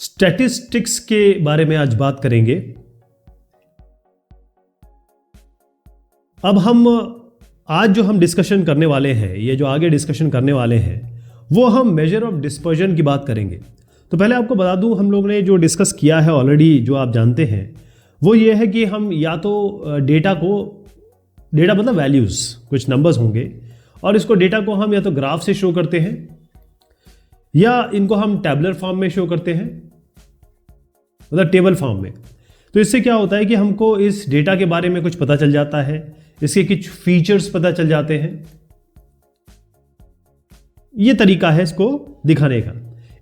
Statistics के बारे में आज बात करेंगे। अब आज जो हम डिस्कशन करने वाले हैं, ये जो आगे डिस्कशन करने वाले हैं, वो हम मेजर ऑफ डिस्पर्जन की बात करेंगे। तो पहले आपको बता दूं, हम लोग ने जो डिस्कस किया है ऑलरेडी, जो आप जानते हैं, वो ये है कि हम या तो डेटा मतलब वैल्यूज़, कुछ नंबर्स होंगे, और इसको डेटा को हम या तो ग्राफ से शो करते हैं या इनको हम टैबुलर फॉर्म में शो करते हैं, मतलब टेबल फॉर्म में। तो इससे क्या होता है कि हमको इस डेटा के बारे में कुछ पता चल जाता है, इसके कुछ फीचर्स पता चल जाते हैं। ये तरीका है इसको दिखाने का।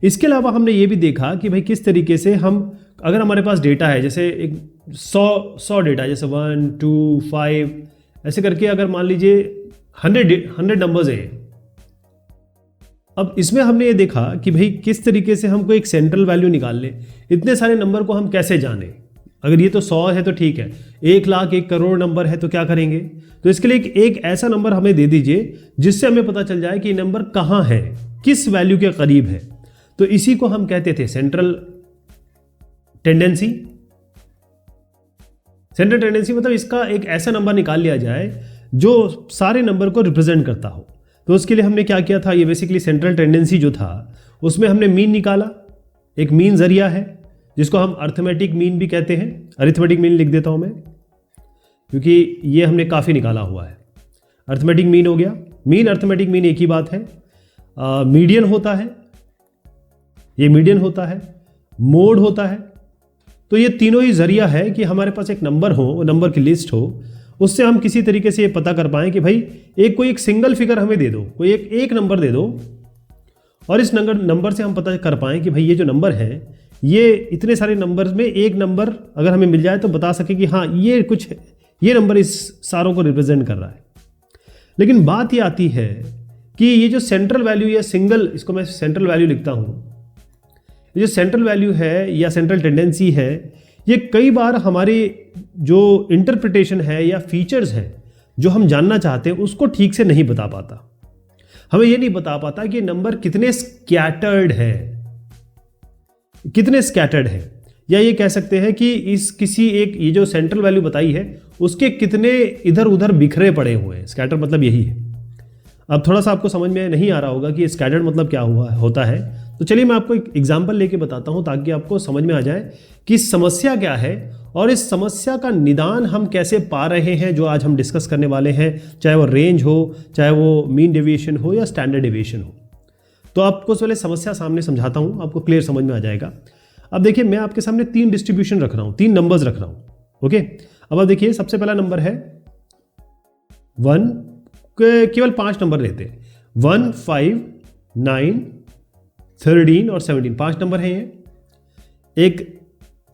इसके अलावा हमने ये भी देखा कि भाई किस तरीके से हम, अगर हमारे पास डेटा है, जैसे एक 100 डेटा, जैसे 1, 2, 5 ऐसे करके, अगर मान लीजिए 100 नंबर्स है। अब इसमें हमने ये देखा कि भाई किस तरीके से हमको एक सेंट्रल वैल्यू निकाल ले। इतने सारे नंबर को हम कैसे जाने? अगर ये तो 100 है तो ठीक है, 1,00,000 1 करोड़ नंबर है तो क्या करेंगे? तो इसके लिए एक ऐसा नंबर हमें दे दीजिए जिससे हमें पता चल जाए कि नंबर कहाँ है, किस वैल्यू के करीब है। तो इसी को हम कहते थे सेंट्रल टेंडेंसी। सेंट्रल टेंडेंसी मतलब इसका एक ऐसा नंबर निकाल लिया जाए जो सारे नंबर को रिप्रेजेंट करता हो। तो उसके लिए हमने क्या किया था, ये बेसिकली सेंट्रल टेंडेंसी जो था उसमें हमने मीन निकाला। एक मीन जरिया है जिसको हम अर्थमेटिक मीन भी कहते हैं। अरिथमेटिक मीन लिख देता हूं मैं, क्योंकि ये हमने काफ़ी निकाला हुआ है। अर्थमेटिक मीन हो गया, मीन अर्थमेटिक मीन एक ही बात है। मीडियन होता है, ये मीडियन होता है, मोड होता है। तो ये तीनों ही जरिया है कि हमारे पास एक नंबर हो, वो नंबर की लिस्ट हो, उससे हम किसी तरीके से ये पता कर पाएं कि भाई कोई एक सिंगल फिगर हमें दे दो, कोई एक नंबर दे दो, और इस नंबर से हम पता कर पाएं कि भाई ये जो नंबर है, ये इतने सारे नंबर्स में एक नंबर अगर हमें मिल जाए तो बता सके कि हाँ ये नंबर इस सारों को रिप्रेजेंट कर रहा है। लेकिन बात ये आती है कि ये जो सेंट्रल वैल्यू या सिंगल, इसको मैं सेंट्रल वैल्यू लिखता हूँ, ये जो सेंट्रल वैल्यू है या सेंट्रल टेंडेंसी है, ये कई बार हमारी जो इंटरप्रिटेशन है या फीचर्स है जो हम जानना चाहते हैं उसको ठीक से नहीं बता पाता। हमें ये नहीं बता पाता कि नंबर कितने स्कैटर्ड है, या ये कह सकते हैं कि इस किसी एक, ये जो सेंट्रल वैल्यू बताई है उसके कितने इधर उधर बिखरे पड़े हुए हैं। स्कैटर मतलब यही है। अब थोड़ा सा आपको समझ में नहीं आ रहा होगा कि स्कैटर्ड मतलब क्या होता है, तो चलिए मैं आपको एक एग्जाम्पल लेके बताता हूं ताकि आपको समझ में आ जाए कि समस्या क्या है और इस समस्या का निदान हम कैसे पा रहे हैं, जो आज हम डिस्कस करने वाले हैं, चाहे वो रेंज हो, चाहे वो मीन डेविएशन हो या स्टैंडर्ड डेविएशन हो। तो आपको पहले समस्या सामने समझाता हूं, आपको क्लियर समझ में आ जाएगा। अब देखिए, मैं आपके सामने 3 डिस्ट्रीब्यूशन रख रहा हूं, 3 नंबर्स रख रहा हूं। ओके, अब आप देखिए, सबसे पहला नंबर है 1, केवल 5 नंबर लेते हैं, 1, 5, 9, 13 और 17, 5 नंबर हैं ये। एक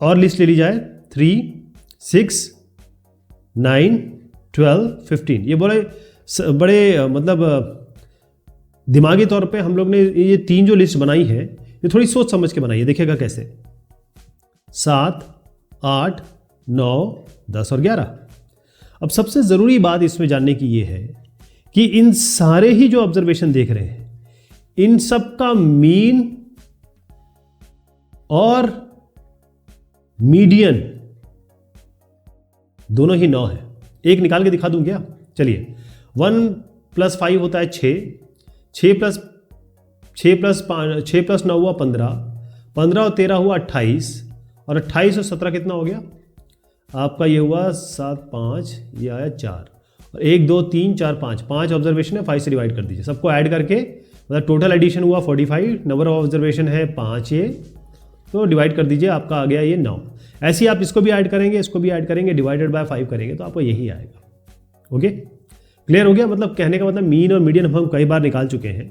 और लिस्ट ले ली जाए, 3, 6, 9, 12, 15। ये बड़े मतलब दिमागी तौर पे हम लोग ने ये 3 जो लिस्ट बनाई है, ये थोड़ी सोच समझ के बनाई है। देखिएगा कैसे, 7, 8, 9, 10 और 11। अब सबसे ज़रूरी बात इसमें जानने की ये है कि इन सारे ही जो ऑब्जर्वेशन देख रहे हैं, इन सब का मीन और मीडियन दोनों ही 9 है। एक निकाल के दिखा दूं क्या? चलिए, 1 + 5 होता है 6, 6 + 9 हुआ 15, 15 और 13 हुआ 28, और 28 और 17 कितना हो गया आपका? ये हुआ 7, 5, ये आया 4, और 1, 2, 3, 4, 5 ऑब्जर्वेशन है, 5 से डिवाइड कर दीजिए। सबको ऐड करके मतलब टोटल एडिशन हुआ 45, नंबर ऑफ ऑब्जर्वेशन है 5, ये तो डिवाइड कर दीजिए, आपका आ गया ये 9। ऐसे ही आप इसको भी ऐड करेंगे, इसको भी ऐड करेंगे, डिवाइडेड बाय 5 करेंगे तो आपको यही आएगा। ओके, क्लियर हो गया? मतलब कहने का मतलब मीन और मीडियन हम कई बार निकाल चुके हैं।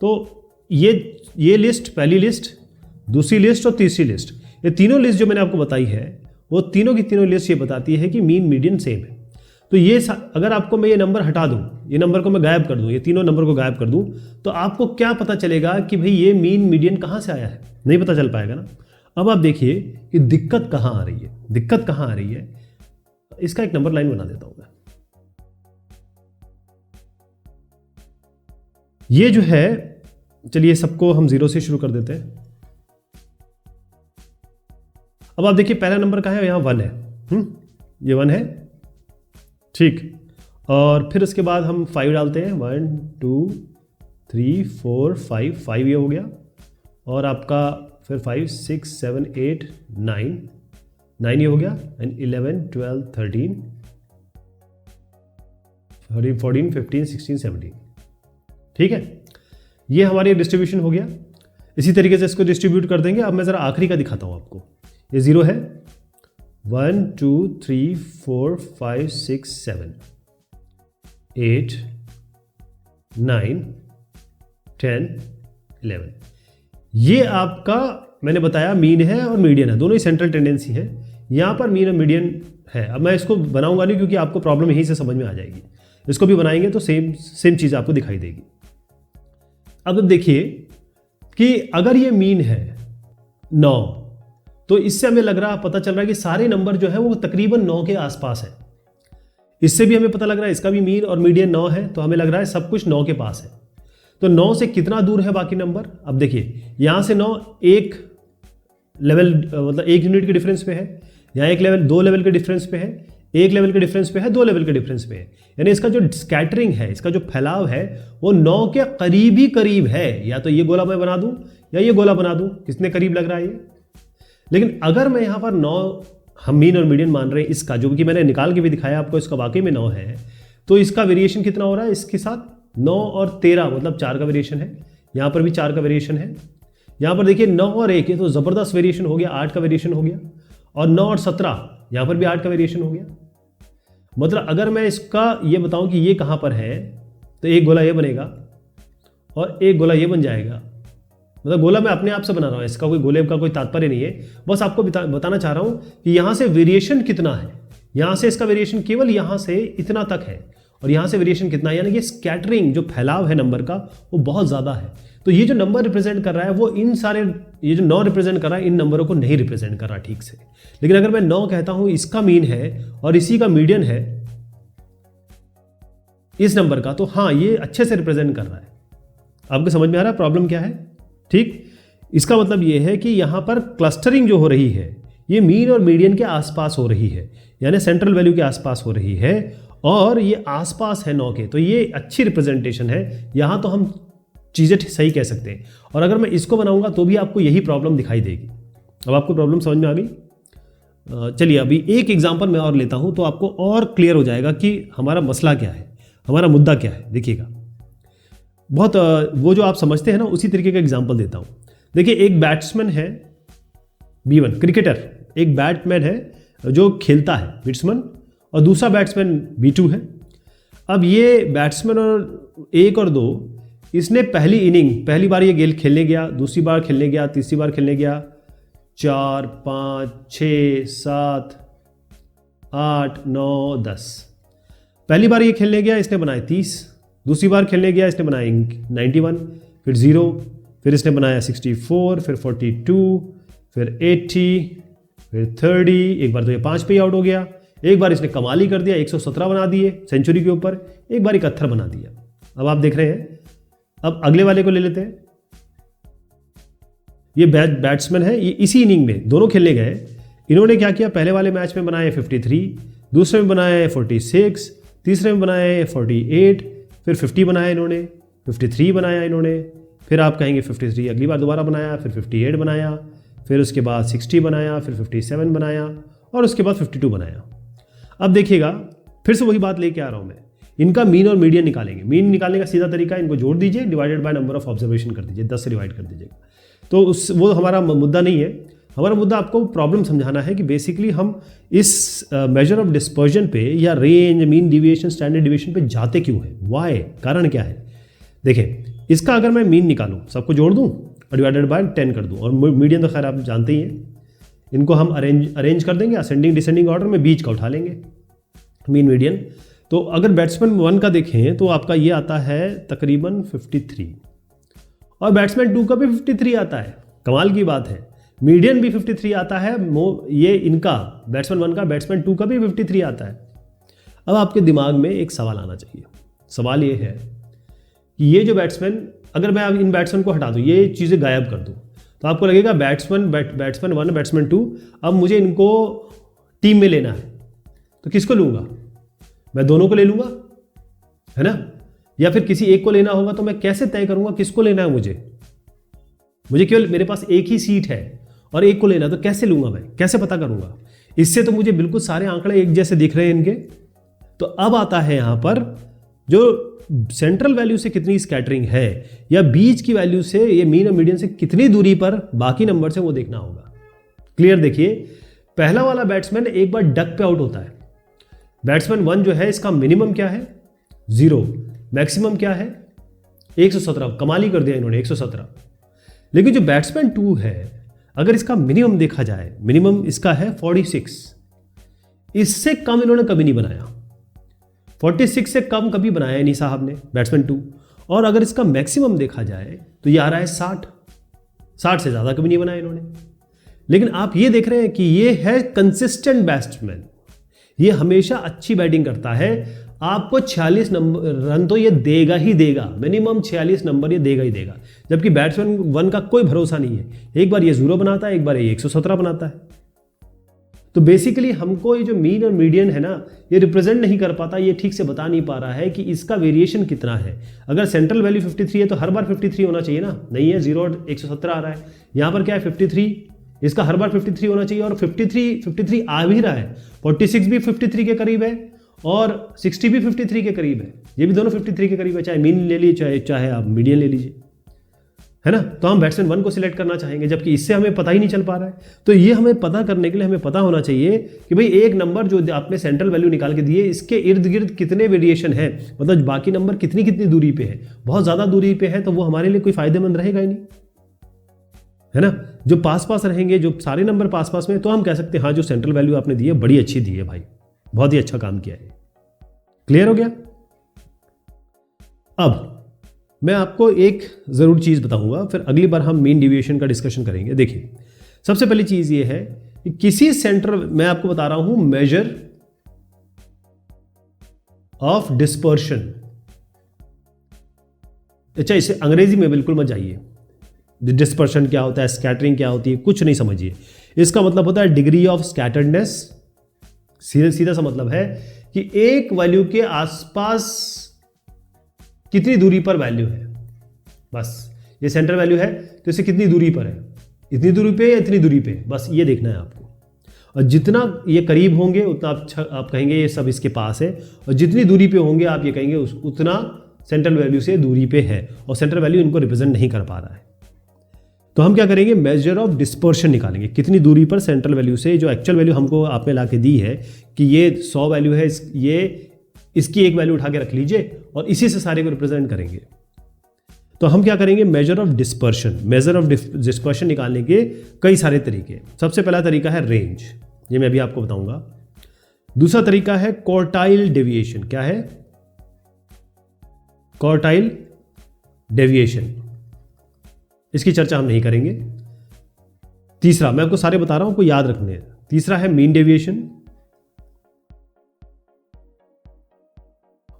तो ये लिस्ट, पहली लिस्ट, दूसरी लिस्ट और तीसरी लिस्ट, ये तीनों लिस्ट जो मैंने आपको बताई है, वो तीनों की तीनों लिस्ट ये बताती है कि मीन मीडियन सेम है। तो ये अगर आपको मैं ये नंबर हटा दूं, ये नंबर को मैं गायब कर दूं, ये तीनों नंबर को गायब कर दूं, तो आपको क्या पता चलेगा कि भाई ये मीन मीडियन कहां से आया है? नहीं पता चल पाएगा ना। अब आप देखिए कि दिक्कत कहां आ रही है। दिक्कत कहां आ रही है, इसका एक नंबर लाइन बना देता हूं मैं। ये जो है, चलिए सबको हम 0 से शुरू कर देते हैं। अब आप देखिए पहला नंबर कहाँ है, यहाँ 1 है, ये 1 है, ठीक। और फिर उसके बाद हम 5 डालते हैं, 1 2 3 4 5 ये हो गया, और आपका फिर 5 6 7 8 9 ये हो गया, एंड 11 12 13 14 15 16 17, ठीक है। ये हमारी डिस्ट्रीब्यूशन हो गया। इसी तरीके से इसको डिस्ट्रीब्यूट कर देंगे। अब मैं ज़रा आखिरी का दिखाता हूँ आपको। ये 0 है, 1 2 3 4 5 6 7 8 9 10 11, ये आपका मैंने बताया मीन है और मीडियन है, दोनों ही सेंट्रल टेंडेंसी है। यहाँ पर मीन और मीडियन है। अब मैं इसको बनाऊंगा नहीं क्योंकि आपको प्रॉब्लम यहीं से समझ में आ जाएगी। इसको भी बनाएंगे तो सेम चीज़ आपको दिखाई देगी। अब देखिए कि अगर ये मीन है 9, तो इससे हमें लग रहा पता चल रहा है कि सारे नंबर जो है वो तकरीबन 9 के आसपास है। इससे भी हमें पता लग रहा है इसका भी मीन और मीडियन 9 है, तो हमें लग रहा है सब कुछ 9 के पास है। तो 9 से कितना दूर है बाकी नंबर? अब देखिए यहां से 9 एक लेवल मतलब 1 यूनिट के डिफरेंस पे है, यहाँ एक लेवल 2 लेवल के डिफरेंस पे है, 1 लेवल के डिफरेंस पे है, 2 लेवल के डिफरेंस पे है। यानी इसका जो स्कैटरिंग है, इसका जो फैलाव है वो 9 के करीब ही करीब है। या तो ये गोला मैं बना दूं या ये गोला बना दूं, कितने करीब लग रहा है ये। लेकिन अगर मैं यहाँ पर 9 हम मीन और मीडियन मान रहे हैं इसका, जो कि मैंने निकाल के भी दिखाया आपको, इसका वाकई में 9 है, तो इसका वेरिएशन कितना हो रहा है इसके साथ? 9 और 13 मतलब 4 का वेरिएशन है। यहाँ पर भी 4 का वेरिएशन है। यहाँ पर देखिए 9 और 1 ये तो ज़बरदस्त वेरिएशन हो गया, 8 का वेरिएशन हो गया। और 9 और 17 यहाँ पर भी 8 का वेरिएशन हो गया। मतलब अगर मैं इसका ये बताऊं कि ये कहाँ पर है, तो एक गोला ये बनेगा और एक गोला ये बन जाएगा। मतलब गोला मैं अपने आप से बना रहा हूँ, इसका कोई गोले का कोई तात्पर्य नहीं है, बस आपको बताना चाह रहा हूँ कि यहाँ से वेरिएशन कितना है। यहाँ से इसका वेरिएशन केवल यहाँ से इतना तक है, और यहाँ से वेरिएशन कितना है, यानी कि स्कैटरिंग जो फैलाव है नंबर का वो बहुत ज़्यादा है। तो ये जो नंबर रिप्रेजेंट कर रहा है वो इन सारे, ये जो 9 रिप्रेजेंट कर रहा है इन नंबरों को नहीं रिप्रेजेंट कर रहा ठीक से। लेकिन अगर मैं 9 कहता हूं इसका मीन है और इसी का मीडियन है इस नंबर का, तो हाँ ये अच्छे से रिप्रेजेंट कर रहा है। आपको समझ में आ रहा है प्रॉब्लम क्या है? ठीक, इसका मतलब ये है कि यहां पर क्लस्टरिंग जो हो रही है ये मीन और मीडियन के आसपास हो रही है, यानी सेंट्रल वैल्यू के आसपास हो रही है, और ये आसपास है 9 के, तो ये अच्छी रिप्रेजेंटेशन है। यहां तो हम चीज़ें सही कह सकते हैं। और अगर मैं इसको बनाऊंगा तो भी आपको यही प्रॉब्लम दिखाई देगी। अब आपको प्रॉब्लम समझ में आ गई? चलिए अभी एक एग्जांपल मैं और लेता हूं तो आपको और क्लियर हो जाएगा कि हमारा मसला क्या है, हमारा मुद्दा क्या है। देखिएगा बहुत वो जो आप समझते हैं ना उसी तरीके का एग्जांपल देता हूं। देखिए एक बैट्समैन है B1, क्रिकेटर, एक बैट्समैन है जो खेलता है बैट्समैन, और दूसरा बैट्समैन B2 है। अब ये बैट्समैन और 1 और 2 इसने पहली इनिंग पहली बार ये गेम खेलने गया, दूसरी बार खेलने गया, तीसरी बार खेलने गया, 4 5 6 7 8 9 10। पहली बार ये खेलने गया इसने बनाए 30, दूसरी बार खेलने गया इसने बनाए 91, फिर 0, फिर इसने बनाया 64, फिर 42, फिर 80, फिर 30। एक बार तो ये 5 पे ही आउट हो गया। एक बार इसने कमाल ही कर दिया, 117 बना दिए सेंचुरी के ऊपर, एक बार 71 बना दिया। अब आप देख रहे हैं। अब अगले वाले को ले लेते हैं। ये बैट्समैन है, ये इसी इनिंग में दोनों खेलने गए। इन्होंने क्या किया, पहले वाले मैच में बनाए 53, दूसरे में बनाए 46, तीसरे में बनाए 48, फिर 50 बनाया इन्होंने, 53 बनाया इन्होंने, फिर आप कहेंगे 53 अगली बार दोबारा बनाया, फिर 58 बनाया, फिर उसके बाद 60 बनाया, फिर 57 बनाया, और उसके बाद 52 बनाया। अब देखिएगा फिर से वही बात लेके आ रहा हूं मैं। इनका मीन और मीडियन निकालेंगे। मीन निकालने का सीधा तरीका, इनको जोड़ दीजिए, divided by number of observation कर दीजिए, 10 से डिवाइड कर दीजिएगा। तो वो हमारा मुद्दा नहीं है। हमारा मुद्दा आपको प्रॉब्लम समझाना है कि बेसिकली हम इस मेजर ऑफ डिस्पर्जन पे या range, mean deviation, standard deviation पे जाते क्यों है, वाई, कारण क्या है। देखें इसका अगर मैं मीन निकालूं, सबको जोड़ दूं और डिवाइडेड बाय 10 कर दूं, और मीडियन तो खैर आप जानते ही हैं, इनको हम अरेंज कर देंगे असेंडिंग डिसेंडिंग ऑर्डर में, बीच का उठा लेंगे मीन मीडियन। तो अगर बैट्समैन 1 का देखें तो आपका ये आता है तकरीबन 53, और बैट्समैन 2 का भी 53 आता है। कमाल की बात है, मीडियन भी 53 आता है। ये इनका बैट्समैन 1 का, बैट्समैन 2 का भी 53 आता है। अब आपके दिमाग में एक सवाल आना चाहिए। सवाल ये है कि ये जो बैट्समैन, अगर मैं इन बैट्समैन को हटा दूं, ये चीज़ें गायब कर दूं, तो आपको लगेगा बैट्समैन 1 बैट्समैन 2, अब मुझे इनको टीम में लेना है, तो किसको लूंगा? मैं दोनों को ले लूंगा, है ना? या फिर किसी एक को लेना होगा, तो मैं कैसे तय करूंगा किसको लेना है मुझे केवल मेरे पास एक ही सीट है और एक को लेना, तो कैसे लूंगा मैं, कैसे पता करूंगा? इससे तो मुझे बिल्कुल सारे आंकड़े एक जैसे दिख रहे हैं इनके। तो अब आता है यहां पर जो सेंट्रल वैल्यू से कितनी स्कैटरिंग है या बीच की वैल्यू से, ये मीन और मीडियन से कितनी दूरी पर बाकी नंबर से, वो देखना होगा। क्लियर? देखिए, पहला वाला बैट्समैन एक बार डक पे आउट होता है। बैट्समैन 1 जो है, इसका मिनिमम क्या है? 0, मैक्सिमम क्या है? 117। कमाल ही कर दिया इन्होंने, 117। लेकिन जो बैट्समैन 2 है, अगर इसका मिनिमम देखा जाए, मिनिमम इसका है 46, इससे कम इन्होंने कभी नहीं बनाया। 46 से कम कभी बनाया नहीं साहब ने, बैट्समैन 2। और अगर इसका मैक्सिमम देखा जाए तो ये आ रहा है 60 से ज़्यादा कभी नहीं बनाया इन्होंने। लेकिन आप ये देख रहे हैं कि ये है कंसिस्टेंट बैट्समैन, ये हमेशा अच्छी बैटिंग करता है। आपको 46 रन तो ये देगा ही देगा, मिनिमम 46 नंबर ये देगा ही देगा। जबकि बैट्समैन 1 का कोई भरोसा नहीं है, एक बार ये 0 बनाता है, एक बार ये 117 बनाता है। तो बेसिकली हमको ये जो मीन और मीडियन है ना, ये रिप्रेजेंट नहीं कर पाता, ये ठीक से बता नहीं पा रहा है कि इसका वेरिएशन कितना है। अगर सेंट्रल वैल्यू 53 है तो हर बार 53 होना चाहिए ना, नहीं है, 0 और 117 आ रहा है। यहाँ पर क्या है? 53, इसका हर बार 53 होना चाहिए, और 53 आ भी रहा है। 46 भी 53 के करीब है और 60 भी 53 के करीब है, ये भी दोनों 53 के करीब है। चाहे मीन ले लीजिए, चाहे आप मीडियन ले लीजिए, है ना? तो हम बैट्समैन 1 को सिलेक्ट करना चाहेंगे, जबकि इससे हमें पता ही नहीं चल पा रहा है। तो ये हमें पता करने के लिए हमें पता होना चाहिए कि भाई एक नंबर जो आपने सेंट्रल वैल्यू निकाल के दिए, इसके इर्द गिर्द कितने वेरिएशन है, मतलब बाकी नंबर कितनी कितनी दूरी पे है। बहुत ज़्यादा दूरी पे है तो वो हमारे लिए कोई फायदेमंद रहेगा ही नहीं, है ना? जो पास पास रहेंगे, जो सारे नंबर पास पास में, तो हम कह सकते हैं हाँ, जो सेंट्रल वैल्यू आपने दी है बड़ी अच्छी दी है भाई, बहुत ही अच्छा काम किया है। क्लियर हो गया? अब मैं आपको एक जरूर चीज बताऊंगा, फिर अगली बार हम मीन डिविएशन का डिस्कशन करेंगे। देखिए, सबसे पहली चीज ये है कि किसी सेंटर, मैं आपको बता रहा हूं मेजर ऑफ डिस्पर्शन। अच्छा, इसे अंग्रेजी में बिल्कुल मत जाइए, डिस्पर्शन क्या होता है, स्कैटरिंग क्या होती है, कुछ नहीं समझिए। इसका मतलब होता है डिग्री ऑफ स्कैटर्डनेस। सीधा सा मतलब है कि एक वैल्यू के आसपास कितनी दूरी पर वैल्यू है, बस। ये सेंट्रल वैल्यू है तो इसे कितनी दूरी पर है, इतनी दूरी पे या इतनी दूरी पे, बस ये देखना है आपको। और जितना ये करीब होंगे उतना आप कहेंगे ये सब इसके पास है, और जितनी दूरी पे होंगे आप ये कहेंगे उतना सेंट्रल वैल्यू से दूरी पे है, और सेंट्रल वैल्यू इनको रिप्रेजेंट नहीं कर पा रहा है। तो हम क्या करेंगे? मेजर ऑफ डिस्पर्शन निकालेंगे, कितनी दूरी पर सेंट्रल वैल्यू से, जो एक्चुअल वैल्यू हमको आपने ला के दी है कि ये 100 वैल्यू है, ये इसकी एक वैल्यू उठा के रख लीजिए और इसी से सारे को रिप्रेजेंट करेंगे। तो हम क्या करेंगे? Measure of dispersion. Measure of dispersion निकालने के कई सारे तरीके। सबसे पहला तरीका है रेंज, ये मैं अभी आपको बताऊंगा। दूसरा तरीका है क्वार्टाइल डेविएशन। क्या है? क्वार्टाइल डेविएशन, इसकी चर्चा हम नहीं करेंगे। तीसरा, मैं आपको सारे बता रहा हूं, आपको याद रखने हैं। तीसरा है मीन डेविएशन,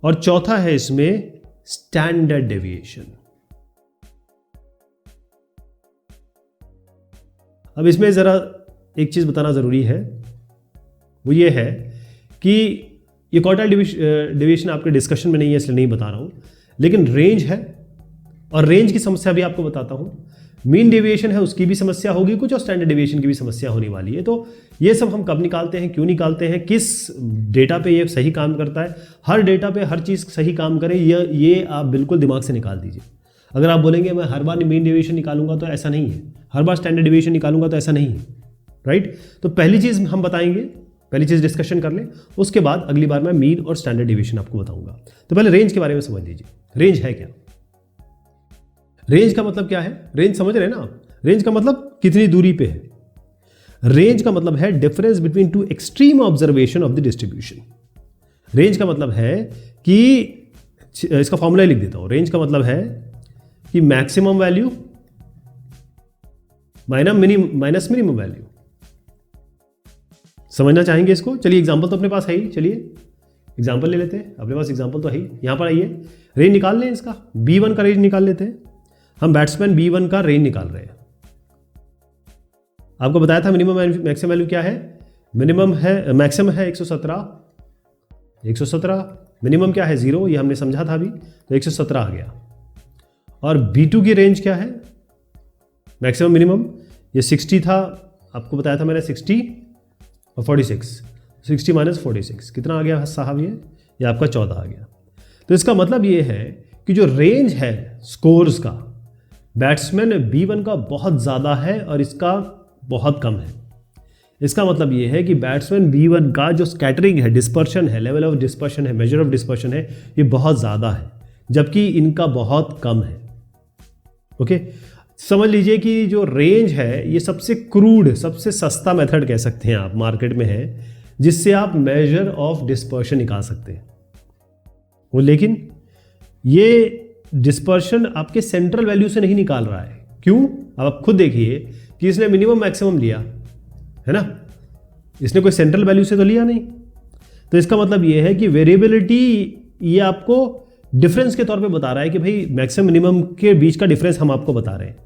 और चौथा है इसमें स्टैंडर्ड डेविएशन। अब इसमें जरा एक चीज बताना जरूरी है, वो ये है कि ये क्वार्टाइल डेविएशन आपके डिस्कशन में नहीं है इसलिए नहीं बता रहा हूं, लेकिन रेंज है, और रेंज की समस्या भी आपको बताता हूं। मीन डेविएशन है, उसकी भी समस्या होगी कुछ, और स्टैंडर्ड डेविएशन की भी समस्या होने वाली है। तो ये सब हम कब निकालते हैं, क्यों निकालते हैं, किस डेटा पे ये सही काम करता है। हर डेटा पे हर चीज़ सही काम करे, ये आप बिल्कुल दिमाग से निकाल दीजिए। अगर आप बोलेंगे मैं हर बार मीन डेविएशन निकालूंगा, तो ऐसा नहीं है। हर बार स्टैंडर्ड डेविएशन निकालूंगा, तो ऐसा नहीं है, राइट? तो पहली चीज़ हम बताएंगे, पहली चीज़ डिस्कशन कर लें, उसके बाद अगली बार मैं मीन और स्टैंडर्ड डेविएशन आपको बताऊंगा। तो पहले रेंज के बारे में समझ लीजिए। रेंज है क्या? रेंज का मतलब क्या है? रेंज समझ रहे हैं ना आप? रेंज का मतलब कितनी दूरी पे है। रेंज का मतलब है difference between two extreme observation of the distribution. Range का मतलब है कि, इसका फॉर्मूला लिख देता हूं। रेंज का मतलब है कि maximum value minus minimum value. समझना चाहेंगे इसको? चलिए, एग्जांपल तो अपने पास है ही, चलिए एग्जांपल ले लेते हैं। अपने पास एग्जांपल तो है ही। यहां पर आइए, रेंज निकाल लें इसका। B1 का रेंज निकाल लेते हैं हम। बैट्समैन B1 का रेंज निकाल रहे हैं। आपको बताया था मिनिमम मैक्सिमम वैल्यू क्या है, मिनिमम है मैक्सिमम है 117, मिनिमम क्या है 0, ये हमने समझा था अभी, तो 117 आ गया। और B2 की रेंज क्या है, मैक्सिमम मिनिमम, ये 60 था, आपको बताया था मैंने 60 और 46, 60 माइनस 46 कितना आ गया साहब, ये आपका 14 आ गया। तो इसका मतलब ये है कि जो रेंज है स्कोर्स का बैट्समैन B1 का बहुत ज़्यादा है और इसका बहुत कम है। इसका मतलब ये है कि बैट्समैन B1 का जो स्कैटरिंग है, डिस्पर्शन है, लेवल ऑफ डिस्पर्शन है, मेजर ऑफ डिस्पर्शन है, ये बहुत ज़्यादा है, जबकि इनका बहुत कम है। ओके, समझ लीजिए कि जो रेंज है ये सबसे क्रूड, सबसे सस्ता मेथड कह सकते हैं आप, मार्केट में है, जिससे आप मेजर ऑफ डिस्पर्शन निकाल सकते हैं। वो लेकिन ये डिस्पर्शन आपके सेंट्रल वैल्यू से नहीं निकाल रहा है। क्यों? अब आप खुद देखिए कि इसने मिनिमम मैक्सिमम लिया है ना, इसने कोई सेंट्रल वैल्यू से तो लिया नहीं। तो इसका मतलब ये है कि वेरिएबिलिटी ये आपको डिफरेंस के तौर पे बता रहा है कि भाई मैक्सिमम मिनिमम के बीच का डिफरेंस हम आपको बता रहे हैं।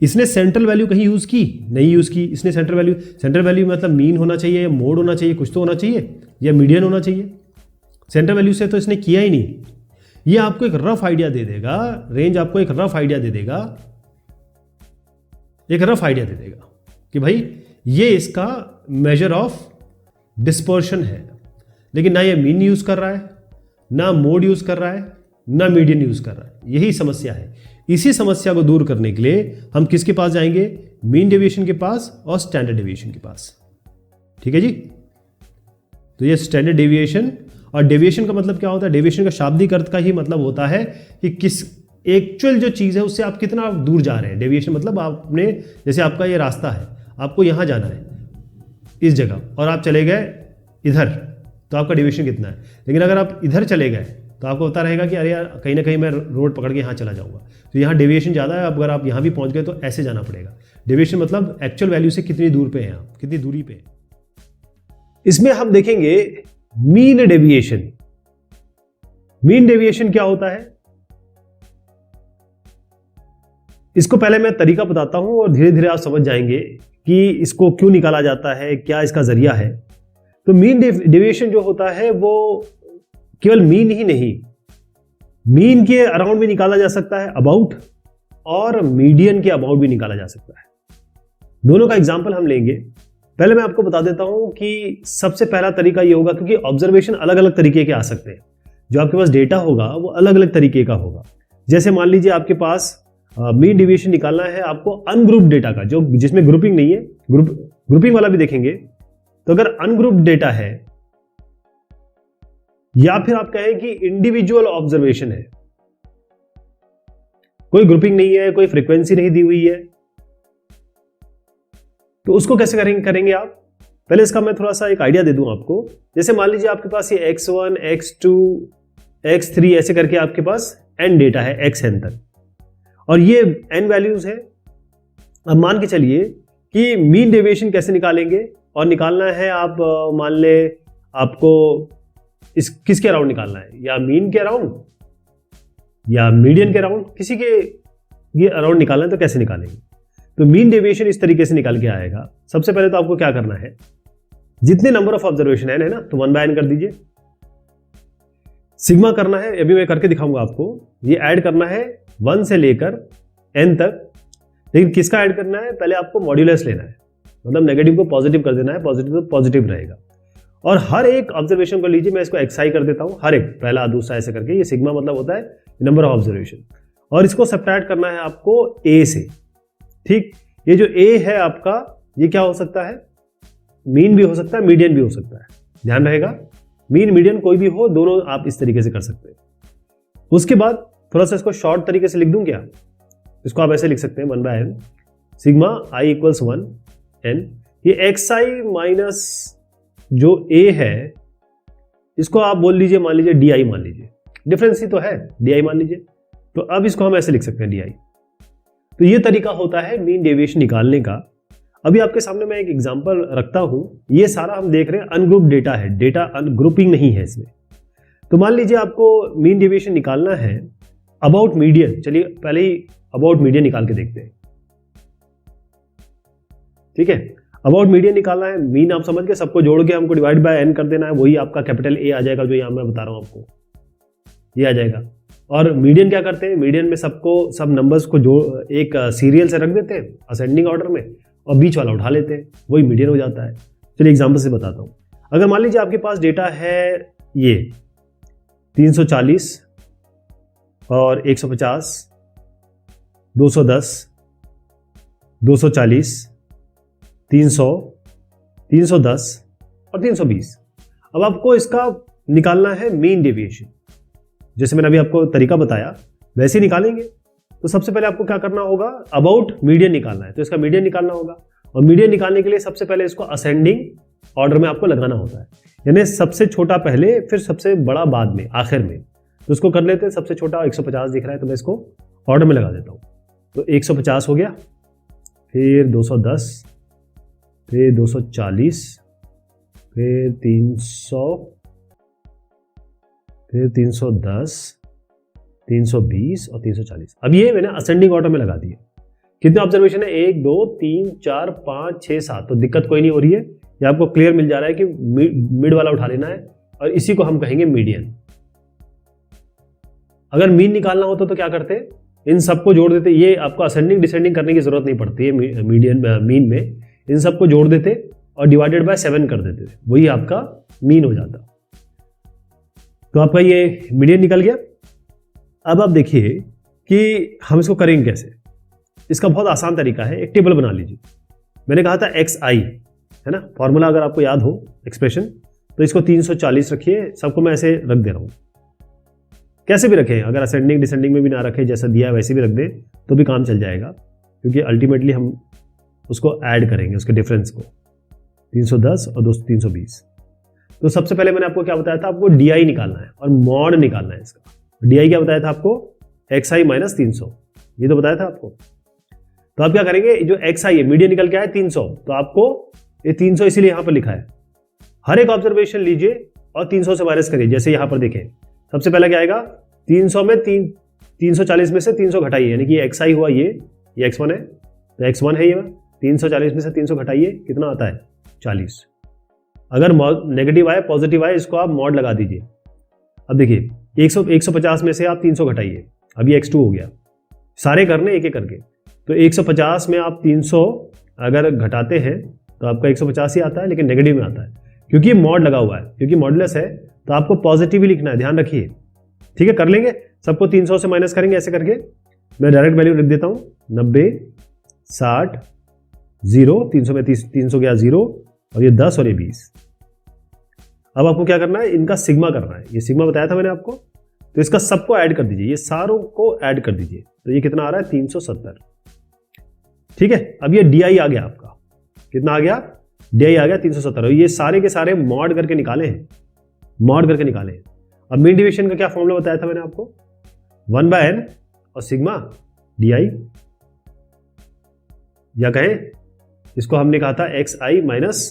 इसने सेंट्रल वैल्यू कहीं यूज की नहीं, यूज की इसने सेंट्रल वैल्यू मतलब मीन होना चाहिए या मोड होना चाहिए, कुछ तो होना चाहिए, या मीडियन होना चाहिए। सेंट्रल वैल्यू से तो इसने किया ही नहीं। ये आपको एक रफ आइडिया दे देगा, रेंज आपको एक रफ आइडिया दे देगा, कि भाई ये इसका मेजर ऑफ डिस्पर्शन है। लेकिन ना ये मीन यूज कर रहा है, ना मोड यूज कर रहा है, ना मीडियन यूज कर रहा है। यही समस्या है। इसी समस्या को दूर करने के लिए हम किसके पास जाएंगे, मीन डेविएशन के पास और स्टैंडर्ड डेविएशन के पास। ठीक है जी। तो ये स्टैंडर्ड डेविएशन, और डेविएशन का मतलब क्या होता है, डेविएशन का शाब्दिक अर्थ का ही मतलब होता है कि किस एक्चुअल जो चीज़ है उससे आप कितना दूर जा रहे हैं। डेविएशन मतलब आपने, जैसे आपका ये रास्ता है, आपको यहाँ जाना है इस जगह और आप चले गए इधर, तो आपका डेविएशन कितना है। लेकिन अगर आप इधर चले गए तो आपको पता रहेगा कि अरे यार कहीं ना कहीं मैं रोड पकड़ के यहाँ चला जाऊँगा, तो यहाँ डेविएशन ज़्यादा है। अगर आप यहाँ भी पहुँच गए तो ऐसे जाना पड़ेगा। डेविएशन मतलब एक्चुअल वैल्यू से कितनी दूर पे हैं आप, कितनी दूरी पे। इसमें हम देखेंगे मीन डेविएशन। मीन डेविएशन क्या होता है, इसको पहले मैं तरीका बताता हूं और धीरे धीरे आप समझ जाएंगे कि इसको क्यों निकाला जाता है, क्या इसका जरिया है। तो मीन डेविएशन जो होता है वो केवल मीन ही नहीं, मीन के अराउंड भी निकाला जा सकता है, अबाउट, और मीडियन के अबाउट भी निकाला जा सकता है। दोनों का एग्जाम्पल हम लेंगे। पहले मैं आपको बता देता हूं कि सबसे पहला तरीका ये होगा, क्योंकि ऑब्जर्वेशन अलग अलग तरीके के आ सकते हैं, जो आपके पास डेटा होगा वो अलग अलग तरीके का होगा। जैसे मान लीजिए आपके पास मीन डेविएशन निकालना है आपको अनग्रुप्ड डेटा का, जो जिसमें ग्रुपिंग नहीं है, ग्रुपिंग वाला भी देखेंगे। तो अगर अनग्रुप्ड डेटा है, या फिर आप कहें कि इंडिविजुअल ऑब्जर्वेशन है, कोई ग्रुपिंग नहीं है, कोई फ्रीक्वेंसी नहीं दी हुई है, तो उसको कैसे करेंगे आप। पहले इसका मैं थोड़ा सा एक आइडिया दे दूं आपको। जैसे मान लीजिए आपके पास ये x1, x2, x3 ऐसे करके आपके पास n डेटा है, xn तक, और ये n वैल्यूज है। अब मान के चलिए कि मीन डेविएशन कैसे निकालेंगे, और निकालना है आप मान ले आपको इस किसके अराउंड निकालना है, या मीन के अराउंड या मीडियन के अराउंड, किसी के ये अराउंड निकालना है। तो कैसे निकालेंगे, तो मीन डेविएशन इस तरीके से निकाल के आएगा। सबसे पहले तो आपको क्या करना है, जितने नंबर ऑफ ऑब्जर्वेशन है ना, तो 1/n कर दीजिए। सिग्मा करना है, अभी मैं करके दिखाऊंगा आपको। ये ऐड करना है 1 से लेकर n तक। लेकिन किसका ऐड करना है, पहले आपको मॉड्यूलस लेना है, मतलब नेगेटिव को पॉजिटिव कर देना है, पॉजिटिव तो पॉजिटिव रहेगा। और हर एक ऑब्जर्वेशन को लीजिए, मैं इसको xi कर देता हूं, हर एक, पहला दूसरा ऐसे करके। ये सिग्मा मतलब होता है नंबर ऑफ ऑब्जर्वेशन, और इसको सब्ट्रैक्ट करना है आपको a से। ठीक, ये जो a है आपका, ये क्या हो सकता है, मीन भी हो सकता है, मीडियन भी हो सकता है। ध्यान रहेगा, मीन मीडियन कोई भी हो, दोनों आप इस तरीके से कर सकते हैं। उसके बाद थोड़ा सा इसको शॉर्ट तरीके से लिख दूं क्या, इसको आप ऐसे लिख सकते हैं 1/n सिग्मा i = 1n। ये xi माइनस जो a है, इसको आप बोल लीजिए, मान लीजिए di मान लीजिए, डिफरेंस ही तो है, di मान लीजिए। तो अब इसको हम ऐसे लिख सकते हैं di। तो ये तरीका होता है मीन डेविएशन निकालने का। अभी आपके सामने मैं एक एग्जांपल रखता हूं। ये सारा हम देख रहे हैं अनग्रुप्ड डेटा है, डेटा अनग्रुपिंग नहीं है इसमें। तो मान लीजिए आपको मीन डेविएशन निकालना है अबाउट मीडियन। चलिए पहले ही अबाउट मीडियन निकाल के देखते हैं। ठीक है। अबाउट मीडियन निकालना है, मीन आप समझ के सबको जोड़ के हमको डिवाइड बाय एन कर देना है, वही आपका कैपिटल ए आ जाएगा, जो यहाँ मैं बता रहा हूँ आपको, ये आ जाएगा। और मीडियन क्या करते हैं, मीडियन में सबको सब नंबर्स को जोड़ एक सीरियल से रख देते हैं असेंडिंग ऑर्डर में, और बीच वाला उठा लेते हैं, वही मीडियन हो जाता है। चलिए एग्जाम्पल से बताता हूँ। अगर मान लीजिए आपके पास डेटा है ये 340 और 150, 210, 240, 300, 310 और 320। अब आपको इसका निकालना है मीन डेविएशन। जैसे मैंने अभी आपको तरीका बताया वैसे ही निकालेंगे। तो सबसे पहले आपको क्या करना होगा, अबाउट मीडियन निकालना है, तो इसका मीडियन निकालना होगा। और मीडियन निकालने के लिए सबसे पहले इसको असेंडिंग ऑर्डर में आपको लगाना होता है, यानी सबसे छोटा पहले फिर सबसे बड़ा बाद में, आखिर में। तो इसको कर लेते हैं। सबसे छोटा 150 दिख रहा है, तो मैं इसको ऑर्डर में लगा देता हूँ। तो 150 हो गया, फिर 210, फिर 240, फिर 300, फिर 310, 320 और 340। अब ये मैंने असेंडिंग ऑर्डर में लगा दिए। कितने ऑब्जर्वेशन है, 1 2 3 4 5 6 7। तो दिक्कत कोई नहीं हो रही है, ये आपको क्लियर मिल जा रहा है कि मिड वाला उठा लेना है, और इसी को हम कहेंगे मीडियन। अगर मीन निकालना होता तो क्या करते, इन सबको जोड़ देते। ये आपको असेंडिंग डिसेंडिंग करने की जरूरत नहीं पड़ती है मीडियन मीन में, इन सबको जोड़ देते और डिवाइडेड बाय 7 कर देते थे, वही आपका मीन हो जाता। तो आपका ये मीडियन निकल गया। अब आप देखिए कि हम इसको करेंगे कैसे। इसका बहुत आसान तरीका है, एक टेबल बना लीजिए। मैंने कहा था XI है ना, फॉर्मूला अगर आपको याद हो एक्सप्रेशन, तो इसको 340 रखिए। सबको मैं ऐसे रख दे रहा हूं, कैसे भी रखें, अगर असेंडिंग डिसेंडिंग में भी ना रखें, जैसा दिया है वैसे भी रख दें तो भी काम चल जाएगा, क्योंकि अल्टीमेटली हम उसको ऐड करेंगे, उसके डिफरेंस को। 310 और 320। तो सबसे पहले मैंने आपको क्या बताया था, आपको DI निकालना है और मॉड निकालना है इसका। DI क्या बताया था आपको, XI माइनस 300, ये तो बताया था आपको। तो आप क्या करेंगे, जो XI है मीडियन निकल के आया 300, तो आपको ये 300 इसीलिए यहां पर लिखा है। हर एक ऑब्जर्वेशन लीजिए और 300 से माइनस करिए। जैसे यहां पर देखें, सबसे पहले क्या आएगा, 300 में 340 में से 300 घटाइए, यानी कि XI हुआ ये X1 है, तो X1 है ये। 340 में से 300 घटाइए, कितना आता है, 40। अगर नेगेटिव आए पॉजिटिव आए, इसको आप मॉड लगा दीजिए। अब देखिए 150 में से आप 300 घटाइए, अभी X2 हो गया। सारे करने एक एक करके। तो 150 में आप 300 अगर घटाते हैं तो आपका 150 ही आता है, लेकिन नेगेटिव में आता है क्योंकि मॉड लगा हुआ है, क्योंकि मॉडुलस है। तो आपको पॉजिटिव ही लिखना है, ध्यान रखिए। ठीक है, कर लेंगे। सबको 300 से माइनस करेंगे ऐसे करके। मैं डायरेक्ट वैल्यू लिख देता हूं, 90, 60, 0, 300 में 300 गया 0, और ये 10 और ये 20। अब आपको क्या करना है, इनका सिग्मा करना है। ये सिग्मा बताया था मैंने आपको, तो इसका सबको ऐड कर दीजिए, ये सारों को ऐड कर दीजिए। तो ये कितना आ रहा है, 370। ठीक है, अब ये DI आ गया आपका, कितना आ गया, DI आ गया 370। ये सारे के सारे मॉड करके निकाले हैं, मॉड करके निकाले हैं। अब मीन डिवीजन का क्या फॉर्मूला बताया था मैंने आपको, 1/n और सिग्मा DI, या कहें इसको हमने कहा था XI माइनस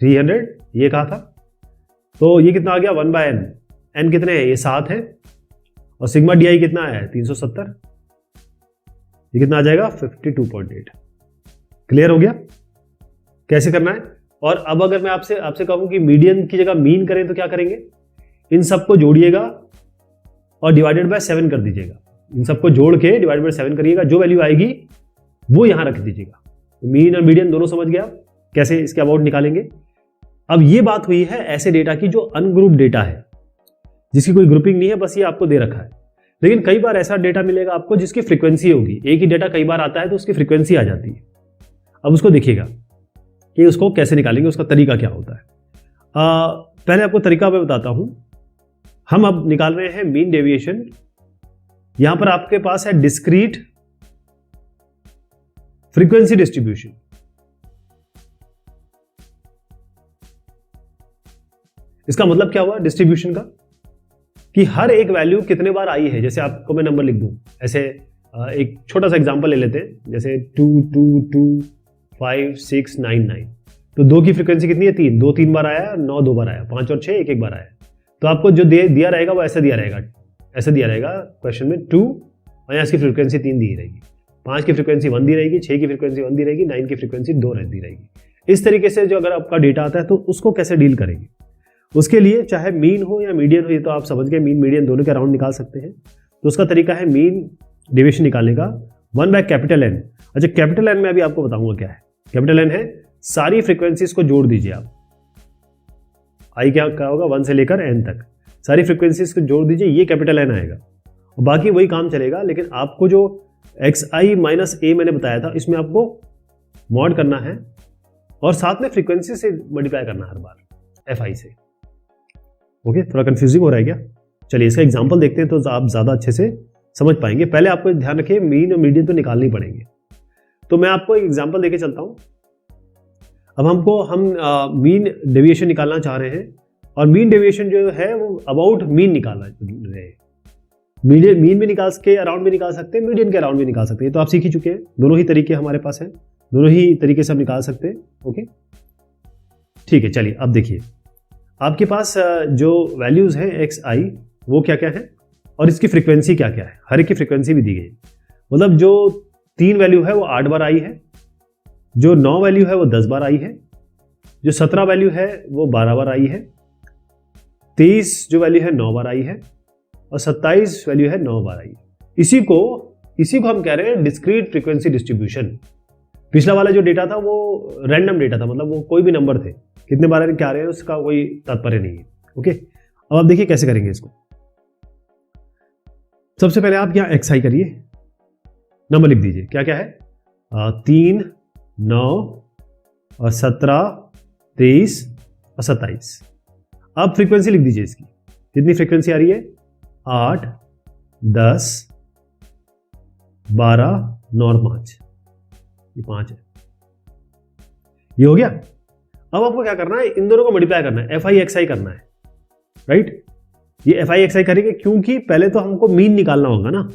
300, ये कहा था। तो ये कितना आ गया, 1/n। n कितने हैं, ये 7 है, और सिग्मा DI कितना आया है, 370। ये कितना आ जाएगा, 52.8। क्लियर हो गया कैसे करना है। और अब अगर मैं आपसे कहूं कि मीडियन की जगह मीन करें तो क्या करेंगे, इन सबको जोड़िएगा और डिवाइडेड बाय 7 कर दीजिएगा। इन सबको जोड़ के डिवाइडेड बाय 7 करिएगा, जो वैल्यू आएगी वो यहां रख दीजिएगा। तो मीन और मीडियन दोनों समझ गया कैसे इसके अबाउट निकालेंगे। अब ये बात हुई है ऐसे डेटा की जो अनग्रुप डेटा है, जिसकी कोई ग्रुपिंग नहीं है, बस ये आपको दे रखा है। लेकिन कई बार ऐसा डेटा मिलेगा आपको जिसकी फ्रीक्वेंसी होगी, एक ही डेटा कई बार आता है तो उसकी फ्रीक्वेंसी आ जाती है। अब उसको देखिएगा कि उसको कैसे निकालेंगे, उसका तरीका क्या होता है। पहले आपको तरीका मैं बताता हूं। हम अब निकाल रहे हैं मीन डेविएशन। यहां पर आपके पास है डिस्क्रीट फ्रीक्वेंसी डिस्ट्रीब्यूशन। इसका मतलब क्या हुआ डिस्ट्रीब्यूशन का, कि हर एक वैल्यू कितने बार आई है। जैसे आपको मैं नंबर लिख दूं, ऐसे एक छोटा सा एग्जांपल ले लेते हैं, जैसे 2 2 2 5 6 9 9। तो 2 की फ्रीक्वेंसी कितनी है, 3। 2 3 बार आया, 9 2 बार आया, 5 और 6 एक एक बार आया। तो आपको जो दिया रहेगा वो ऐसा दिया रहेगा, ऐसा दिया रहेगा क्वेश्चन में 2, और यहाँ इसकी फ्रीक्वेंसी 3 दी रहेगी। 5 की फ्रीक्वेंसी 1 दी रहेगी, 6 की फ्रीक्वेंसी 1 दी रहेगी, 9 की फ्रीक्वेंसी 2 रहती रहेगी। इस तरीके से जो अगर आपका डेटा आता है तो उसको कैसे डील करेंगे, उसके लिए चाहे मीन हो या मीडियन हो, ये तो आप समझ गए, मीन मीडियन दोनों के अराउंड निकाल सकते हैं। तो उसका तरीका है मीन डेविएशन निकालने का 1/N। अच्छा, कैपिटल एन में अभी आपको बताऊंगा क्या है। कैपिटल एन है सारी फ्रीक्वेंसीज को जोड़ दीजिए आप, आई क्या होगा 1 से लेकर n तक, सारी फ्रीक्वेंसीज को जोड़ दीजिए, ये कैपिटल एन आएगा और बाकी वही काम चलेगा। लेकिन आपको जो xi माइनस a मैंने बताया था, इसमें आपको मॉड करना है और साथ में फ्रीक्वेंसी से मल्टीप्लाई करना है हर बार fi से। ओके, थोड़ा कंफ्यूजिंग हो रहा है क्या? चलिए इसका एग्जांपल देखते हैं तो आप ज़्यादा अच्छे से समझ पाएंगे। पहले आपको ध्यान रखिए मीन और मीडियन तो निकालने ही पड़ेंगे। तो मैं आपको एक एग्जांपल देके चलता हूँ। अब हम मीन डेविएशन निकालना चाह रहे हैं और मीन डेविएशन जो है वो अबाउट मीन निकाल रहे हैं। मीन भी निकाल के अराउंड भी निकाल सकते हैं, मीडियन के अराउंड भी निकाल सकते हैं। तो आप सीख ही चुके हैं, दोनों ही तरीके हमारे पास हैं, दोनों ही तरीके से हम निकाल सकते हैं। ओके ठीक है, चलिए अब देखिए आपके पास जो वैल्यूज हैं xi वो क्या क्या है और इसकी फ्रीक्वेंसी क्या क्या है। हर एक की फ्रीक्वेंसी भी दी गई, मतलब जो 3 वैल्यू है वो 8 बार आई है, जो 9 वैल्यू है वो 10 बार आई है, जो 17 वैल्यू है वो 12 बार आई है, 23 जो वैल्यू है 9 बार आई है और 27 वैल्यू है 9 बार आई है। इसी को हम कह रहे हैं डिस्क्रीट फ्रीक्वेंसी डिस्ट्रीब्यूशन। पिछला वाला जो डेटा था वो रैंडम डेटा था, मतलब वो कोई भी नंबर थे, कितने बार क्या आ रहे हैं उसका कोई तात्पर्य नहीं है। ओके, अब आप देखिए कैसे करेंगे इसको। सबसे पहले आप यहाँ xi करिए, नंबर लिख दीजिए, क्या क्या है 3, 9 और 17, 23 और 27। अब फ्रीक्वेंसी लिख दीजिए इसकी, कितनी फ्रीक्वेंसी आ रही है 8, 10, 12, 9 और 5, ये 5 है, ये हो गया। अब आपको क्या करना है, इन दोनों को मल्टीप्लाई करना है, fi xi करना है, राइट। ये fi xi करेंगे क्योंकि पहले तो हमको मीन निकालना होगा ना।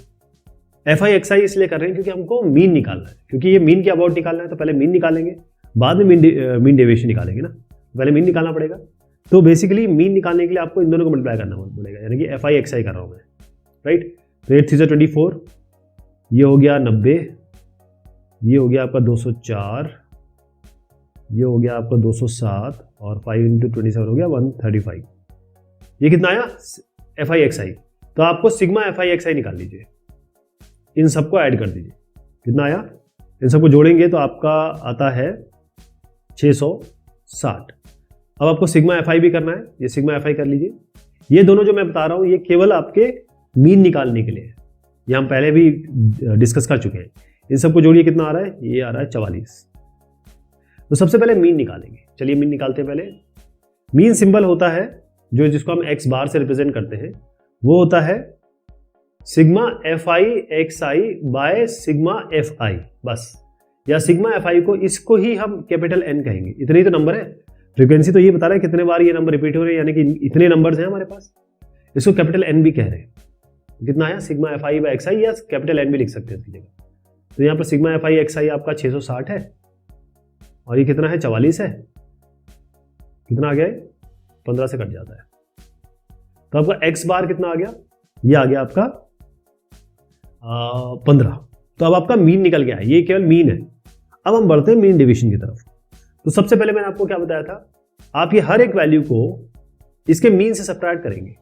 fi xi इसलिए कर रहे हैं क्योंकि हमको मीन निकालना है, क्योंकि ये मीन के अबाउट निकालना है तो पहले मीन निकालेंगे, बाद में मीन डेविएशन निकालेंगे ना, पहले मीन निकालना पड़ेगा। तो बेसिकली मीन निकालने के लिए आपको इन दोनों को मल्टीप्लाई करना पड़ेगा, यानी कि fi xi कर रहा हूं मैं, राइट। तो 8 3 24, ये हो गया 90, ये हो गया आपका 204, ये हो गया आपका 207 और 5 × 27 हो गया 135। ये कितना आया fi xi। तो आपको सिग्मा fi xi निकाल लीजिए, इन सबको ऐड कर दीजिए, कितना आया, इन सबको जोड़ेंगे तो आपका आता है 660। अब आपको सिग्मा fi भी करना है, ये सिग्मा fi कर लीजिए। ये दोनों जो मैं बता रहा हूं ये केवल आपके मीन निकालने के लिए है, ये हम पहले भी डिस्कस कर चुके हैं। इन सबको जोड़िए, कितना आ रहा है, ये आ रहा है 44। तो सबसे पहले मीन निकालेंगे, चलिए मीन निकालते हैं। पहले मीन सिंबल होता है जो जिसको हम x बार से रिप्रेजेंट करते हैं, वो होता है sigma fi xi by sigma fi, बस, या सिग्मा fi को, इसको ही हम कैपिटल N कहेंगे। इतने ही तो नंबर है, फ्रीक्वेंसी तो ये बता रहा है कितने बार ये नंबर रिपीट हो रहे हैं, यानी कि इतने नंबर्स हैं हमारे पास, इसको कैपिटल N भी कह रहे हैं। कितना आया सिग्मा fi बाय xi, या कैपिटल N भी लिख सकते हैं इसकी जगह। तो यहाँ पर सिग्मा fi xi आपका 660 है और ये कितना है 44 है, कितना आ गया, 15 से कट जाता है। तो आपका x बार कितना आ गया, ये आ गया आपका 15। तो अब आपका मीन निकल गया है, ये केवल मीन है। अब हम बढ़ते हैं मीन डेविएशन की तरफ। तो सबसे पहले मैंने आपको क्या बताया था, आप ये हर एक वैल्यू को इसके मीन से सब्ट्रैक्ट करेंगे,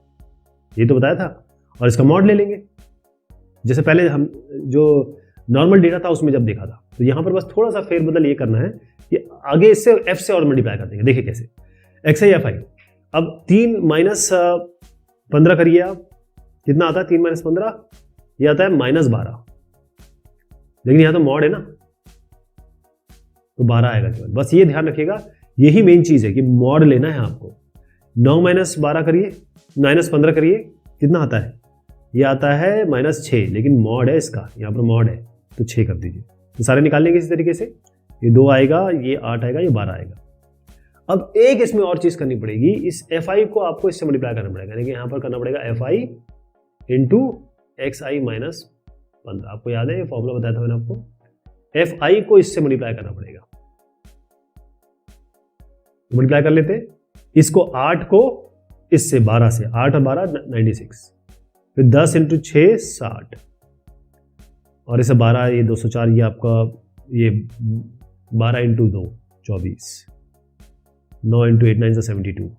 ये तो बताया था, और इसका मॉड ले लेंगे। जैसे पहले हम जो नॉर्मल डेटा था उसमें जब देखा था, तो यहां पर बस थोड़ा सा फेरबदल ये करना है कि आगे इससे f से और मल्टीप्लाई कर देंगे। देखिए कैसे, xi fi। अब 3 - 15 करिए आप, कितना आता है 3 - 15, ये आता है -12, लेकिन यहां तो मॉड है ना, तो 12 आएगा केवल। बस ये ध्यान रखिएगा, यही मेन चीज है कि मॉड लेना है आपको। 9 - 12 करिए, -15 करिए, कितना आता है, ये आता है -6, लेकिन मॉड है इसका, यहाँ पर मॉड है तो 6 कर दीजिए। तो सारे निकाल लेंगे इसी तरीके से, ये 2 आएगा, ये 8 आएगा, ये 12 आएगा। अब एक इसमें और चीज करनी पड़ेगी, इस fi को आपको इससे मल्टीप्लाई करना पड़ेगा, यानी कि यहाँ पर करना पड़ेगा fi × xi - 15। आपको याद है ये फॉर्मूला बताया था मैंने आपको, fi को इससे मल्टीप्लाई करना पड़ेगा। मल्टीप्लाई कर लेते, इसको 8 को इससे 12 से, 8 और 12 96, फिर 10 × 6 60, और इसे 12, ये 204, ये आपका ये 12 इंटू 2 24, 9 इंटू 8 9 72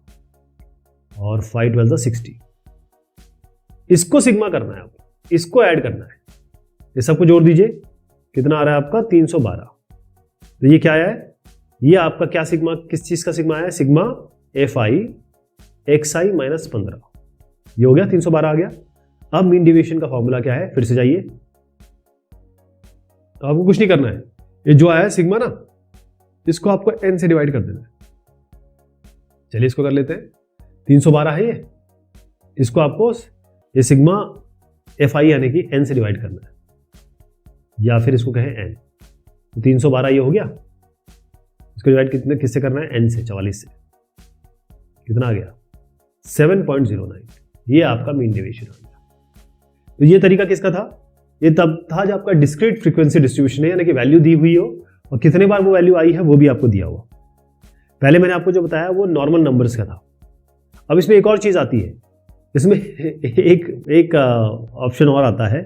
और 5 12 60। इसको सिग्मा करना है आपको, इसको ऐड करना है, ये सबको जोड़ दीजिए, कितना आ रहा है आपका 312। तो ये क्या है, ये आपका क्या सिग्मा, किस चीज का सिग्मा है, सिग्मा FI XI माइनस 15, ये हो गया 312 आ गया। अब मीन डेविएशन का फॉर्मूला क्या है, फिर से जाइए, तो आपको कुछ नहीं करना है, ये जो आया है सिग्मा ना, इसको आपको n से डिवाइड कर देना है। चलिए इसको कर लेते हैं, 312 है ये, इसको आपको ये सिग्मा FI यानी कि n से डिवाइड करना है, या फिर इसको कहें n। तो 312 ये हो गया, इसको डिवाइड किससे करना है, n से, 44 से, कितना आ गया 7.09। ये आपका मीन डेविएशन आ गया। तो ये तरीका किसका था, ये तब था जब आपका डिस्क्रीट फ्रीक्वेंसी डिस्ट्रीब्यूशन है, यानी कि वैल्यू दी हुई हो और कितने बार वो वैल्यू आई है वो भी आपको दिया हुआ। पहले मैंने आपको जो बताया वो नॉर्मल नंबर्स का था। अब इसमें एक और चीज आती है, इसमें एक ऑप्शन और आता है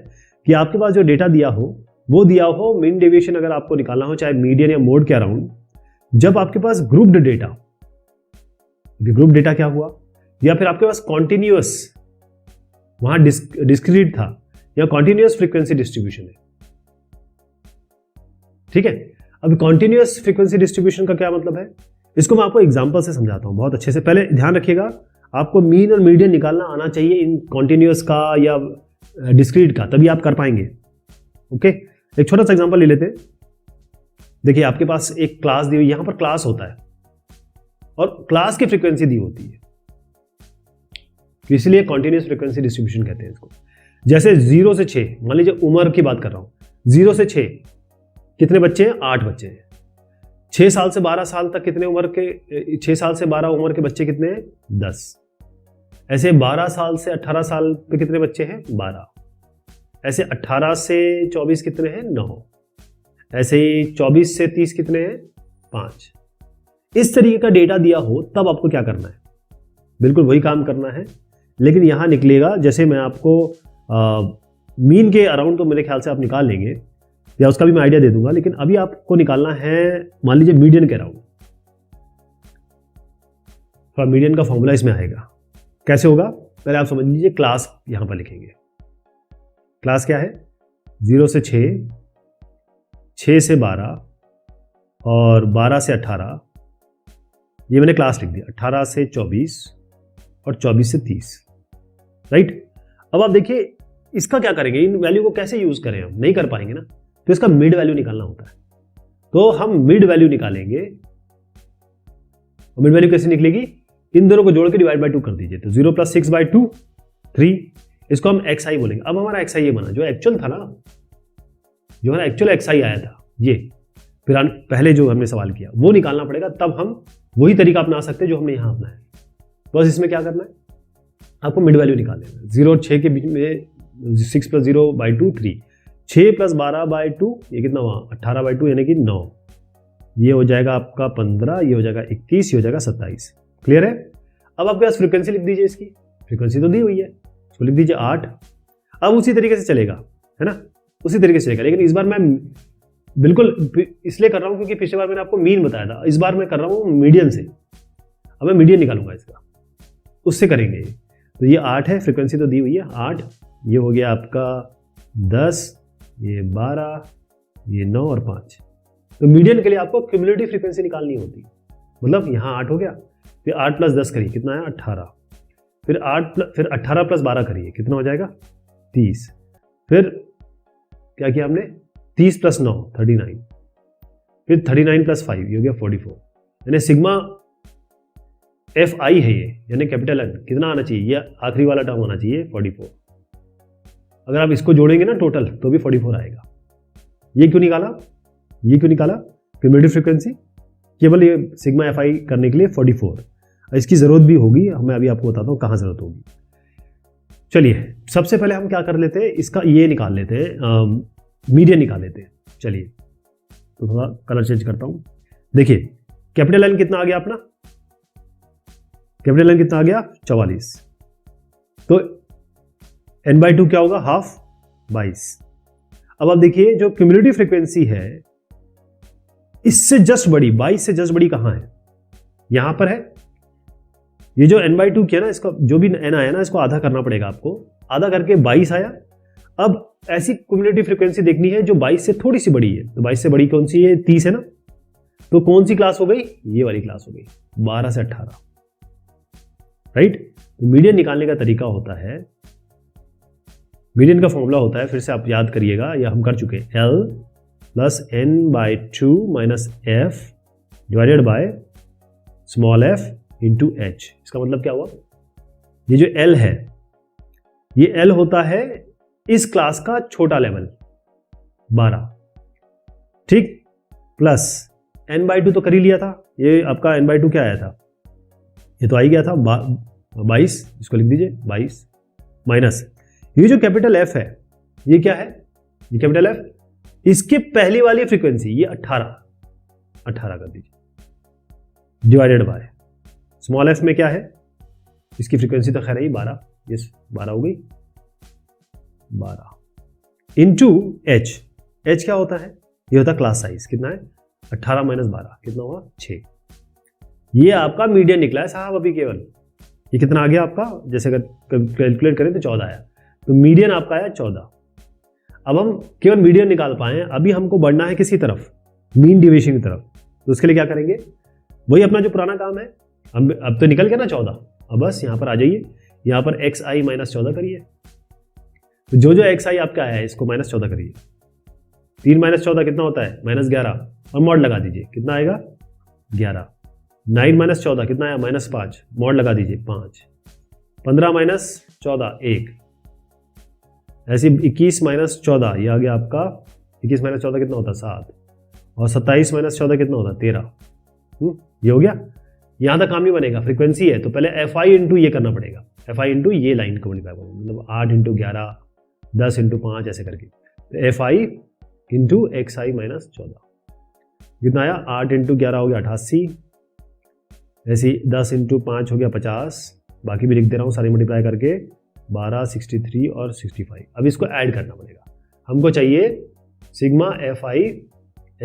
कि आपके पास जो डेटा दिया हो वो दिया हो मीन डेविएशन अगर आपको निकालना हो, चाहे मीडियन या मोड के अराउंड, जब आपके पास ग्रुप्ड डेटा, ग्रुप डेटा क्या हुआ, या फिर आपके पास कॉन्टिन्यूअस, वहां डिस्क्रीट था या कॉन्टिन्यूअस फ्रीक्वेंसी डिस्ट्रीब्यूशन है, ठीक है। अब कॉन्टिन्यूअस फ्रीक्वेंसी डिस्ट्रीब्यूशन का क्या मतलब है, इसको मैं आपको एग्जांपल से समझाता हूं बहुत अच्छे से। पहले ध्यान रखिएगा, आपको मीन और मीडियन निकालना आना चाहिए इन कॉन्टिन्यूअस का या डिस्क्रीट का, तभी आप कर पाएंगे। ओके, एक छोटा सा एग्जांपल ले लेते हैं। देखिए आपके पास एक क्लास दी हुई, यहां पर क्लास होता है और क्लास की फ्रीक्वेंसी दी होती है, तो इसलिए कॉन्टिन्यूअस फ्रीक्वेंसी डिस्ट्रीब्यूशन कहते हैं इसको। जैसे 0 से 6, मान लीजिए उम्र की बात कर रहा हूं, 0 से 6 कितने बच्चे हैं, 8 बच्चे हैं। 6 साल से 12 साल तक कितने उम्र के, 6 साल से 12 उम्र के बच्चे कितने हैं, 10। ऐसे 12 साल से 18 साल पे कितने बच्चे हैं, 12। ऐसे 18 से 24 कितने हैं, 9। ऐसे ही 24 से 30 कितने हैं, 5। इस तरीके का डेटा दिया हो तब आपको क्या करना है, बिल्कुल वही काम करना है, लेकिन यहां निकलेगा, जैसे मैं आपको मीन के अराउंड तो मेरे ख्याल से आप निकाल लेंगे, या उसका भी मैं आइडिया दे दूंगा, लेकिन अभी आपको निकालना है मान लीजिए मीडियन के अराउंड। थोड़ा मीडियन का फॉर्मूला इसमें आएगा, कैसे होगा पहले आप समझ लीजिए। क्लास यहां पर लिखेंगे, क्लास क्या है, 0 से 6, 6 से 12 और 12 से 18, ये मैंने क्लास लिख दिया। 18 से 24 और 24 से 30, राइट। अब आप देखिए इसका क्या करेंगे, इन वैल्यू को कैसे यूज करें, हम नहीं कर पाएंगे ना, तो इसका मिड वैल्यू निकालना होता है। तो हम मिड वैल्यू निकालेंगे, और मिड वैल्यू कैसे निकलेगी, इन दोनों को जोड़ के डिवाइड बाय 2 कर दीजिए, तो 0 + 6/2 3, इसको हम XI बोलेंगे। अब हमारा XI ये बना, जो एक्चुअल था ना, जो हमारा एक्चुअल XI आया था, ये फिर पहले जो हमने सवाल किया वो निकालना पड़ेगा, तब हम वही तरीका अपना सकते हैं जो हमने यहां अपनाया। बस इसमें क्या करना है, आपको मिड वैल्यू निकालना है। 0 और 6 के बीच में 6 + 0/2 3, 6 + 12/2 ये कितना हुआ, 18/2 यानी कि 9, ये हो जाएगा आपका 15, ये हो जाएगा 21, ये हो जाएगा 27। क्लियर है। अब आपके पास फ्रीक्वेंसी लिख दीजिए, इसकी फ्रीक्वेंसी तो दी हुई है, इसको लिख दीजिए 8। अब उसी तरीके से चलेगा, है ना, उसी तरीके से चलेगा, लेकिन इस बार मैं बिल्कुल इसलिए कर रहा हूं क्योंकि पिछले बार मैंने आपको मीन बताया था, इस बार मैं कर रहा हूं मीडियन से। अब मैं मीडियन निकालूंगा इसका, उससे करेंगे। तो ये 8 है, फ्रीक्वेंसी तो दी हुई है 8, ये हो गया आपका 10, ये 12, ये 9 और 5। तो मीडियन के लिए आपको क्यूमुलेटिव फ्रीक्वेंसी निकालनी होती, मतलब यहाँ 8 हो गया, फिर 8 + 10 करिए, कितना है 18, फिर 18 + 12 करिए, कितना हो जाएगा 30, फिर क्या किया हमने 30 + 9 39, फिर 39 + 5 ये हो गया 44, यानी सिग्मा FI है ये, यानी कैपिटल N कितना आना चाहिए, ये आखिरी वाला टर्म आना चाहिए 44। अगर आप इसको जोड़ेंगे ना टोटल तो भी 44 आएगा। ये क्यों निकाला, ये क्यों निकाला, क्यूमुलेटिव फ्रीक्वेंसी केवल ये सिग्मा FI करने के लिए 44। इसकी जरूरत भी होगी, मैं अभी आपको बताता हूँ कहाँ जरूरत होगी। चलिए सबसे पहले हम क्या कर लेते हैं, इसका ये निकाल लेते हैं, मीडियन निकाल लेते हैं। चलिए तो थोड़ा कलर चेंज करता हूं। देखिए कैपिटल N कितना आ गया अपना, कैपिटल N कितना आ गया 44, तो N/2 क्या होगा, हाफ 22। अब आप देखिए जो क्यूमुलेटिव फ्रीक्वेंसी है इससे जस्ट बड़ी, 22 से जस्ट बड़ी कहां है? यहां पर है। ये जो n/2 किया ना, इसका जो भी n आया ना, इसको आधा करना पड़ेगा आपको। आधा करके 22 आया। अब ऐसी क्यूमुलेटिव फ्रीक्वेंसी देखनी है जो 22 से थोड़ी सी बड़ी है। तो 22 से बड़ी कौन सी है? 30 है ना। तो कौन सी क्लास हो गई? ये वाली क्लास हो गई, 12 से 18, राइट। तो मीडियन निकालने का तरीका होता है, मीडियन का फॉर्मूला होता है, फिर से आप याद करिएगा, या हम कर चुके, L plus n/2 minus f divided by small f into h। इसका मतलब क्या हुआ? ये जो L है, ये L होता है इस क्लास का छोटा लेवल 12, ठीक, प्लस n/2 तो कर ही लिया था। ये आपका n/2 क्या आया था? ये तो आ ही गया था 22, इसको लिख दीजिए 22, माइनस ये जो कैपिटल F है, ये क्या है? ये कैपिटल F, इसके पहली वाली फ्रीक्वेंसी ये 18 कर दीजिए, डिवाइडेड बाय स्मॉल f में क्या है? इसकी फ्रीक्वेंसी तो खैर ही 12, ये 12 हो गई, 12 इंटू h। h क्या होता है? ये होता है क्लास साइज। कितना है? 18 माइनस 12 कितना हुआ? 6। ये आपका मीडियन निकला है साहब अभी केवल। ये कितना आ गया आपका? जैसे अगर कैलकुलेट करें तो 14 आया। तो मीडियन आपका आया 14। अब हम केवल मीडियन निकाल पाए हैं, अभी हमको बढ़ना है किसी तरफ? मीन डेविएशन की तरफ। तो उसके लिए क्या करेंगे? वही अपना जो पुराना काम है। अब तो निकल गया ना 14। अब बस यहाँ पर आ जाइए, यहाँ पर xi माइनस 14 करिए। तो जो जो xi आपका आया है इसको माइनस 14 करिए। 3 माइनस 14 कितना होता है? माइनस 11, और मॉड लगा दीजिए, कितना आएगा? 11। 9 माइनस 14 कितना आया? माइनस 5, मॉड लगा दीजिए 5। 15 माइनस 14 1, ऐसे 21 माइनस 14 ये आ गया आपका। 21 माइनस 14 कितना होता है? 7, और 27 माइनस 14 कितना होता है? 13। ये हो गया। यहाँ तक काम नहीं बनेगा, फ्रीक्वेंसी है तो पहले fi इंटू ये करना पड़ेगा, fi इंटू ये लाइन को मल्टीप्लाई करो, मतलब 8 इंटू 11, 10 इंटू 5 ऐसे करके। तो fi इंटू xi माइनस 14 कितना आया? 8 इंटू 11 हो गया 88, ऐसे 10 इंटू 5 हो गया 50, बाकी भी लिख दे रहा हूँ सारे मल्टीप्लाई करके, 12, 63 और 65। अब इसको ऐड करना पड़ेगा। हमको चाहिए सिग्मा fi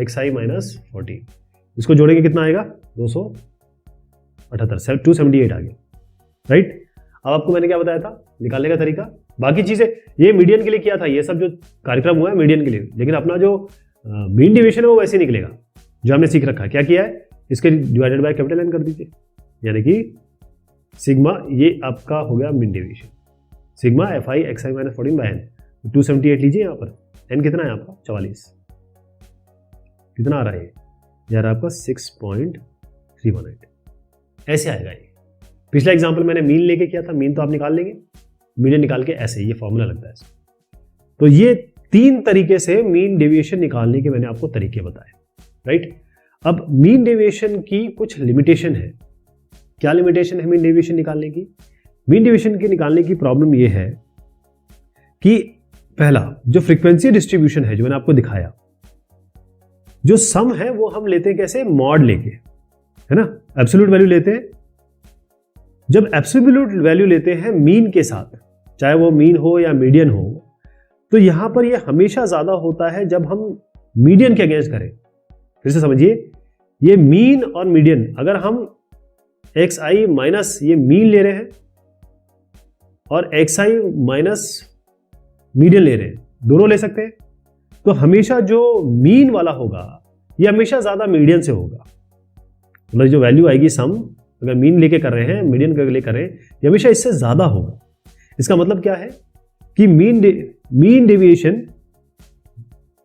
xi माइनस 14। इसको जोड़ेंगे कितना आएगा? 278, 278 आ गया, राइट। अब आपको मैंने क्या बताया था निकालने का तरीका? बाकी चीजें ये मीडियन के लिए किया था, ये सब जो कार्यक्रम हुआ है मीडियन के लिए, लेकिन अपना जो मीन डिवीजन है वो वैसे निकलेगा जो हमने सीख रखा है। क्या किया है? इसके डिवाइडेड बाय कैपिटल N कर दीजिए, यानी कि सिग्मा, ये आपका हो गया mean division, sigma fi xi minus 14 by n। 278 लीजिए, यहाँ पर n कितना है आपका? 44। कितना आ रहा है यार आपका? 6.318। ऐसे आएगा ये। पिछला एग्जांपल मैंने मीन लेके किया था, मीन तो आप निकाल लेंगे, मीडियन निकाल के ऐसे ये फॉर्मूला लगता है। तो ये 3 तरीके से मीन डेविएशन निकालने के मैंने आपको तरीके बताए, राइट। अब मीन डेविएशन की कुछ लिमिटेशन है। क्या लिमिटेशन है मीन डेविएशन निकालने की? मीन डेविएशन के निकालने की प्रॉब्लम ये है कि पहला जो फ्रीक्वेंसी डिस्ट्रीब्यूशन है जो मैंने आपको दिखाया, जो सम है वो हम लेते हैं कैसे? मॉड लेके, है ना, एब्सोल्यूट वैल्यू लेते हैं। जब एब्सोल्यूट वैल्यू लेते हैं मीन के साथ, चाहे वो मीन हो या मीडियन हो, तो यहां पर ये हमेशा ज्यादा होता है जब हम मीडियन के अगेंस्ट करें। फिर से समझिए, ये मीन और मीडियन, अगर हम xi माइनस ये मीन ले रहे हैं और xi माइनस मीडियन ले रहे हैं, दोनों ले सकते हैं, तो हमेशा जो मीन वाला होगा ये हमेशा ज्यादा मीडियन से होगा। मतलब जो वैल्यू आएगी सम, अगर मीन लेके कर रहे हैं, मीडियन के लेके कर रहे हैं, ये हमेशा इससे ज्यादा होगा। इसका मतलब क्या है कि मीन डेविएशन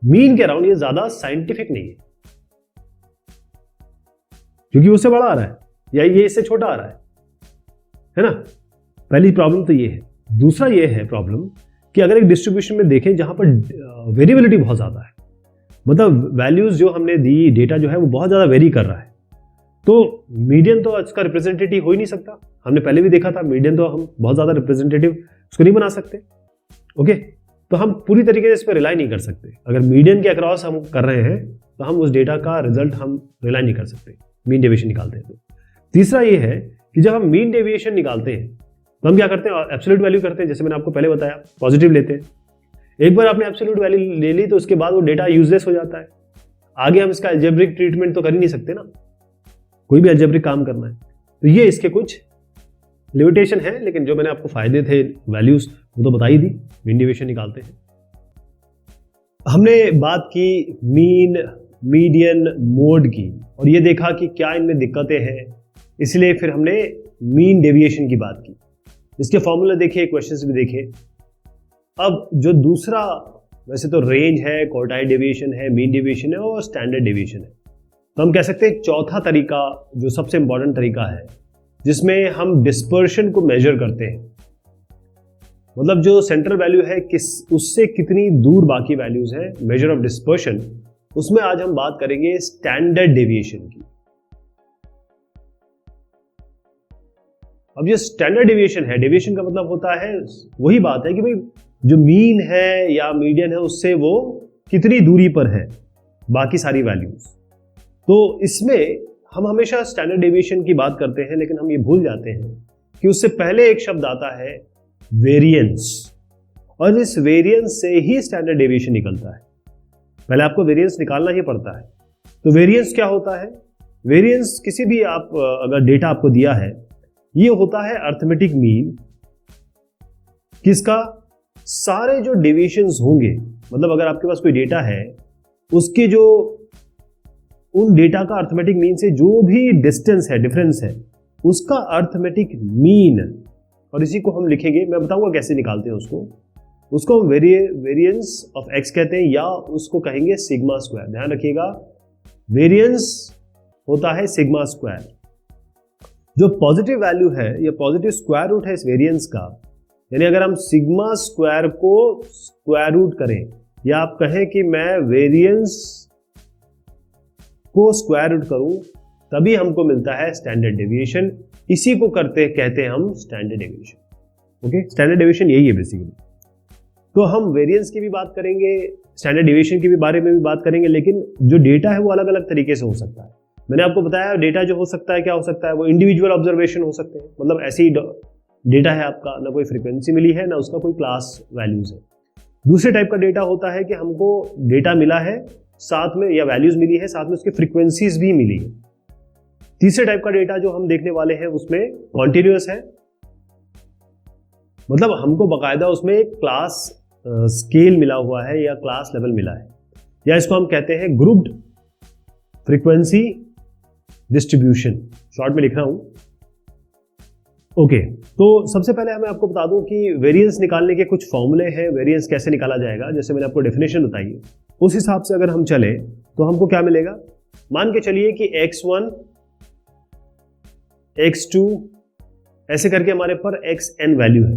मीन के अराउंड ये ज्यादा साइंटिफिक नहीं है, क्योंकि उससे बड़ा आ रहा है या ये इससे छोटा आ रहा है ना। पहली प्रॉब्लम तो ये है। दूसरा ये है प्रॉब्लम कि अगर एक डिस्ट्रीब्यूशन में देखें जहां पर वेरिएबिलिटी बहुत ज्यादा है, मतलब वैल्यूज जो हमने दी, डेटा जो है वो बहुत ज्यादा वेरी कर रहा है, तो मीडियन तो इसका रिप्रेजेंटेटिव हो ही नहीं सकता। हमने पहले भी देखा था, मीडियन तो हम बहुत ज्यादा रिप्रेजेंटेटिव उसको नहीं बना सकते। ओके, तो हम पूरी तरीके से इस पर रिलाई नहीं कर सकते। अगर मीडियन के अक्रॉस हम कर रहे हैं तो हम उस डेटा का रिजल्ट हम रिलाई नहीं कर सकते, मीन डेविएशन निकालते हैं तो। तीसरा ये है कि जब हम मीन डेविएशन निकालते हैं तो हम क्या करते हैं? एब्सोल्यूट वैल्यू करते हैं, जैसे मैंने आपको पहले बताया, पॉजिटिव लेते हैं। एक बार आपने एब्सोल्यूट वैल्यू ले ली तो उसके बाद वो डेटा यूजलेस हो जाता है। आगे हम इसका अलजेब्रिक ट्रीटमेंट तो कर ही नहीं सकते ना, कोई भी अलजेब्रिक काम करना है। तो ये इसके कुछ लिमिटेशन है, लेकिन जो मैंने आपको फायदे थे वैल्यूज वो तो बता ही दी। मीन डेविएशन निकालते हैं। हमने बात की मीन, मीडियन, मोड की, और ये देखा कि क्या इनमें दिक्कतें हैं, इसलिए फिर हमने मीन डेविएशन की बात की। इसके फॉर्मूला देखे, क्वेश्चंस भी देखे। अब जो दूसरा, वैसे तो रेंज है, क्वार्टाइल डेविएशन है, मीन डेविएशन है और स्टैंडर्ड डेविएशन है। तो हम कह सकते हैं चौथा तरीका जो सबसे इंपॉर्टेंट तरीका है जिसमें हम डिस्पर्शन को मेजर करते हैं, मतलब जो सेंट्रल वैल्यू है उससे कितनी दूर बाकी वैल्यूज है, मेजर ऑफ डिस्पर्शन, उसमें आज हम बात करेंगे स्टैंडर्ड डेविएशन की। अब ये स्टैंडर्ड डेविएशन है, डेविएशन का मतलब होता है, वही बात है कि भाई जो मीन है या मीडियन है उससे वो कितनी दूरी पर है बाकी सारी वैल्यूज। तो इसमें हम हमेशा स्टैंडर्ड डेविएशन की बात करते हैं, लेकिन हम ये भूल जाते हैं कि उससे पहले एक शब्द आता है वेरिएंस, और इस वेरिएंस से ही स्टैंडर्ड डेविएशन निकलता है। पहले आपको वेरिएंस निकालना ही पड़ता है। तो वेरिएंस क्या होता है? वेरिएंस किसी भी आप अगर डेटा आपको दिया है, ये होता है अर्थमेटिक मीन किसका, सारे जो डेविएशंस होंगे, मतलब अगर आपके पास कोई डेटा है उसके जो उन डेटा का अर्थमेटिक मीन से जो भी डिस्टेंस है, डिफरेंस है, उसका अर्थमेटिक मीन, और इसी को हम लिखेंगे, मैं बताऊंगा कैसे निकालते हैं उसको हम वेरिएंस ऑफ एक्स कहते हैं, या उसको कहेंगे सिग्मा स्क्वायर। ध्यान रखिएगा, वेरिएंस होता है सिग्मा स्क्वायर। जो पॉजिटिव वैल्यू है या पॉजिटिव स्क्वायर रूट है इस वेरिएंस का, यानी अगर हम सिग्मा स्क्वायर को स्क्वायर रूट करें, या आप कहें कि मैं वेरिएंस को स्क्वायर रूट करूं, तभी हमको मिलता है स्टैंडर्ड डेविएशन। इसी को कहते हैं हम standard deviation. Okay, standard deviation यही है बेसिकली। तो हम वेरिएंस की भी बात करेंगे, स्टैंडर्ड डेविएशन के भी बारे में भी बात करेंगे, लेकिन जो डेटा है वो अलग अलग तरीके से हो सकता है। मैंने आपको बताया डेटा जो हो सकता है, क्या हो सकता है, वो इंडिविजुअल ऑब्जर्वेशन हो सकते हैं, मतलब ऐसे ही डेटा है आपका, ना कोई फ्रीक्वेंसी मिली है ना उसका कोई क्लास वैल्यूज है। दूसरे टाइप का डेटा होता है कि हमको डेटा मिला है साथ में, या वैल्यूज मिली है साथ में उसकी फ्रीक्वेंसीज भी मिली है। तीसरे टाइप का डेटा जो हम देखने वाले हैं उसमें कॉन्टिन्यूअस है, मतलब हमको बाकायदा उसमें क्लास स्केल मिला हुआ है या क्लास लेवल मिला है, या इसको हम कहते हैं ग्रुप्ड फ्रीक्वेंसी डिस्ट्रीब्यूशन, शॉर्ट में लिख रहा हूं। ओके, तो सबसे पहले मैं आपको बता दूं कि वेरिएंस निकालने के कुछ फॉर्मूले हैं, वेरिएंस कैसे निकाला जाएगा, जैसे मैंने आपको डेफिनेशन बताई है, उस हिसाब से अगर हम चले तो हमको क्या मिलेगा। मान के चलिए कि x1, x2 ऐसे करके हमारे पर xn वैल्यू है,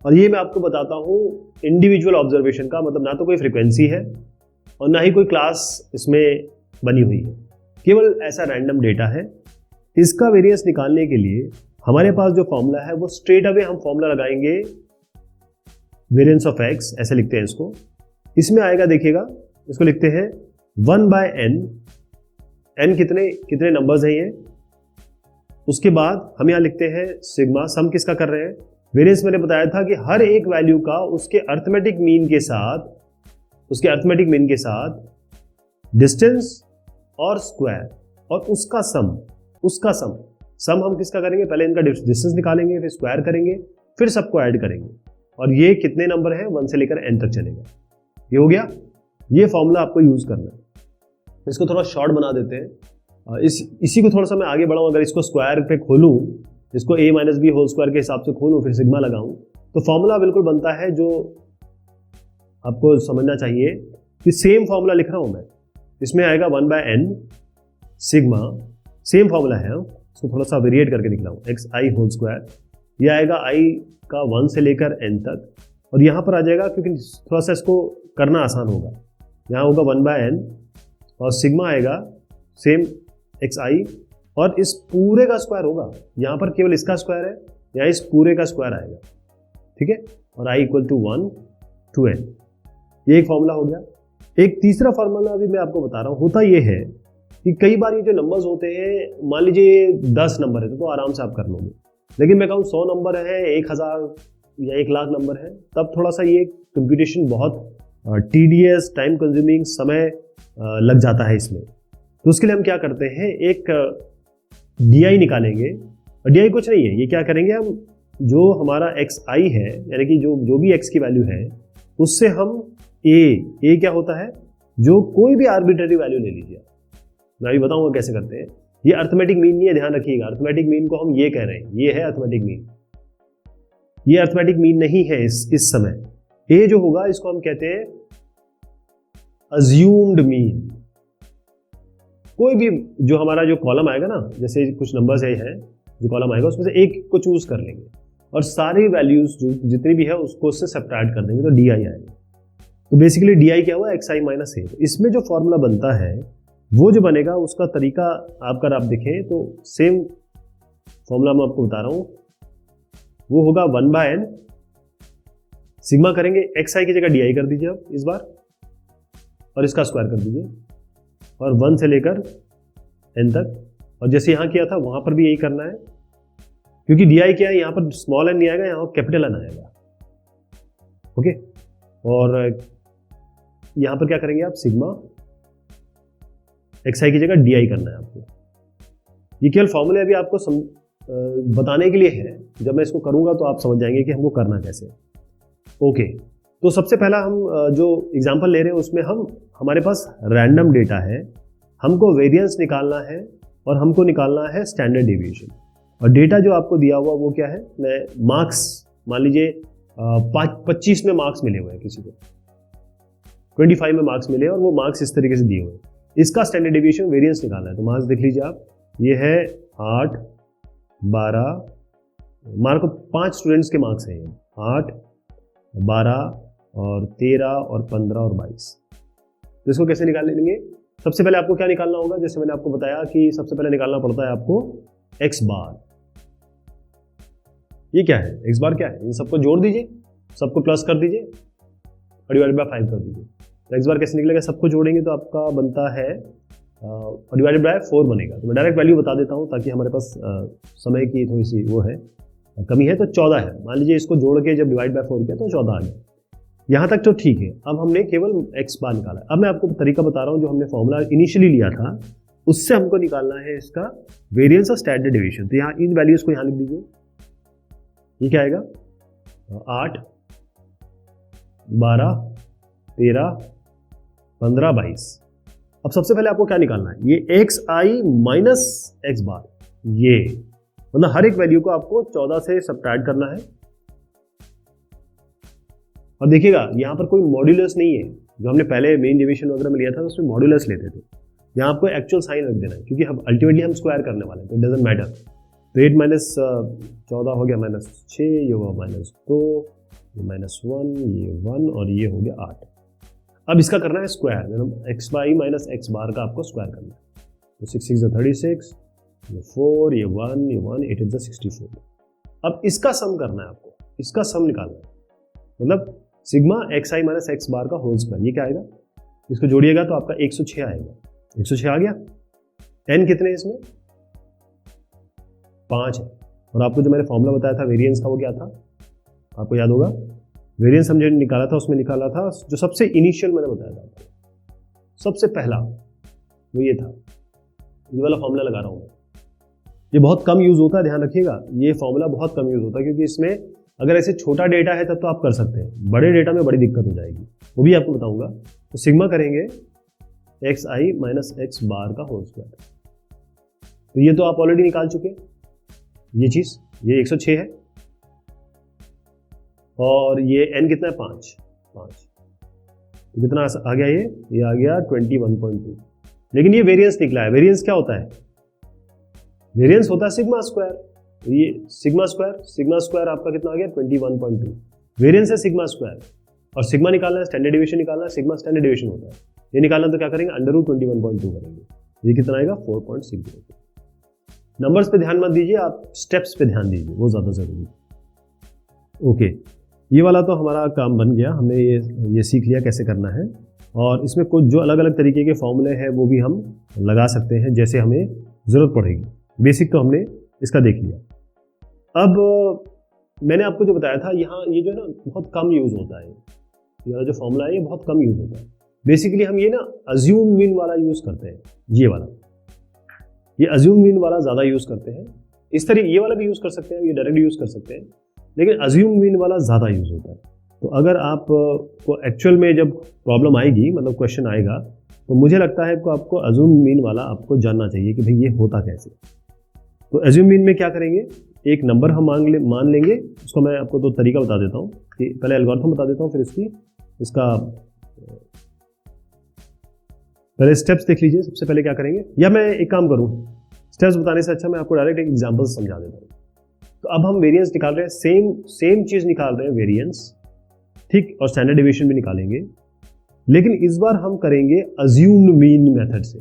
और ये मैं आपको बताता हूं इंडिविजुअल ऑब्जर्वेशन का, मतलब ना तो कोई फ्रीक्वेंसी है और ना ही कोई क्लास इसमें बनी हुई है, केवल ऐसा रैंडम डेटा है। इसका वेरिएंस निकालने के लिए हमारे पास जो फॉर्मूला है वो स्ट्रेट अवे हम फॉर्मूला लगाएंगे वेरिएंस ऑफ एक्स, ऐसे लिखते हैं इसको। इसमें आएगा, देखिएगा, इसको लिखते हैं 1/n, n कितने नंबर्स हैं ये। उसके बाद हम यहां लिखते हैं सिग्मा, सम किसका कर रहे हैं, वेरिएंस। मैंने बताया था कि हर एक वैल्यू का उसके अर्थमेटिक मीन के साथ डिस्टेंस और स्क्वायर और उसका सम हम किसका करेंगे, पहले इनका डिस्टेंस निकालेंगे, फिर स्क्वायर करेंगे, फिर सबको ऐड करेंगे, और ये कितने नंबर हैं 1 से लेकर n तक चलेगा। ये हो गया, ये फॉर्मूला आपको यूज करना है। इसको थोड़ा शॉर्ट बना देते हैं, इसी को थोड़ा सा मैं आगे बढ़ाऊं, अगर इसको स्क्वायर पे खोलूं, इसको a - b होल स्क्वायर के हिसाब से खोलूं, फिर सिग्मा लगाऊं, तो फॉर्मूला बिल्कुल बनता है जो आपको समझना चाहिए कि सेम फॉर्मूला लिख रहा हूं मैं। इसमें आएगा 1/n सिग्मा, सेम फॉर्मूला है, इसको थोड़ा सा वेरिएट करके निकला हूं, xi होल स्क्वायर। ये आएगा i का 1 से लेकर n तक, और यहां पर आ जाएगा, क्योंकि थोड़ा सा इसको करना आसान होगा, यहां होगा 1/n और सिग्मा आएगा सेम xi, और इस पूरे का स्क्वायर होगा, यहां पर केवल इसका स्क्वायर है, या इस पूरे का स्क्वायर आएगा, ठीक है, और i = 1 to n। ये एक फॉर्मूला हो गया। एक तीसरा फॉर्मूला भी मैं आपको बता रहा हूं, होता ये है कि कई बार ये जो नंबर्स होते हैं, मान लीजिए 10 नंबर है तो आराम से आप कर लोगे, लेकिन मैं कहूँ 100 नंबर है, 1000 या 1,00,000 नंबर है, तब थोड़ा सा ये कंप्यूटेशन बहुत टीडीएस, टाइम कंज्यूमिंग, समय लग जाता है इसमें। तो उसके लिए हम क्या करते हैं, एक DI निकालेंगे। और DI कुछ नहीं है, ये क्या करेंगे हम, जो हमारा xi है, यानी कि जो भी x की वैल्यू है, उससे हम a क्या होता है, जो कोई भी आर्बिट्ररी वैल्यू ले लीजिए। मैं अभी बताऊंगा कैसे करते हैं। ये अर्थमेटिक मीन नहीं है, ध्यान रखिएगा। अर्थमेटिक मीन को हम ये कह रहे हैं, ये है अर्थमेटिक मीन। ये अर्थमेटिक मीन नहीं है इस समय। a जो होगा इसको हम कहते हैं अज्यूम्ड मीन। कोई भी जो हमारा जो कॉलम आएगा ना, जैसे कुछ नंबर्स है जो कॉलम आएगा, उसमें से एक को चूज कर लेंगे और सारी वैल्यूज जो जितनी भी है उसको उससे सब्ट्रैक्ट कर देंगे, तो DI आएगा। तो बेसिकली DI क्या हुआ, xi माइनस a। तो इसमें जो फॉर्मूला बनता है वो जो बनेगा, उसका तरीका अगर आप देखें तो सेम फॉर्मूला मैं आपको बता रहा हूं, वो होगा 1/n सिग्मा करेंगे, xi की जगह DI कर दीजिए आप इस बार, और इसका स्क्वायर कर दीजिए, और 1 से लेकर n तक। और जैसे यहां किया था वहां पर भी यही करना है, क्योंकि DI क्या है, यहां पर स्मॉल n नहीं आएगा, यहां कैपिटल N आएगा। ओके, और यहां पर क्या करेंगे आप, सिग्मा xi की जगह DI करना है आपको। ये केवल फॉर्मूले अभी आपको बताने के लिए है, जब मैं इसको करूंगा तो आप समझ जाएंगे कि हमको करना कैसे। ओके, तो सबसे पहला हम जो एग्जांपल ले रहे हैं उसमें हमारे पास रैंडम डेटा है, हमको वेरिएंस निकालना है और हमको निकालना है स्टैंडर्ड डेविएशन। और डेटा जो आपको दिया हुआ वो क्या है, मैं मार्क्स मान लीजिए 25 में मार्क्स मिले हुए हैं, किसी को 25 में मार्क्स मिले और वो मार्क्स इस तरीके से दिए हुए हैं। इसका स्टैंडर्ड डेविएशन वेरिएंस निकालना है। तो मार्क्स देख लीजिए आप, ये है 8, 12 मार्क, 5 स्टूडेंट्स के मार्क्स हैं, 8, 12 और 13 और 15 और 22। तो इसको कैसे निकाल लेंगे, सबसे पहले आपको क्या निकालना होगा, जैसे मैंने आपको बताया कि सबसे पहले निकालना पड़ता है आपको x बार। ये क्या है, x बार क्या है, इन सबको जोड़ दीजिए, सबको प्लस कर दीजिए और डिवाइडेड बाय 5 कर दीजिए। तो x बार कैसे निकलेगा, सबको जोड़ेंगे तो आपका बनता है और डिवाइडेड बाय 4 बनेगा। तो मैं डायरेक्ट वैल्यू बता देता हूं ताकि हमारे पास समय की थोड़ी सी वो है, कमी है। तो 14 है, मान लीजिए इसको जोड़ के जब डिवाइड बाय 4 किया तो 14 आ गया। यहाँ तक तो ठीक है। अब हमने केवल x बार निकाला। अब मैं आपको तरीका बता रहा हूँ, जो हमने फॉर्मूला इनिशियली लिया था उससे हमको निकालना है इसका वेरिएंस और स्टैंडर्ड डेविएशन। तो यहाँ इन वैल्यूज को यहाँ लिख दीजिए। ये क्या आएगा, 8, 12, 13, 15, 22। अब सबसे पहले आपको क्या निकालना है, ये xi माइनस x बार, ये मतलब हर एक वैल्यू को आपको 14 से सब्ट्रैक्ट करना है। और देखिएगा यहाँ पर कोई मॉड्यूलस नहीं है, जो हमने पहले मेन डिवीजन वगैरह में लिया था उसमें मॉड्यूलस लेते थे। यहाँ आपको एक्चुअल साइन रख देना है, क्योंकि हम अल्टीमेटली हम स्क्वायर करने वाले हैं, तो इट डजंट मैटर। तो 8 माइनस 14 हो गया -6, ये हुआ -2, ये -1, ये 1 और ये हो गया 8। अब इसका करना है स्क्वायर, मतलब x बाई माइनस x बार का आपको स्क्वायर करना है। तो 6 6 36, ये 4, ये 1, ये 1, 8 is 64। अब इसका सम करना है आपको, इसका सम निकालना है, मतलब सिग्मा xi माइनस x बार का होल स्क्वायर। ये क्या आएगा, इसको जोड़िएगा तो आपका 106 आएगा। 106 आ गया। n कितने इसमें, 5 है। और आपको जो मैंने फॉर्मूला बताया था वेरिएंस का, वो क्या था, आपको याद होगा, वेरिएंस हम जो निकाला था उसमें निकाला था जो सबसे इनिशियल मैंने बताया था, सबसे पहला वो ये था। ये वाला फॉर्मूला लगा रहा हूँ मैं, ये बहुत कम यूज होता है, ध्यान रखिएगा। ये फॉर्मूला बहुत कम यूज होता है, क्योंकि इसमें अगर ऐसे छोटा डेटा है तब तो आप कर सकते हैं, बड़े डेटा में बड़ी दिक्कत हो जाएगी, वो भी आपको बताऊंगा। तो सिग्मा करेंगे xi माइनस x बार का होल स्क्वायर। तो ये तो आप ऑलरेडी निकाल चुके हैं, ये चीज, ये 106 है और ये n कितना है, 5। तो कितना आ गया, ये आ गया 21.2। लेकिन ये वेरिएंस निकला है। वेरिएंस क्या होता है, वेरिएंस होता है सिग्मा स्क्वायर। तो ये सिग्मा स्क्वायर आपका कितना आ गया, 21.2। वेरिएंस है सिग्मा स्क्वायर, और सिग्मा निकालना है, स्टैंडर्ड डेविएशन निकालना है, सिग्मा स्टैंडर्ड डेविएशन होता है। ये निकालना तो क्या करेंगे, √21.2 करेंगे। ये कितना आएगा, 4.602। नंबर्स पे ध्यान मत दीजिए, आप स्टेप्स पे ध्यान दीजिए, वो ज्यादा जरूरी है। ओके, ये वाला तो हमारा काम बन गया, हमने ये सीख लिया कैसे करना है। और इसमें कुछ जो अलग अलग तरीके के फॉर्मूले हैं वो भी हम लगा सकते हैं, जैसे हमें जरूरत पड़ेगी। बेसिक तो हमने इसका देख लिया। अब मैंने आपको जो बताया था यहाँ ये जो है ना बहुत कम यूज होता है, ये वाला जो फॉर्मूला है ये बहुत कम यूज होता है। बेसिकली हम ये ना अज्यूम मीन वाला यूज करते हैं, ये वाला, ये अज्यूम मीन वाला ज्यादा यूज करते हैं। इस तरह ये वाला भी यूज कर सकते हैं, ये डायरेक्ट यूज कर सकते हैं, लेकिन अज्यूम मीन वाला ज्यादा यूज होता है। तो अगर आप को एक्चुअल में जब प्रॉब्लम आएगी, मतलब क्वेश्चन आएगा, तो मुझे लगता है आपको अज्यूम मीन वाला आपको जानना चाहिए कि भाई ये होता कैसे। तो अज्यूम मीन में क्या करेंगे, एक नंबर हम मान लेंगे, उसको मैं आपको तो तरीका बता देता हूँ कि पहले एल्गोरिथम बता देता हूँ, फिर इसका पहले स्टेप्स देख लीजिए। सबसे पहले क्या करेंगे, या मैं एक काम करूँ, स्टेप्स बताने से अच्छा मैं आपको डायरेक्ट एक एग्जांपल समझा देता हूँ। तो अब हम वेरिएंस निकाल रहे हैं, सेम चीज निकाल रहे हैं वेरिएंस, ठीक, और स्टैंडर्ड डेविएशन भी निकालेंगे, लेकिन इस बार हम करेंगे अज्यूम्ड मीन मेथड से।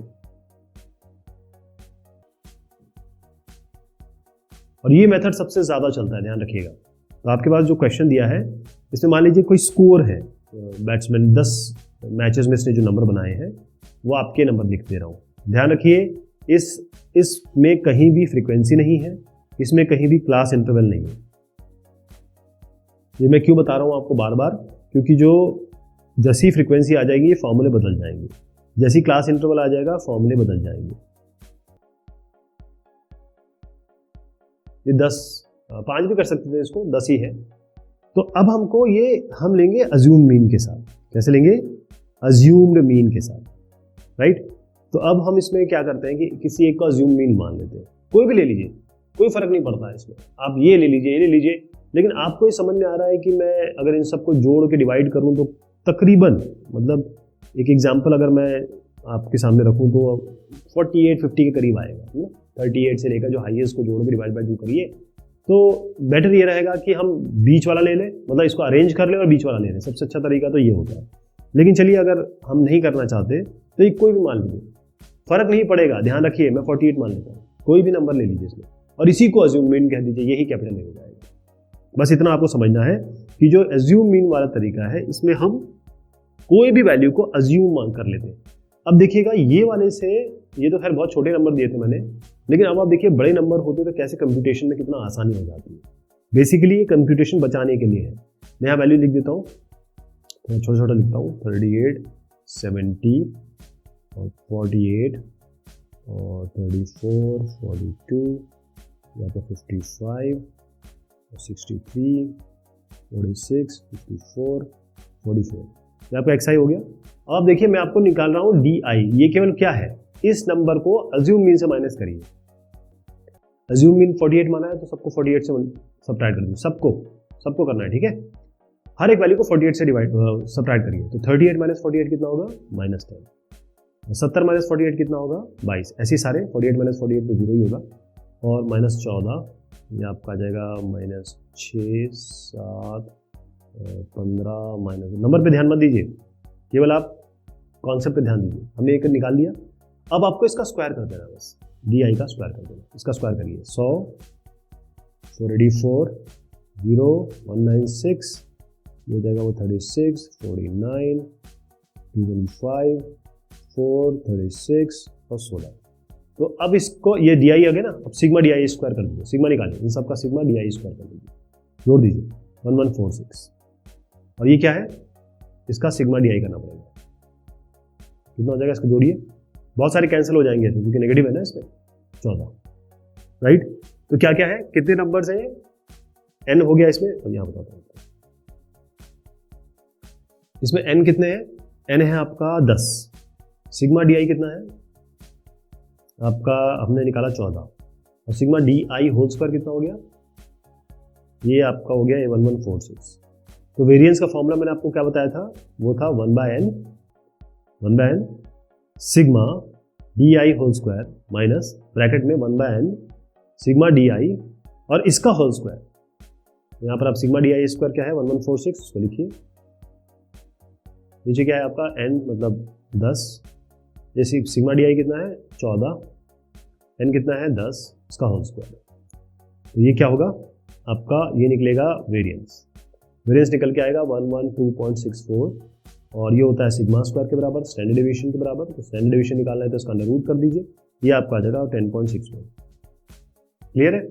और ये मेथड सबसे ज्यादा चलता है, ध्यान रखिएगा। तो आपके पास जो क्वेश्चन दिया है, इसमें मान लीजिए कोई स्कोर है, बैट्समैन 10 मैचेस में इसने जो नंबर बनाए हैं वो आपके नंबर लिख दे रहा हूं। ध्यान रखिए इसमें कहीं भी फ्रीक्वेंसी नहीं है, इसमें कहीं भी क्लास इंटरवल नहीं है। ये मैं क्यों बता रहा हूं आपको बार बार, क्योंकि जो जैसी फ्रीक्वेंसी आ जाएगी ये फॉर्मूले बदल जाएंगे, जैसी क्लास इंटरवल आ जाएगा फॉर्मूले बदल जाएंगे। ये 10, 5 भी कर सकते थे, इसको 10 ही है। तो अब हमको ये हम लेंगे अज्यूम मीन के साथ। कैसे लेंगे, अज्यूम्ड मीन के साथ, राइट। तो अब हम इसमें क्या करते हैं कि किसी एक को अज्यूम मीन मान लेते हैं, कोई भी ले लीजिए, कोई फर्क नहीं पड़ता है इसमें, आप ये ले लीजिए, ये ले लीजिए, लेकिन आपको ये समझ में आ रहा है कि मैं अगर इन सबको जोड़ के डिवाइड करूं तो तकरीबन, मतलब एक एग्जांपल अगर मैं आपके सामने रखूं तो 48-50 के करीब आएगा, है ना। 38 से लेकर जो हाईएस्ट को जोड़ के डिवाइड बाय 2 करिए, तो बेटर ये रहेगा कि हम बीच वाला ले लें, मतलब इसको अरेंज कर लें और बीच वाला ले लें। सबसे अच्छा तरीका तो ये होता है। लेकिन चलिए अगर हम नहीं करना चाहते तो ये कोई भी मान लीजिए, फर्क नहीं पड़ेगा। ध्यान रखिए मैं 48 मान लेता हूँ, कोई भी नंबर ले लीजिए इसमें, और इसी को अज्यूम मीन कह दीजिए, यही कैपिटल हो जाएगा। बस इतना आपको समझना है कि जो अज्यूम मीन वाला तरीका है, इसमें हम कोई भी वैल्यू को अज्यूम मान कर लेते हैं। अब देखिएगा ये वाले से, ये तो खैर बहुत छोटे नंबर दिए थे मैंने, लेकिन अब आप देखिए बड़े नंबर होते तो कैसे कंप्यूटेशन में कितना आसानी हो जाती है। बेसिकली ये कंप्यूटेशन बचाने के लिए है। मैं यहाँ वैल्यू लिख देता हूँ, छोटा छोटा लिखता हूँ, 38, 70 और 48 और 34, 42, यहाँ पर 55 और 63, 46, 54, 44, ये आपका एक्स आई हो गया। अब आप देखिए मैं आपको निकाल रहा हूँ डी आई, ये केवल क्या है, इस नंबर को अज्यूम मीन से माइनस करिए। अज्यूम मीन 48 माना है तो सबको 48 से सब्ट्रैक्ट कर दीजिए, सबको करना है, ठीक है। हर एक वैल्यू को 48 से सब्ट्रैक्ट करिए। तो 38 माइनस 48 कितना होगा, -10। 70 माइनस 48 कितना होगा, 22। ऐसे सारे 48 माइनस 48 तो 0 ही होगा, और -14 ये आपका आ जाएगा -6, 7, 15 माइनस, नंबर पे ध्यान मत दीजिए, केवल आप कॉन्सेप्ट पे ध्यान दीजिए। हमने एक निकाल लिया। अब आपको इसका स्क्वायर कर देना, बस डी आई का स्क्वायर कर देना। इसका स्क्वायर करिए, 100, 484, 0, 196, ये हो जाएगा वो 36, 49, 225, 4, 36 और 16। तो अब इसको ये डी आई आ गया ना, अब सिग्मा डी आई स्क्वायर कर दीजिए, सिग्मा निकालिए, इन सबका सिग्मा डी आई स्क्वायर कर दीजिए, जोड़ दीजिए 1146। और ये क्या है, इसका सिग्मा डी आई करना पड़ेगा। कितना हो जाएगा, इसको जोड़िए, बहुत सारे कैंसिल हो जाएंगे क्योंकि नेगेटिव है ना इसमें, 14, राइट। तो क्या क्या है, कितने नंबर्स हैं, n हो गया इसमें। अब यहां बताता हूं इसमें n कितने हैं, n है आपका 10, सिग्मा डी आई कितना है आपका, हमने निकाला 14, और सिग्मा डी आई होल स्क्वायर कितना हो गया, ये आपका हो गया 1146। तो वेरिएंस का फॉर्मूला मैंने आपको क्या बताया था, वो था 1/n सिग्मा डी आई होल स्क्वायर माइनस ब्रैकेट में 1/n सिग्मा डी आई और इसका होल स्क्वायर। यहाँ पर आप सिग्मा डी आई स्क्वायर क्या है 1146, उसको लिखिए। नीचे क्या है आपका n मतलब 10, ये सिग्मा डी आई कितना है 14, n कितना है 10, इसका होल स्क्वायर। तो ये क्या होगा आपका, ये निकलेगा वेरिएंस निकल के आएगा 112.64, और ये होता है सिग्मा स्क्वायर के बराबर, स्टैंडर्ड डेविएशन के बराबर। तो स्टैंडर्ड डेविएशन निकालना है तो इसका अंडर रूट कर दीजिए, ये आपका आ जाएगा 10.61। क्लियर है।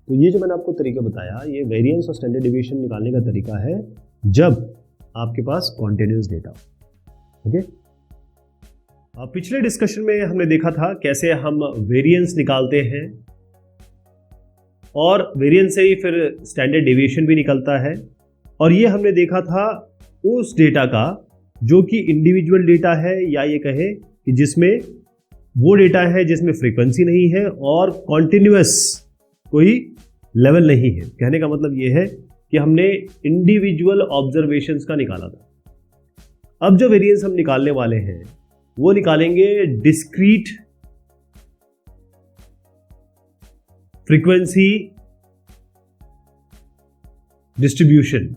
तो ये जो मैंने आपको तरीका बताया, ये वेरिएंस और स्टैंडर्ड डिविएशन निकालने का तरीका है जब आपके पास कॉन्टिन्यूस डेटा हो। ओके, पिछले डिस्कशन में हमने देखा था कैसे हम वेरिएंस निकालते हैं और वेरिएंस से ही फिर स्टैंडर्ड डेविएशन भी निकलता है। और ये हमने देखा था उस डेटा का जो कि इंडिविजुअल डेटा है, या ये कहे कि जिसमें वो डेटा है जिसमें फ्रीक्वेंसी नहीं है और कॉन्टिन्यूअस कोई लेवल नहीं है। कहने का मतलब ये है कि हमने इंडिविजुअल ऑब्जर्वेशंस का निकाला था। अब जो वेरिएंस हम निकालने वाले हैं वो निकालेंगे डिस्क्रीट फ्रीक्वेंसी डिस्ट्रीब्यूशन।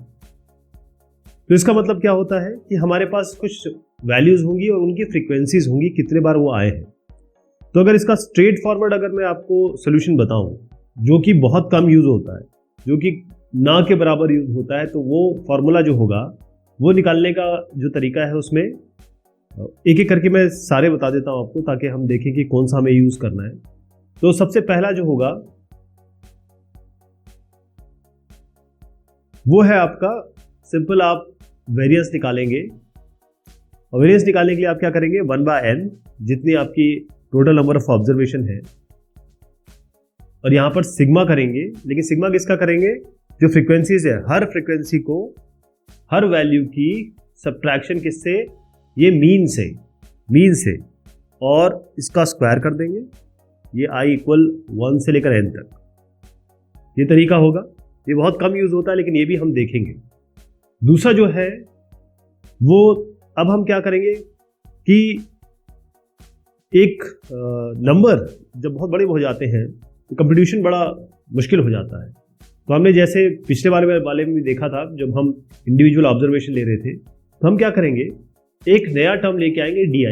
तो इसका मतलब क्या होता है कि हमारे पास कुछ वैल्यूज होंगी और उनकी फ्रीक्वेंसीज होंगी, कितने बार वो आए हैं। तो अगर इसका स्ट्रेट फॉरवर्ड अगर मैं आपको सोल्यूशन बताऊं जो कि बहुत कम यूज होता है, जो कि ना के बराबर यूज होता है, तो वो फॉर्मूला जो होगा वो निकालने का जो तरीका है उसमें एक एक करके मैं सारे बता देता हूं आपको, ताकि हम देखें कि कौन सा हमें यूज करना है। तो सबसे पहला जो होगा वो है आपका सिंपल, आप वेरिएंस निकालेंगे और वेरिएंस निकालने के लिए आप क्या करेंगे, 1/n जितनी आपकी टोटल नंबर ऑफ ऑब्जर्वेशन है, और यहां पर सिग्मा करेंगे। लेकिन सिग्मा किसका करेंगे, जो फ्रीक्वेंसीज है, हर फ्रीक्वेंसी को हर वैल्यू की सब्ट्रैक्शन किससे, ये मीन से और इसका स्क्वायर कर देंगे। ये i इक्वल 1 से लेकर n तक ये तरीका होगा। ये बहुत कम यूज होता है लेकिन ये भी हम देखेंगे। दूसरा जो है वो अब हम क्या करेंगे कि एक नंबर जब बहुत बड़े हो जाते हैं तो कंप्यूटेशन बड़ा मुश्किल हो जाता है। तो हमने जैसे पिछले वाले में भी देखा था, जब हम इंडिविजुअल ऑब्जर्वेशन ले रहे थे, तो हम क्या करेंगे, एक नया टर्म लेके आएंगे di,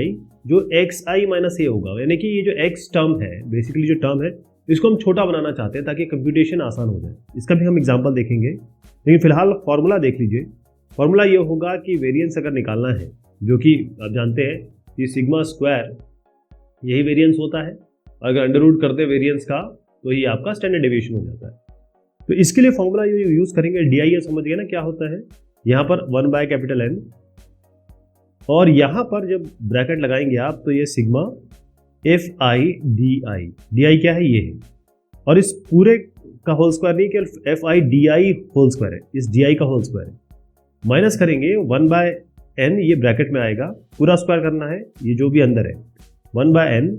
जो xi माइनस a होगा। यानी कि ये जो x टर्म है, बेसिकली जो टर्म है, इसको हम छोटा बनाना चाहते हैं ताकि कंप्यूटेशन आसान हो जाए। इसका भी हम एग्जांपल देखेंगे, लेकिन फिलहाल फॉर्मूला देख लीजिए। फॉर्मूला ये होगा कि वेरिएंस अगर निकालना है, जो कि आप जानते हैं कि सिग्मा स्क्वायर यही वेरिएंस होता है, अगर अंडर रूट करते हैं वेरिएंस का तो ये आपका स्टैंडर्ड डेविएशन हो जाता है। तो इसके लिए फॉर्मूला ये यूज करेंगे di, समझ गए ना क्या होता है। यहाँ पर 1/N और यहाँ पर जब ब्रैकेट लगाएंगे आप तो ये सिग्मा fi di क्या है, ये है। और इस पूरे का होल स्क्वायर नहीं, केवल fi di होल स्क्वायर है, इस di का होल स्क्वायर है। माइनस करेंगे 1/n, ये ब्रैकेट में आएगा, पूरा स्क्वायर करना है, ये जो भी अंदर है 1/n,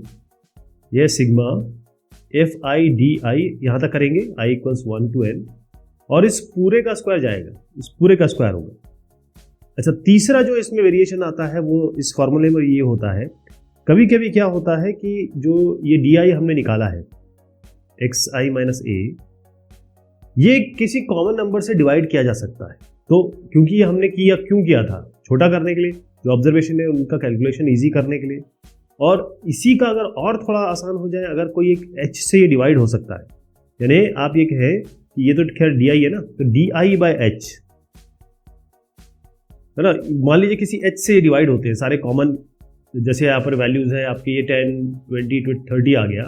ये सिग्मा fi di यहाँ तक करेंगे, i इक्वल्स 1 to n, और इस पूरे का स्क्वायर जाएगा, इस पूरे का स्क्वायर होगा। अच्छा, तीसरा जो इसमें वेरिएशन आता है वो इस फॉर्मूले में ये होता है, कभी कभी क्या होता है कि जो ये di हमने निकाला है xi माइनस a, ये किसी कॉमन नंबर से डिवाइड किया जा सकता है। तो क्योंकि ये हमने क्यों किया था, छोटा करने के लिए, जो ऑब्जर्वेशन है उनका कैलकुलेशन ईजी करने के लिए। और इसी का अगर और थोड़ा आसान हो जाए, अगर कोई एक h से ये डिवाइड हो सकता है, यानी आप ये कहें कि ये तो खैर di है ना, तो di/h है ना। मान लीजिए किसी h से डिवाइड होते हैं सारे कॉमन, जैसे यहाँ पर वैल्यूज है आपके, ये 10, 20, 30 आ गया,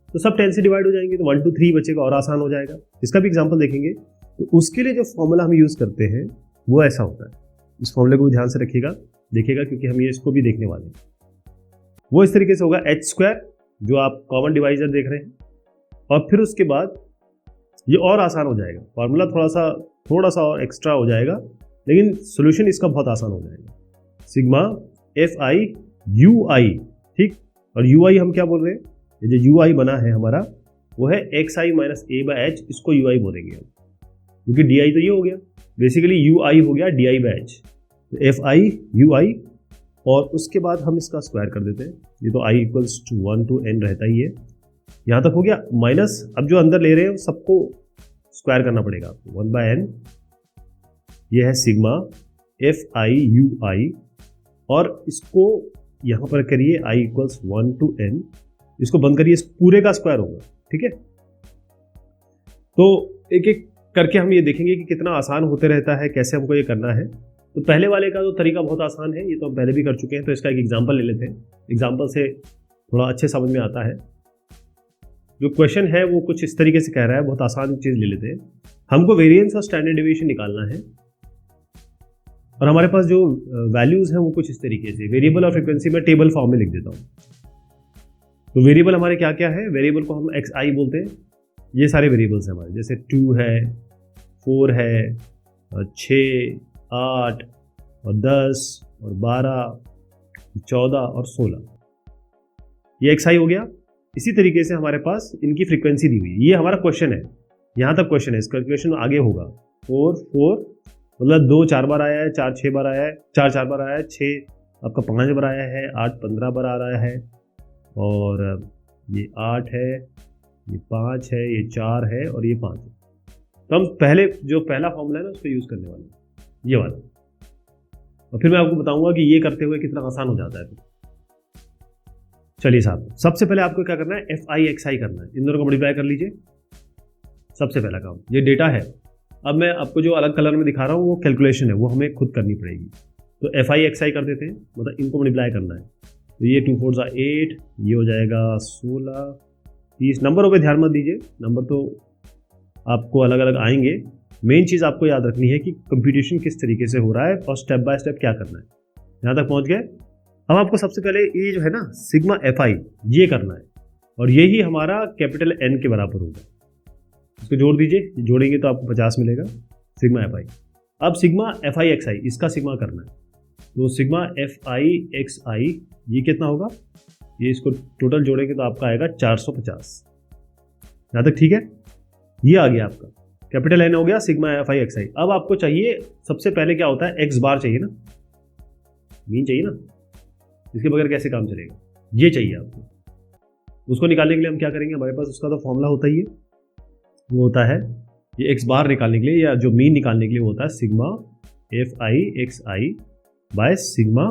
तो सब 10 से डिवाइड हो जाएंगे, तो 1 to 3 बचेगा और आसान हो जाएगा। इसका भी एग्जांपल देखेंगे। तो उसके लिए जो फॉर्मूला हम यूज़ करते हैं वो ऐसा होता है। इस फॉर्मूले को भी ध्यान से रखिएगा, देखिएगा, क्योंकि हम ये इसको भी देखने वाले हैं। वो इस तरीके से होगा h², जो आप कॉमन डिवाइजर देख रहे हैं, और फिर उसके बाद ये और आसान हो जाएगा, फॉर्मूला थोड़ा सा और एक्स्ट्रा हो जाएगा, लेकिन सोल्यूशन इसका बहुत आसान हो जाएगा। सिग्मा fi ui, ठीक, और ui हम क्या बोल रहे हैं, ये जो ui बना है हमारा वो है xi माइनस a/h, इसको ui बोलेंगे हम, क्योंकि di तो ये हो गया, बेसिकली ui हो गया di/h, तो fi ui, और उसके बाद हम इसका स्क्वायर कर देते हैं। ये तो i equals to 1 to n रहता ही है, यहाँ तक हो गया, माइनस अब जो अंदर ले रहे हैं सबको स्क्वायर करना पड़ेगा आपको, 1/n, ये है सिग्मा fi ui, और इसको यहाँ पर करिए i इक्वल्स 1 to n, इसको बंद करिए, इस पूरे का स्क्वायर होगा, ठीक है। तो एक एक करके हम ये देखेंगे कि कितना आसान होते रहता है, कैसे हमको ये करना है। तो पहले वाले का तो तरीका बहुत आसान है, ये तो हम पहले भी कर चुके हैं, तो इसका एक एग्जांपल ले लेते हैं, एग्जांपल से थोड़ा अच्छे समझ में आता है। जो क्वेश्चन है वो कुछ इस तरीके से कह रहा है, बहुत आसान चीज़ ले लेते हैं। हमको वेरिएंस और स्टैंडर्ड डेविएशन निकालना है और हमारे पास जो वैल्यूज़ हैं वो कुछ इस तरीके से, वेरिएबल और फ्रीक्वेंसी में टेबल फॉर्म में लिख देता हूँ। तो वेरिएबल हमारे क्या क्या है, वेरिएबल को हम एक्स आई बोलते हैं। ये सारे वेरिएबल्स हैं हमारे, जैसे 2 है, 4 है, 6, 8 और 10 और 12, 14 और 16, ये एक्स आई हो गया। इसी तरीके से हमारे पास इनकी फ्रीक्वेंसी दी हुई है। ये हमारा क्वेश्चन है, यहाँ तक क्वेश्चन है, इसका क्वेश्चन आगे होगा। 4 4 मतलब 2 4 बार आया है, 4 6 बार आया है, 4 4 बार आया है, 6 आपका 5 बार आया है, 8 15 बार आ रहा है, और ये 8 है, ये 5 है, ये 4 है और ये 5 है। तो हम पहले जो पहला फॉर्मूला है ना उसको यूज़ करने वाले हैं, ये वाला, और फिर मैं आपको बताऊंगा कि ये करते हुए कितना आसान हो जाता है। चलिए साहब, सबसे पहले आपको क्या करना है, एफ आई एक्स आई करना है, इन दोनों को मल्टीप्लाई कर लीजिए। सबसे पहला काम, ये डेटा है। अब मैं आपको जो अलग कलर में दिखा रहा हूँ वो कैलकुलेशन है, वो हमें खुद करनी पड़ेगी। तो एफ आई एक्स आई कर देते हैं, मतलब इनको मल्टीप्लाई करना है। तो ये 2 4 8, ये हो जाएगा 16 30। नंबरों पे ध्यान मत दीजिए, नंबर तो आपको अलग अलग आएंगे। मेन चीज़ आपको याद रखनी है कि कंप्यूटेशन किस तरीके से हो रहा है और स्टेप बाय स्टेप क्या करना है। यहाँ तक पहुँच गए। अब आपको सबसे पहले ये जो है ना सिग्मा एफ आई, ये करना है, और यही हमारा कैपिटल एन के बराबर होगा। इसको जोड़ दीजिए, जोड़ेंगे तो आपको 50 मिलेगा, सिग्मा एफ आई। अब सिग्मा एफ आई एक्स आई, इसका सिग्मा करना है। तो सिग्मा एफ आई एक्स आई ये कितना होगा, ये इसको टोटल जोड़ेंगे तो आपका आएगा 450। यहाँ तक ठीक है। ये आ गया आपका कैपिटल एन हो गया, सिग्मा एफ आई एक्स आई। अब आपको चाहिए, सबसे पहले क्या होता है, एक्स बार चाहिए ना, मीन चाहिए ना, इसके बगैर कैसे काम चलेगा, ये चाहिए आपको। उसको निकालने के लिए हम क्या करेंगे, हमारे पास उसका तो फॉर्मूला होता ही है, वो होता है ये एक्स बार निकालने के लिए या जो मीन निकालने के लिए होता है sigma F I X I by sigma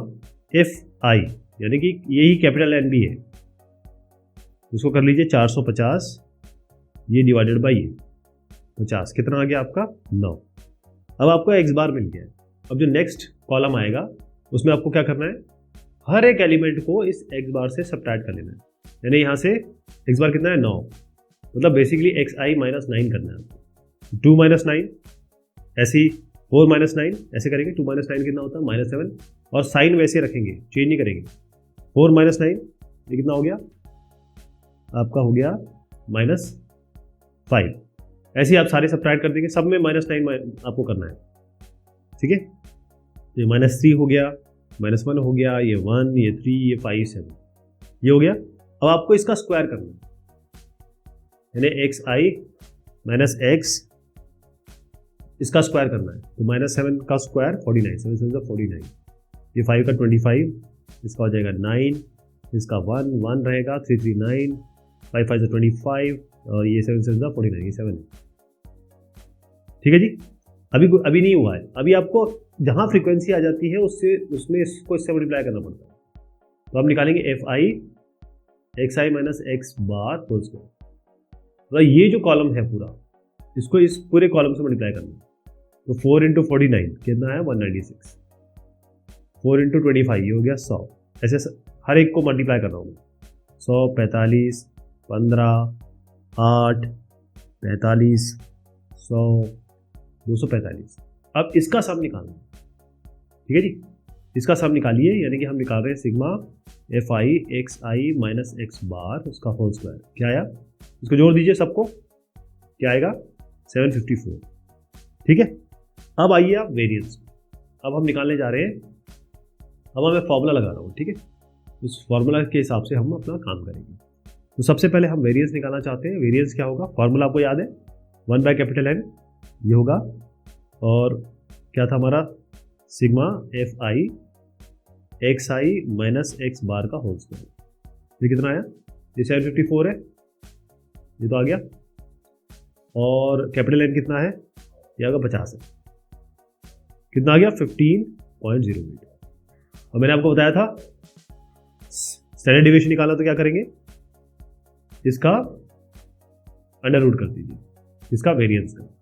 F I, यानी कि यही कैपिटल एन भी है। उसको कर लीजिए 450, ये डिवाइडेड बाई ये 50, कितना आ गया आपका 9। अब आपको एक्स बार मिल गया है। अब जो नेक्स्ट कॉलम आएगा उसमें आपको क्या करना है, हर एक एलिमेंट को इस एक्स बार से सब्ट्रैक्ट कर लेना है। यानी यहाँ से एक्स बार कितना है 9, मतलब बेसिकली एक्स आई माइनस 9 करना है आपको। 2 माइनस 9, ऐसे ही 4 माइनस 9 ऐसे करेंगे। 2 माइनस 9 कितना होता है -7, और साइन वैसे रखेंगे, चेंज नहीं करेंगे। 4 माइनस 9 ये कितना हो गया आपका, हो गया -5। ऐसे ही आप सारे सब्ट्रैक्ट कर देंगे, सब में -9 आपको करना है, ठीक है। ये -3 हो गया, -1 हो गया, ये 1, ये 3, ये 5 7, ये हो गया। अब आपको इसका स्क्वायर करना है, यानी एक्स आई माइनस एक्स, इसका स्क्वायर करना है। तो -7 का स्क्वायर 49, 7 7 49, ये 5 का 25, इसका हो जाएगा 9, इसका 1 1 रहेगा, 3 3 9, 5 5 25, और ये 7 7 49, ये 7 है, ठीक है जी। अभी नहीं हुआ है, अभी आपको जहाँ फ्रीक्वेंसी आ जाती है उसमें इसको इससे मल्टीप्लाई करना पड़ता है। तो आप निकालेंगे F I X I minus X bar whole square. तो ये जो कॉलम है पूरा, इसको इस पूरे कॉलम से मल्टीप्लाई करना है। तो 4 × 49 कितना है 196, 4 × 25 ये हो गया 100। ऐसे हर एक को मल्टीप्लाई कर रहा हूँ, 100 45 15 8 45 100 245। अब इसका सम निकालना, ठीक है जी। इसका सम निकालिए, यानी कि हम निकाल रहे हैं sigma F I X I minus X bar, उसका होल स्क्वायर। क्या आया, इसको जोड़ दीजिए सबको, क्या आएगा 754, ठीक है। अब आइए आप वेरिएंस, अब हम निकालने जा रहे हैं। अब मैं फॉर्मूला लगा रहा हूँ, ठीक है। उस फॉर्मूला के हिसाब से हम अपना काम करेंगे। तो सबसे पहले हम वेरिएंस निकालना चाहते हैं। वेरिएंस क्या होगा, फॉर्मूला आपको याद है, 1/N ये होगा, और क्या था हमारा, sigma F I X I minus X bar का होल स्क्वायर। ये कितना आया, ये 754 है, ये तो आ गया। और कैपिटल एन कितना है, ये आएगा 50 है, कितना आ गया 15.08। और मैंने आपको बताया था स्टैंडर्ड डेविएशन निकाला तो क्या करेंगे, इसका अंडर रूट कर दीजिए, इसका वेरिएंस का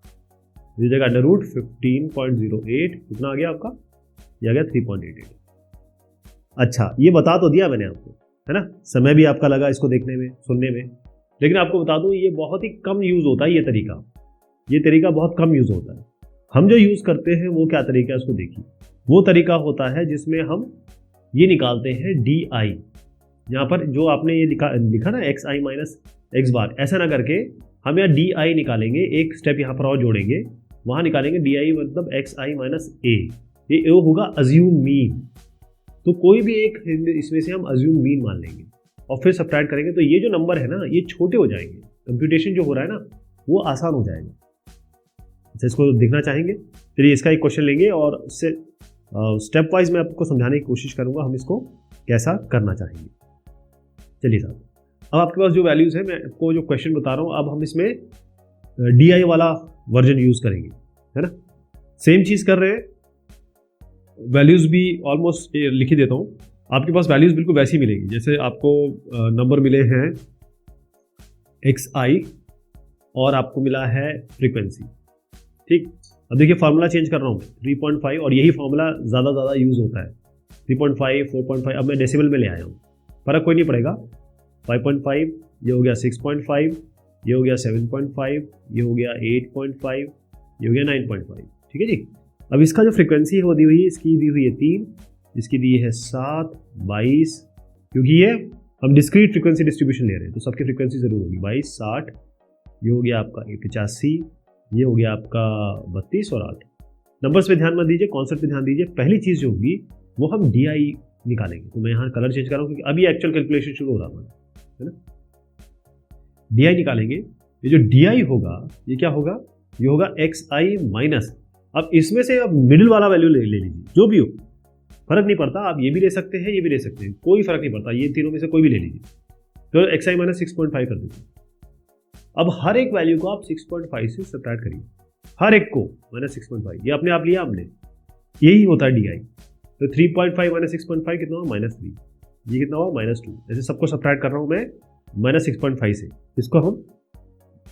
ये जगह अंडर रूट 15.08 कितना आ गया आपका, ये आ गया 3.88। अच्छा, ये बता तो दिया मैंने आपको, है ना। समय भी आपका लगा इसको देखने में सुनने में, लेकिन आपको बता दूं ये बहुत ही कम यूज़ होता है, ये तरीका बहुत कम यूज़ होता है। हम जो यूज़ करते हैं वो क्या तरीका है उसको देखिए। वो तरीका होता है जिसमें हम ये निकालते हैं डी आई। यहाँ पर जो आपने ये लिखा ना एक्स आई माइनस एक्स बार, ऐसा ना करके हम यहाँ डी आई निकालेंगे, एक स्टेप यहाँ पर और जोड़ेंगे, वहाँ निकालेंगे डी आई मतलब एक्स आई माइनस ए। ये होगा अज्यूम मीन। तो कोई भी एक इसमें से हम अज्यूम मीन मान लेंगे और फिर सब्ट्रैक्ट करेंगे, तो ये जो नंबर है ना ये छोटे हो जाएंगे, कंप्यूटेशन जो हो रहा है ना वो आसान हो जाएगा। अच्छा, इसको देखना चाहेंगे, चलिए इसका एक क्वेश्चन लेंगे और इससे स्टेप वाइज मैं आपको समझाने की कोशिश करूंगा हम इसको कैसा करना चाहेंगे। चलिए साहब, अब आपके पास जो वैल्यूज़ है, मैं आपको जो क्वेश्चन बता रहा हूँ, अब हम इसमें डी आई वाला वर्जन यूज़ करेंगे, है ना। सेम चीज़ कर रहे हैं, वैल्यूज़ भी ऑलमोस्ट लिख ही देता हूँ। आपके पास वैल्यूज़ बिल्कुल वैसी मिलेगी जैसे आपको नंबर मिले हैं एक्स आई और आपको मिला है फ्रीक्वेंसी, ठीक। अब देखिए फार्मूला चेंज कर रहा हूँ 3.5 और यही फार्मूला ज़्यादा यूज़ होता है 3.5, 4.5। अब मैं डेसिमल में ले आया हूँ, फ़र्क कोई नहीं पड़ेगा। 5.5 ये हो गया 6.5, ये हो गया 7.5, ये हो गया 8.5, ये हो गया 9.5, ठीक है जी। अब इसका जो फ्रीक्वेंसी है वो दी हुई है, इसकी दी हुई है 3, इसकी दी है 7, 22, क्योंकि ये हम डिस्क्रीट फ्रीक्वेंसी डिस्ट्रीब्यूशन ले रहे हैं तो सबकी फ्रीक्वेंसी ज़रूर होगी। 22, 60, ये हो गया आपका 85, ये हो गया आपका 32 और 8। नंबर्स पे ध्यान मत दीजिए, कॉन्सेप्ट पे ध्यान दीजिए। पहली चीज़ जो होगी वो हम डी आई निकालेंगे। तो मैं यहाँ कलर चेंज कर रहा हूँ क्योंकि अभी एक्चुअल कैलकुलेशन शुरू हो रहा है ना। डी आई निकालेंगे, ये जो डी आई होगा ये क्या होगा, ये होगा एक्स आई माइनस। अब इसमें से अब मिडिल वाला वैल्यू ले लीजिए, जो भी हो फर्क नहीं पड़ता, आप ये भी ले सकते हैं ये भी ले सकते हैं, कोई फर्क नहीं पड़ता, ये तीनों में से कोई भी ले लीजिए। तो एक्स आई माइनस 6.5 कर दीजिए। अब हर एक वैल्यू को आप 6.5 से सब्ट्रैक्ट करिए, हर एक को माइनस 6.5, ये अपने आप लिया हमने, यही होता है डी आई। तो 3.5 माइनस 6.5 कितना हुआ, -3, ये कितना हुआ -2। ऐसे सबको सब्ट्रैक्ट कर रहा हूँ मैं -6.5 से। इसको हम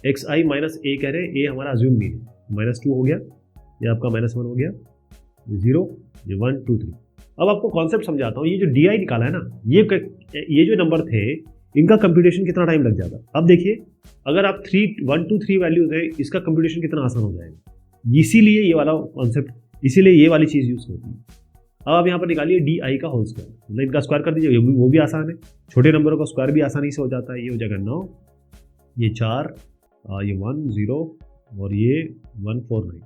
एक्स आई माइनस ए कह रहे हैं, ए हमारा अज्यूम मीन है, -2 हो गया, ये आपका -1 हो गया, 0, ये 1, 2, 3। अब आपको कॉन्सेप्ट समझाता हूँ। ये जो डी आई निकाला है ना, ये जो नंबर थे इनका कंप्यूटेशन कितना टाइम लग जाता। अब देखिए अगर आप 1, 2, 3 वैल्यूज है, इसका कंप्यूटेशन कितना आसान हो जाएगा। इसीलिए ये वाला कॉन्सेप्ट, इसीलिए ये वाली चीज़ यूज़ होती है। अब आप यहाँ पर निकालिए डी आई का होल स्क्वायर, मतलब इनका स्क्वायर कर दीजिए, वो भी आसान है। छोटे नंबरों का स्क्वायर भी आसानी से हो जाता है। ये हो जाएगा 9, ये 4, ये 1, 0 और ये 149,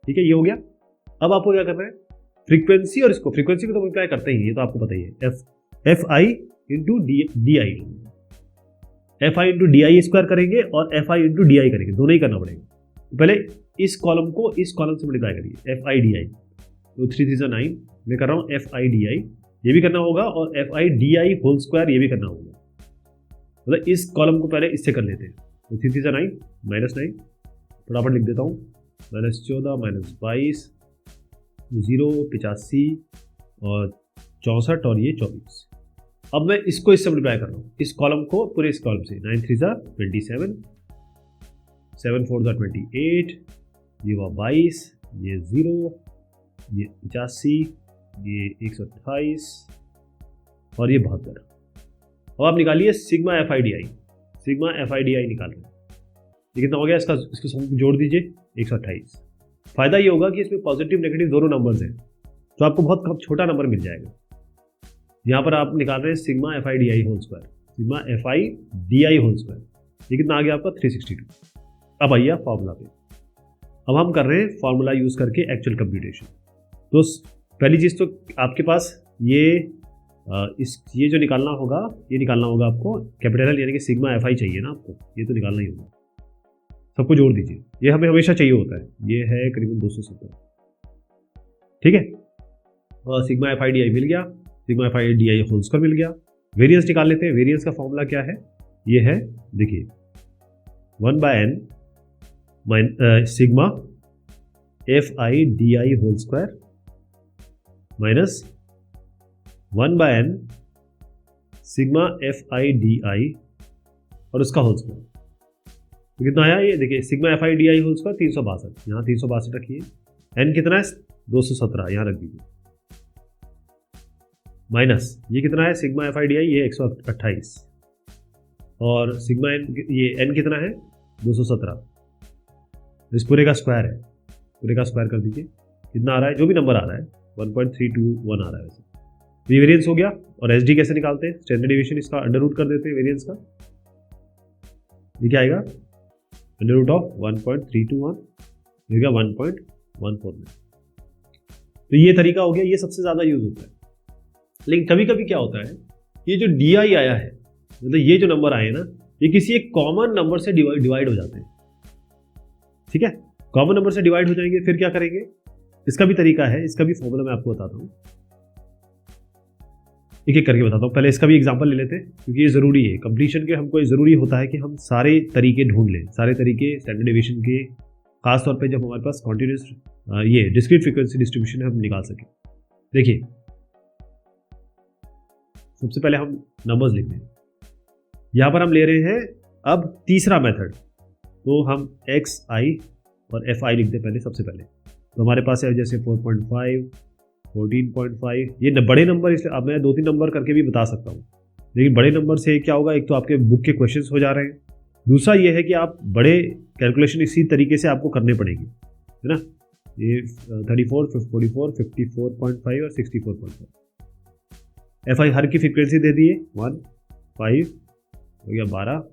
ठीक है, ये हो गया। अब आपको क्या करना है, फ्रीक्वेंसी और इसको, फ्रीक्वेंसी को तो मल्टीप्लाई करते ही, ये तो आपको पता ही है, F I into D I, F I into D I square करेंगे और F I into D I करेंगे, दोनों ही करना पड़ेगा। पहले इस कॉलम को इस कॉलम से मल्टीप्लाई करिए, एफ आई डी आई, तो 3 3 9, मैं कर रहा हूँ एफ आई डी आई, ये भी करना होगा, और F I D I whole square ये भी करना होगा। मतलब इस कॉलम को पहले इससे कर लेते हैं, तो 3 3 9, -9, फटाफट लिख देता हूँ, -14, -22, 0, 85 और 64 और ये 24। अब मैं इसको इससे मल्टीप्लाई कर रहा हूँ, इस कॉलम को पूरे इस कॉलम से, 9 3 27, 7 4 28, ये हुआ 22, ये 0, ये 85, ये 128 और ये 72। अब आप निकालिए sigma F I D I, sigma F I D I निकाल रहे हैं, ये कितना हो गया, इसको जोड़ दीजिए 128। फायदा ये होगा कि इसमें पॉजिटिव नेगेटिव दोनों नंबर्स हैं, तो आपको बहुत छोटा नंबर मिल जाएगा। यहाँ पर आप निकाल रहे हैं sigma F I D I whole square, sigma F I D I whole square, ये कितना आ गया आपका 362। अब आइए फॉर्मूला पे, अब हम कर रहे हैं फॉर्मूला यूज करके एक्चुअल कंप्यूटेशन। तो पहली चीज़ तो आपके पास ये जो निकालना होगा, ये निकालना होगा आपको कैपिटल एल, यानी कि सिग्मा एफ आई चाहिए ना आपको, ये तो निकालना ही होगा। सबको जोड़ दीजिए, ये हमें हमेशा चाहिए होता है, ये है करीबन 270, ठीक है। और sigma F I D I मिल गया, sigma F I D I whole square मिल गया। वेरिएंस निकाल लेते हैं, वेरिएंस का फॉर्मूला क्या है, ये है देखिए 1/n sigma F I D I whole square minus 1/n sigma F I D i और उसका होल स्क्वायर, तो कितना आया, ये देखिए sigma F I D I whole square 362, यहाँ 362 रखिए, n कितना है 217, यहाँ रख दीजिए, माइनस ये कितना है sigma F I D I, ये 128, और सिग्मा एन, ये एन कितना है 217, इस पूरे का स्क्वायर है, पूरे का स्क्वायर कर दीजिए, कितना आ रहा है, जो भी नंबर आ रहा है 1.321 आ रहा है वैसे। तो ये वेरिएंस हो गया। और एसडी कैसे निकालते हैं, स्टैंडर्ड डिवीजन इसका अंडर रूट कर देते हैं वेरिएंस का, ये क्या आएगा अंडर रूट ऑफ 1.321 देगा 1.149। तो ये तरीका हो गया, ये सबसे ज़्यादा यूज होता है। लेकिन कभी कभी क्या होता है, ये जो DI आया है, मतलब ये जो नंबर आए ना, ये किसी एक कॉमन नंबर से डिवाइड हो जाते हैं, ठीक है, कॉमन नंबर से डिवाइड हो जाएंगे, फिर क्या करेंगे, इसका भी तरीका है, इसका भी फॉर्मूला मैं आपको बताता हूँ, एक एक करके बताता हूँ। पहले इसका भी एग्जांपल ले लेते हैं, क्योंकि ये ज़रूरी है कंप्लीशन के, हमको ये ज़रूरी होता है कि हम सारे तरीके ढूंढ लें, सारे तरीके स्टैंडर्ड डेविएशन के, खासतौर पे जब हमारे पास कॉन्टिन्यूस ये डिस्क्रीट फ्रीक्वेंसी डिस्ट्रीब्यूशन हम निकाल सकें। देखिए सबसे पहले हम नंबर्स लिख दें, यहाँ पर हम ले रहे हैं अब तीसरा मेथड, तो हम XI और FI लिख दें पहले, सबसे पहले। तो हमारे पास है जैसे 4.5, 14.5, ये बड़े नंबर, इसलिए अब मैं 2-3 नंबर करके भी बता सकता हूँ, लेकिन बड़े नंबर से क्या होगा, एक तो आपके बुक के क्वेश्चंस हो जा रहे हैं, दूसरा ये है कि आप बड़े कैलकुलेशन इसी तरीके से आपको करने पड़ेंगे, है ना, ये 34, 44, 54.5 और 64.5। FI हर की फ्रीक्वेंसी दे दिए 1, 5 हो गया, 12 हो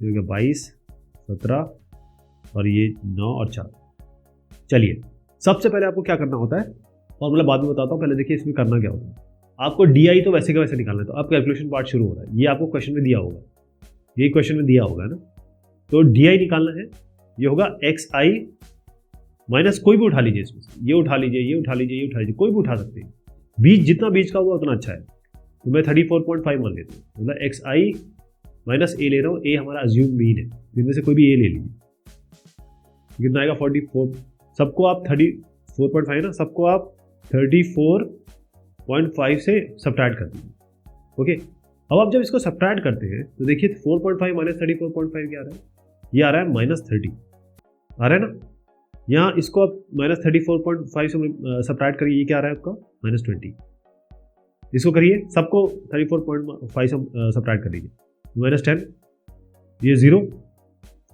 गया, 22, 17 और ये 9 और 4। चलिए सबसे पहले आपको क्या करना होता है, फॉर्मूला बाद में बताता हूँ, पहले देखिए इसमें करना क्या होता है। आपको DI तो वैसे का वैसे निकालना है, तो अब कैलकुलेशन पार्ट शुरू हो रहा है, ये आपको क्वेश्चन में दिया होगा, ये क्वेश्चन में दिया होगा ना, तो DI निकालना है, ये होगा XI माइनस कोई भी उठा लीजिए, इसमें ये उठा लीजिए, ये उठा लीजिए, ये उठा लीजिए, कोई भी उठा सकते हैं, बीच जितना बीच का हुआ उतना अच्छा है, तो मैं 34.5 मान लेता हूँ, मतलब XI माइनस A ले रहा हूँ, A हमारा अज्यूम मीन है, जिनमें से कोई भी A ले लीजिए, कितना आएगा 44, सबको आप 34.5 ना, सबको आप 34.5 से सब्ट्रैक्ट कर दीजिए, ओके। अब आप जब इसको सब्ट्रैक्ट करते हैं तो देखिए 4.5 माइनस 34.5 क्या आ रहा है, ये आ रहा है -30 आ रहा है ना, यहाँ इसको आप -34.5 से सब्ट्रैक्ट करिए, ये क्या आ रहा है आपका -20, इसको करिए, सबको 34.5 से सब्ट्रैक्ट कर लीजिए, -10, ये 0,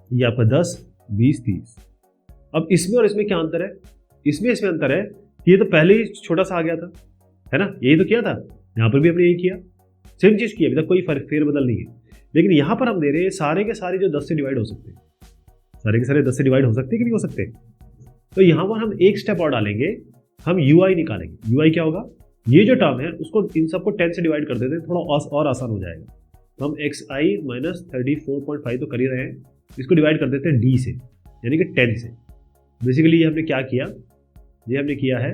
ये आपका 10, 20, 30। अब इसमें और इसमें क्या अंतर है, इसमें अंतर है कि ये तो पहले ही छोटा सा आ गया था, है ना, यही तो किया था, यहाँ पर भी हमने यही किया, सेम चीज़ की, अभी तक कोई फेरबदल नहीं है। लेकिन यहाँ पर हम दे रहे हैं सारे के सारे जो 10 से डिवाइड हो सकते हैं, सारे के सारे 10 से डिवाइड हो सकते हैं कि नहीं हो सकते। तो यहाँ पर हम एक स्टेप और डालेंगे, हम UI निकालेंगे। UI क्या होगा, ये जो टर्म है उसको इन सबको 10 से डिवाइड कर देते हैं, थोड़ा और आसान हो जाएगा। तो हम XI माइनस 34.5 तो कर ही रहे हैं, इसको डिवाइड कर देते हैं D से, यानी कि 10 से। बेसिकली ये हमने क्या किया, ये हमने किया है,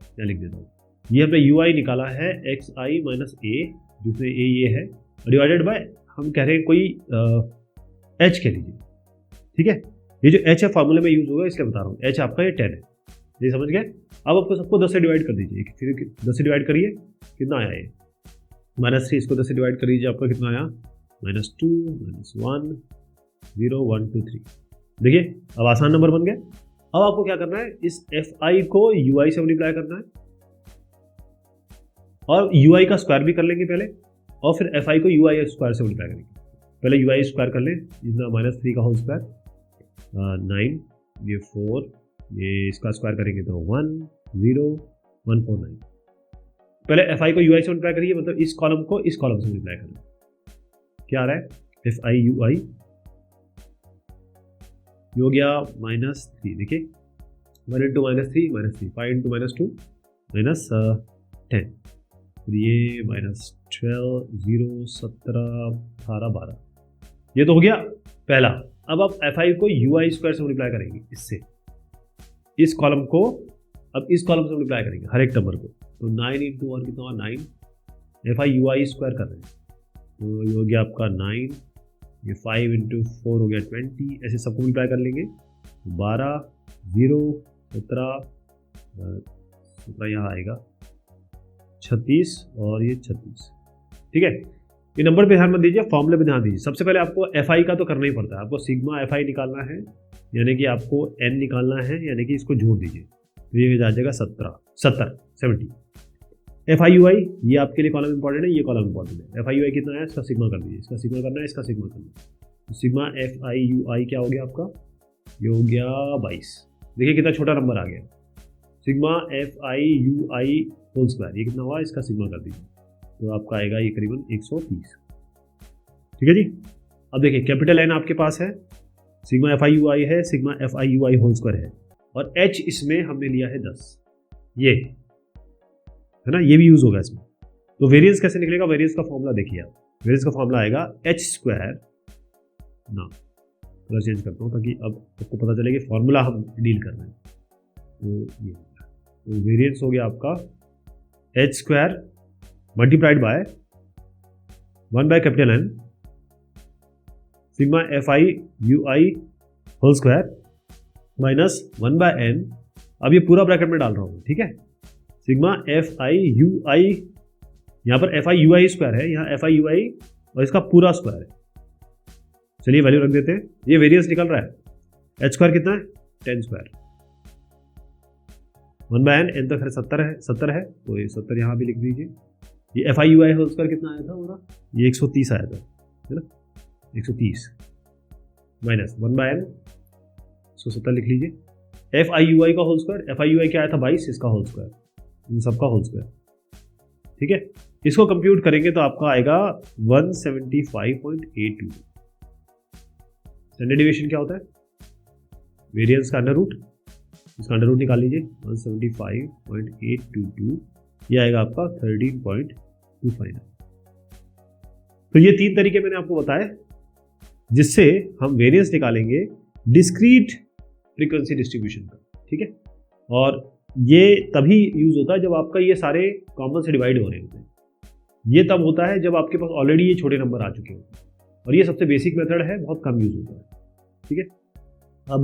क्या लिख देता हूँ, ये हमने UI निकाला है XI माइनस A, जिसमें A ये है, डिवाइडेड बाय हम कह रहे हैं कोई H कह लीजिए, ठीक है, ये जो H है फार्मूले में यूज होगा इसलिए बता रहा हूँ, H आपका ये 10 है, ये समझ गए। अब आपको सबको 10 से डिवाइड कर दीजिए, फिर 10 से डिवाइड करिए, कितना आया ये -3, इसको 10 से डिवाइड कर दीजिए, आपका कितना आया -2, -1, 0, 1, 2, 3। देखिए अब आसान नंबर बन गए। अब आपको क्या करना है, इस FI को UI से मल्टीप्लाई करना है, और UI का स्क्वायर भी कर लेंगे पहले, और फिर FI को UI स्क्वायर से मल्टीप्लाई करेंगे। पहले UI स्क्वायर कर लें, जितना -3 का होल स्क्वायर 9, ये 4, ये इसका स्क्वायर करेंगे तो 1, 0, 1, 4, 9। पहले FI को UI से मल्टीप्लाई करिए, मतलब इस कॉलम को इस कॉलम से मल्टीप्लाई करें, क्या आ रहा है FI UI, ये हो गया -3, देखिए 1 इंटू -3, -3, 5 इंटू -2, -10, फिर ये -12, 0, 17, 18, 12, ये तो हो गया पहला। अब आप FI को UI स्क्वायर से मल्टीप्लाई करेंगे, इससे इस कॉलम को अब इस कॉलम से मल्टीप्लाई करेंगे हर एक नंबर को, तो 9 इंटू 1 कितना हुआ 9, FI UI स्क्वायर कर रहे हैं, तो ये हो गया आपका 9, ये 5 इंटू 4 हो गया 20, ऐसे सबको मल्टीप्लाई कर लेंगे, 12, 0, 17 यहाँ आएगा 36 और ये 36, ठीक है। ये नंबर पे ध्यान मत दीजिए, फॉर्मूले पे ध्यान दीजिए। सबसे पहले आपको FI का तो करना ही पड़ता है, आपको सिग्मा FI निकालना है, यानी कि आपको N निकालना है, यानी कि इसको जोड़ दीजिए, तो ये आ जाएगा 70। एफ आई यू आई, ये आपके लिए कॉलम इंपॉर्टेंट है, ये कॉलम इंपॉर्टेंट है। एफ आई यू आई कितना है, इसका सिग्मा कर दीजिए, इसका सिग्मा करना है, इसका सिग्मा करना है। तो sigma F I you I क्या हो गया आपका, ये हो गया 22। देखिए कितना छोटा नंबर आ गया, sigma F I you I whole square, ये कितना हुआ, इसका सिग्मा कर दीजिए, तो आपका आएगा ये करीबन 130। ठीक है जी। अब देखिए कैपिटल एन आपके पास है, sigma F I you i है, sigma F I you I whole square है, और एच इसमें हमने लिया है 10, ये है ना, ये भी यूज होगा इसमें। तो वेरिएंस कैसे निकलेगा, वेरिएंस का फॉर्मूला देखिए आप, वेरिएंस का फॉर्मूला आएगा एच स्क्वायर ना, थोड़ा चेंज करता हूँ ताकि अब आपको पता चले कि फॉर्मूला हम डील कर रहे हैं। तो ये तो वेरिएंस हो गया आपका h square multiplied by 1 by capital n sigma F I you I whole square minus 1 by n, अब ये पूरा ब्रैकेट में डाल रहा हूँ, ठीक है। सिग्मा एफ आई यू आई, यहाँ पर F I you I square है, यहाँ एफ आई यू आई और इसका पूरा स्क्वायर है। चलिए वैल्यू रख देते हैं, ये वेरिएंस निकल रहा है, एच स्क्वायर कितना है 10 स्क्वायर, 1 बाय एन तो खैर 70 है, तो ये 70 यहाँ भी लिख दीजिए। ये f I you I whole square कितना आया था हमारा, ये 130 आया था, है ना, 130 माइनस 1 बाय एन 170 लिख लीजिए। एफ आई यू आई का whole square, F I you I क्या आया था 22, इसका होल स्क्वायर, इन सबका होल स्क्वायर, ठीक है। इसको कंप्यूट करेंगे तो आपका आएगा 175.82। स्टैंडर्ड डिविएशन क्या होता है, वेरिएंस का अंडर रूट, इसका अंडर रूट निकाल लीजिए, 175.822, ये आएगा आपका 13.259। तो ये 3 तरीके मैंने आपको बताए जिससे हम वेरिएंस निकालेंगे डिस्क्रीट फ्रीक्वेंसी डिस्ट्रीब्यूशन का, ठीक है। और ये तभी यूज होता है जब आपका ये सारे कॉमन से डिवाइड हो रहे होते हैं, ये तब होता है जब आपके पास ऑलरेडी ये छोटे नंबर आ चुके होते हैं, और ये सबसे बेसिक मेथड है, बहुत कम यूज होता है, ठीक है। अब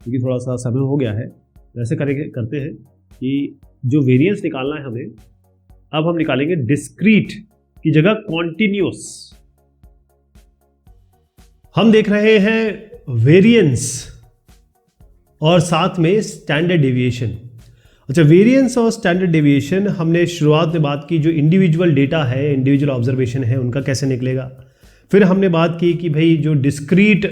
क्योंकि थोड़ा सा समय हो गया है, ऐसे करते हैं कि जो वेरिएंस निकालना है हमें, अब हम निकालेंगे डिस्क्रीट की जगह कॉन्टिन्यूअस। हम देख रहे हैं वेरिएंस और साथ में स्टैंडर्ड डेविएशन। अच्छा, वेरिएंस और स्टैंडर्ड डेविएशन हमने शुरुआत में बात की, जो इंडिविजुअल डेटा है, इंडिविजुअल ऑब्जर्वेशन है, उनका कैसे निकलेगा। फिर हमने बात की कि भाई जो डिस्क्रीट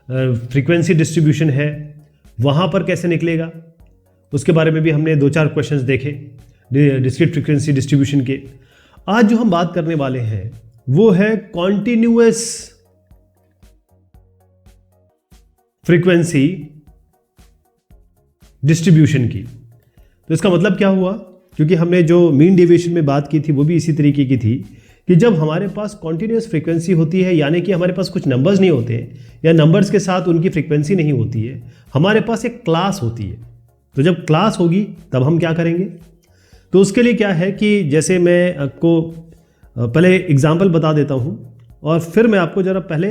फ्रीक्वेंसी डिस्ट्रीब्यूशन है वहाँ पर कैसे निकलेगा, उसके बारे में भी हमने 2-4 क्वेश्चंस देखे डिस्क्रीट फ्रीक्वेंसी डिस्ट्रीब्यूशन के। आज जो हम बात करने वाले हैं वो है कॉन्टिन्यूअस फ्रीक्वेंसी डिस्ट्रीब्यूशन की। तो इसका मतलब क्या हुआ, क्योंकि हमने जो मीन डेविएशन में बात की थी वो भी इसी तरीके की थी कि जब हमारे पास कॉन्टिन्यूअस फ्रीक्वेंसी होती है, यानी कि हमारे पास कुछ नंबर्स नहीं होते या नंबर्स के साथ उनकी फ्रीक्वेंसी नहीं होती है, हमारे पास एक क्लास होती है। तो जब क्लास होगी तब हम क्या करेंगे, तो उसके लिए क्या है कि जैसे मैं आपको पहले एग्जाम्पल बता देता हूँ और फिर मैं आपको ज़रा पहले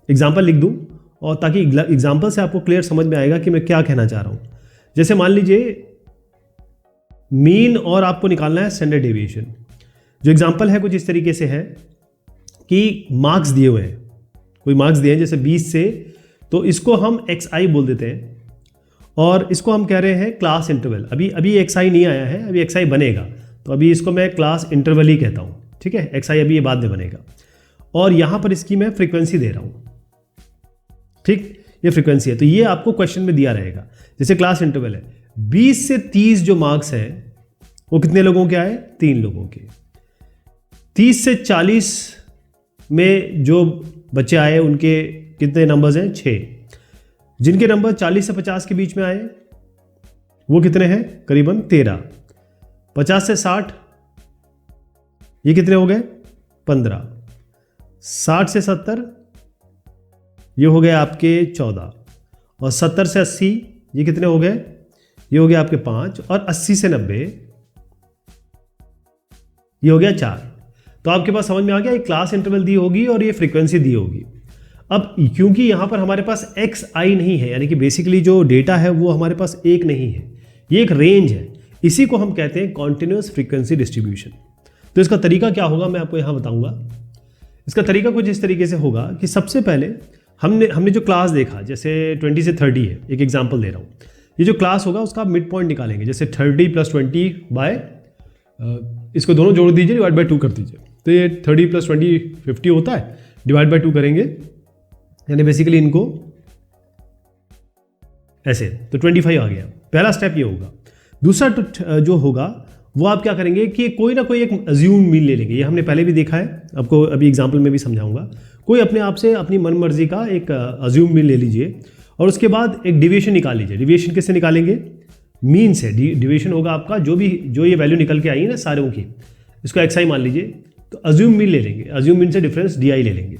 एग्जाम्पल लिख दूँ, और ताकि एग्जाम्पल से आपको क्लियर समझ में आएगा कि मैं क्या कहना चाह रहा हूँ। जैसे मान लीजिए मीन और आपको निकालना है स्टैंडर्ड डेविएशन। जो एग्जाम्पल है कुछ इस तरीके से है कि मार्क्स दिए हुए हैं, कोई मार्क्स दिए हैं जैसे 20 से, तो इसको हम xi बोल देते हैं और इसको हम कह रहे हैं क्लास इंटरवल। अभी xi नहीं आया है, अभी xi बनेगा, तो अभी इसको मैं क्लास इंटरवल ही कहता हूँ, ठीक है। xi अभी ये बाद में बनेगा, और यहाँ पर इसकी मैं फ्रीक्वेंसी दे रहा हूँ, ठीक, ये फ्रीक्वेंसी है। तो ये आपको क्वेश्चन में दिया रहेगा, जैसे क्लास इंटरवल है 20 से 30 जो मार्क्स है वो कितने लोगों के आए, 3 लोगों के। 30 से 40 में जो बच्चे आए उनके कितने नंबर्स हैं, 6। जिनके नंबर 40 से 50 के बीच में आए वो कितने हैं, करीबन 13। 50 से 60 ये कितने हो गए, 15। 60 से 70 ये हो गए आपके 14, और 70 से 80 ये कितने हो गए, ये हो गया आपके 5, और 80 से 90 ये हो गया 4। तो आपके पास समझ में आ गया, एक क्लास इंटरवल दी होगी और ये फ्रीक्वेंसी दी होगी। अब क्योंकि यहां पर हमारे पास xi नहीं है, यानी कि बेसिकली जो डेटा है वो हमारे पास एक नहीं है, ये एक रेंज है, इसी को हम कहते हैं कॉन्टिन्यूअस फ्रीक्वेंसी डिस्ट्रीब्यूशन। तो इसका तरीका क्या होगा मैं आपको यहां बताऊंगा। इसका तरीका कुछ इस तरीके से होगा कि सबसे पहले हमने जो क्लास देखा, जैसे 20 से 30 है, एक एग्जाम्पल दे रहा हूँ, ये जो क्लास होगा उसका मिड पॉइंट निकालेंगे, जैसे 30 + 20 बाय इसको दोनों जोड़ दीजिए, डिवाइड बाई 2 कर दीजिए, तो ये 30 + 20 50 होता है, डिवाइड बाई 2 करेंगे, यानी बेसिकली इनको ऐसे, तो 25 आ गया। पहला स्टेप ये होगा। दूसरा जो होगा वो आप क्या करेंगे कि कोई ना कोई एक अज्यूम मीन ले लेंगे। ये हमने पहले भी देखा है, आपको अभी एग्जाम्पल में भी समझाऊंगा। कोई अपने आप से अपनी मन मर्जी का एक अज्यूम मीन ले लीजिए और उसके बाद एक डिविएशन निकाल लीजिए। डिविएशन किससे निकालेंगे? मीन से। डिविएशन होगा आपका जो ये वैल्यू निकल के आई है ना सारों की, इसको xi मान लीजिए, तो अज्यूम मीन ले लेंगे। अज्यूम मीन से डिफरेंस di ले लेंगे।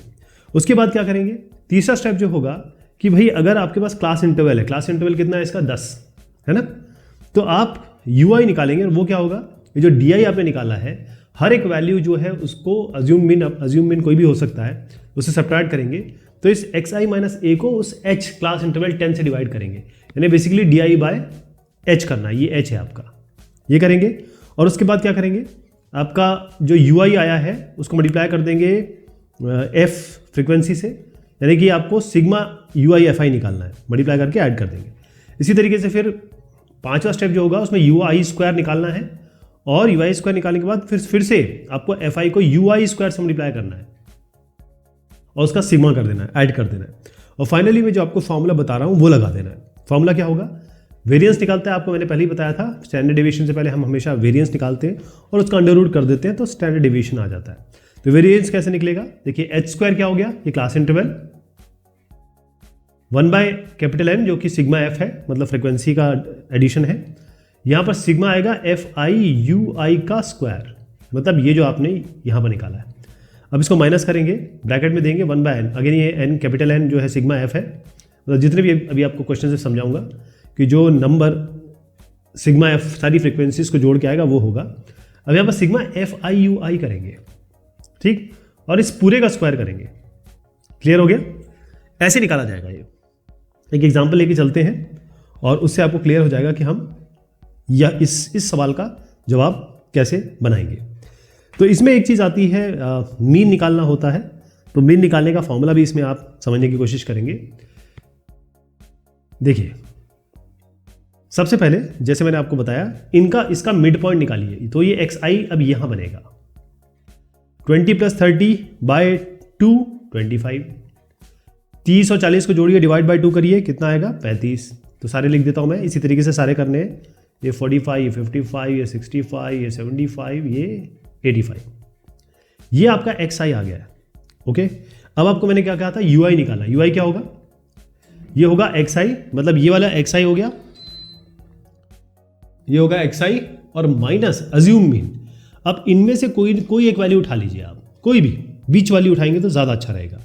उसके बाद क्या करेंगे? तीसरा स्टेप जो होगा कि भाई अगर आपके पास क्लास इंटरवल है, क्लास इंटरवल कितना है इसका? 10 है ना, तो आप ui निकालेंगे और वो क्या होगा? ये जो di आपने निकाला है, हर एक वैल्यू जो है उसको अज्यूम मीन कोई भी हो सकता है, उससे सब्ट्रैक्ट करेंगे, तो इस xi - a को उस h क्लास इंटरवल 10 से डिवाइड करेंगे, यानी बेसिकली di/h करना है। ये h है आपका, ये करेंगे। और उसके बाद क्या करेंगे? आपका जो ui आया है उसको मल्टीप्लाई कर देंगे f फ्रीक्वेंसी से, यानी कि आपको सिग्मा ui fi निकालना है, मल्टीप्लाई करके ऐड कर देंगे। इसी तरीके से फिर पांचवा स्टेप जो होगा उसमें ui² निकालना है, और ui² निकालने के बाद फिर से आपको fi को ui² से मल्टीप्लाई करना है और उसका सिग्मा कर देना है, ऐड कर देना है, और फाइनली मैं जो आपको फॉर्मूला बता रहा हूँ वो लगा देना है। फॉर्मूला क्या होगा? वेरिएंस निकालता है, आपको मैंने पहले ही बताया था, स्टैंडर्ड डेविएशन से पहले हम हमेशा वेरिएंस निकालते हैं और उसका अंडर रूट कर देते हैं, तो स्टैंडर्ड डेविएशन आ जाता है। तो वेरिएंस कैसे निकलेगा? देखिए h² क्या हो गया? ये क्लास इंटरवल 1/N जो कि सिग्मा f है, मतलब फ्रिक्वेंसी का एडिशन है। यहाँ पर सिग्मा आएगा fi ui का स्क्वायर, मतलब ये जो आपने यहाँ पर निकाला है। अब इसको माइनस करेंगे, ब्रैकेट में देंगे 1/n, अगेन ये N जो है सिग्मा f है, मतलब जितने भी अभी आपको क्वेश्चन से समझाऊंगा कि जो नंबर सिग्मा f सारी फ्रिक्वेंसीज को जोड़ के आएगा वो होगा। अब यहाँ पर सिग्मा fi ui करेंगे, ठीक, और इस पूरे का स्क्वायर करेंगे। क्लियर हो गया? ऐसे निकाला जाएगा। ये एक एग्जाम्पल लेके चलते हैं और उससे आपको क्लियर हो जाएगा कि हम या इस सवाल का जवाब कैसे बनाएंगे। तो इसमें एक चीज़ आती है, मीन निकालना होता है, तो मीन निकालने का फॉर्मूला भी इसमें आप समझने की कोशिश करेंगे। देखिए, सबसे पहले जैसे मैंने आपको बताया, इसका मिड पॉइंट निकालिए, तो ये xi अब यहां बनेगा 20 + 30/2 25। 30 और 40 को जोड़िए, डिवाइड बाई 2 करिए, कितना आएगा? 35। तो सारे लिख देता हूं मैं, इसी तरीके से सारे करने हैं। ये 45, ये 55, ये 65, ये 75, ये 85। ये आपका xi आ गया है। ओके, अब आपको मैंने क्या कहा था? ui निकाला। ui क्या होगा? ये होगा xi, मतलब ये वाला xi हो गया, ये होगा xi और माइनस अज्यूम मीन। अब इनमें से कोई एक वैल्यू उठा लीजिए आप, कोई भी बीच वाली उठाएंगे तो ज़्यादा अच्छा रहेगा।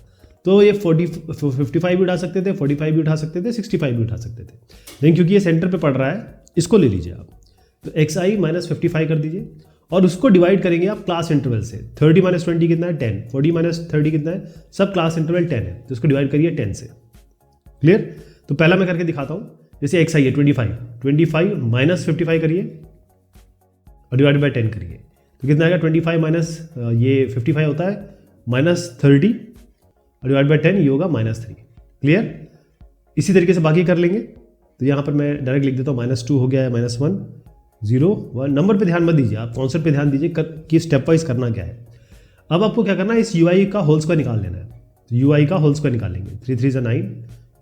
तो ये 55 भी उठा सकते थे, 45 भी उठा सकते थे, 65 भी उठा सकते थे, लेकिन क्योंकि ये सेंटर पे पड़ रहा है, इसको ले लीजिए आप। तो xi - 55 कर दीजिए और उसको डिवाइड करेंगे आप क्लास इंटरवल से। 30 - 20 कितना है? 10। 40 - 30 कितना है? सब क्लास इंटरवल 10 है, तो इसको डिवाइड करिए 10 से। क्लियर? तो पहला मैं करके दिखाता हूँ। जैसे xi है 25 - 55 करिए और डिवाइड बाई 10 करिए, तो कितना आएगा? 25 माइनस ये 55 होता है -30 और डिवाइड बाई 10, ये होगा -3। क्लियर? इसी तरीके से बाकी कर लेंगे। तो यहाँ पर मैं डायरेक्ट लिख देता हूँ, -2 हो गया है, -1 0 1। नंबर पे ध्यान मत दीजिए, आप कॉन्सेप्ट पे ध्यान दीजिए कि स्टेप वाइज करना क्या है। अब आपको क्या करना है? इस ui का होल स्क्वायर निकाल लेना है। तो ui का होल स्क्वायर निकालेंगे। 3 3 9,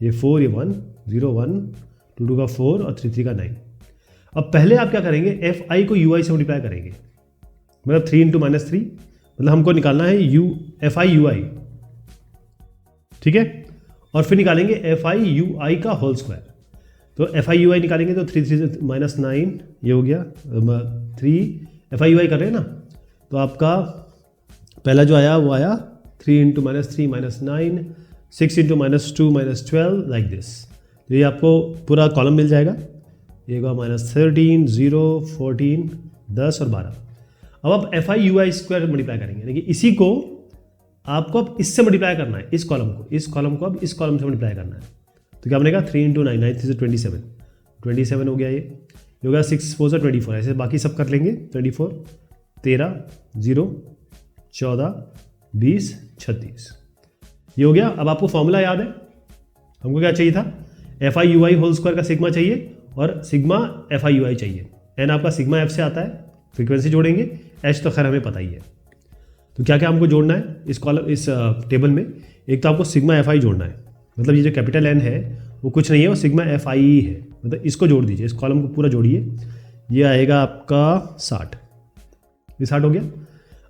ये 4, ये 1 0 1, 2 2 का 4 और 3 3 का 9। अब पहले आप क्या करेंगे? fi को ui से मल्टीप्लाई करेंगे, मतलब 3 × -3, मतलब हमको निकालना है fi ui, ठीक है, और फिर निकालेंगे fi ui का होल स्क्वायर। तो fi ui निकालेंगे तो 3 3 -9, ये हो गया 3 fi ui कर रहे हैं ना, तो आपका पहला जो आया वो आया 3 × -3 -9, 6 × -2 -12, लाइक दिस। तो ये आपको पूरा कॉलम मिल जाएगा। ये होगा -13 0 14 10 और 12। अब आप fi ui² मल्टीप्लाई करेंगे, यानी कि इसी को आपको अब इससे मल्टीप्लाई करना है, इस कॉलम को अब इस कॉलम से मल्टीप्लाई करना है। तो क्या बनेगा? 3 × 9 9 3 27 27 हो गया। ये होगा 6 4 24, ऐसे बाकी सब कर लेंगे। 24 13 0 14 20 36, ये हो गया। अब आपको फॉर्मूला याद है, हमको क्या चाहिए था? fi ui होल स्क्वायर का सिग्मा चाहिए और सिग्मा fi ui चाहिए। एन आपका सिग्मा f से आता है, फ्रीक्वेंसी जोड़ेंगे, एच तो खैर हमें पता ही है। तो क्या क्या हमको जोड़ना है इस टेबल में? एक तो आपको सिग्मा एफ आई जोड़ना है, मतलब ये जो कैपिटल एन है वो कुछ नहीं है, वो सिग्मा एफ आई ही है, मतलब इसको जोड़ दीजिए, इस कॉलम को पूरा जोड़िए, ये आएगा आपका 60, ये 60 हो गया।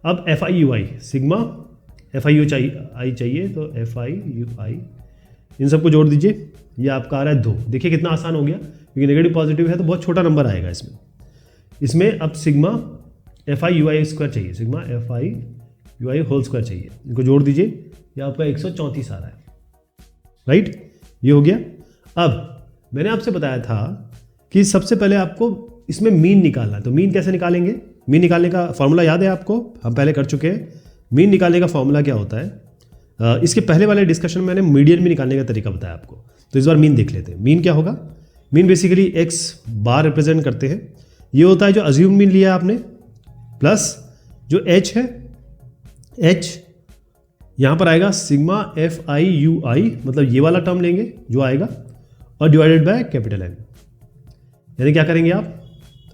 अब F I you I, sigma F I you चाहिए तो एफ आई यू आई, इन सबको जोड़ दीजिए, ये आपका आ रहा है 2। देखिए कितना आसान हो गया, क्योंकि नेगेटिव पॉजिटिव है तो बहुत छोटा नंबर आएगा इसमें अब sigma F I you I square चाहिए, sigma F I you I whole square चाहिए, इनको जोड़ दीजिए, ये आपका 134 आ रहा है, राइट, ये हो गया। अब मैंने आपसे बताया था कि सबसे पहले आपको इसमें मीन निकालना है, तो मीन कैसे निकालेंगे? मीन निकालने का फॉर्मूला याद है आपको, हम पहले कर चुके हैं। मीन निकालने का फॉर्मूला क्या होता है? इसके पहले वाले डिस्कशन में मैंने मीडियन भी निकालने का तरीका बताया आपको, तो इस बार मीन देख लेते हैं। मीन क्या होगा? मीन बेसिकली एक्स बार रिप्रेजेंट करते हैं, ये होता है जो अज्यूम मीन लिया है आपने, प्लस जो एच है, एच यहाँ पर आएगा सिग्मा एफ आई यू आई, मतलब ये वाला टर्म लेंगे जो आएगा, और डिवाइडेड बाय कैपिटल एन। यानी क्या करेंगे आप,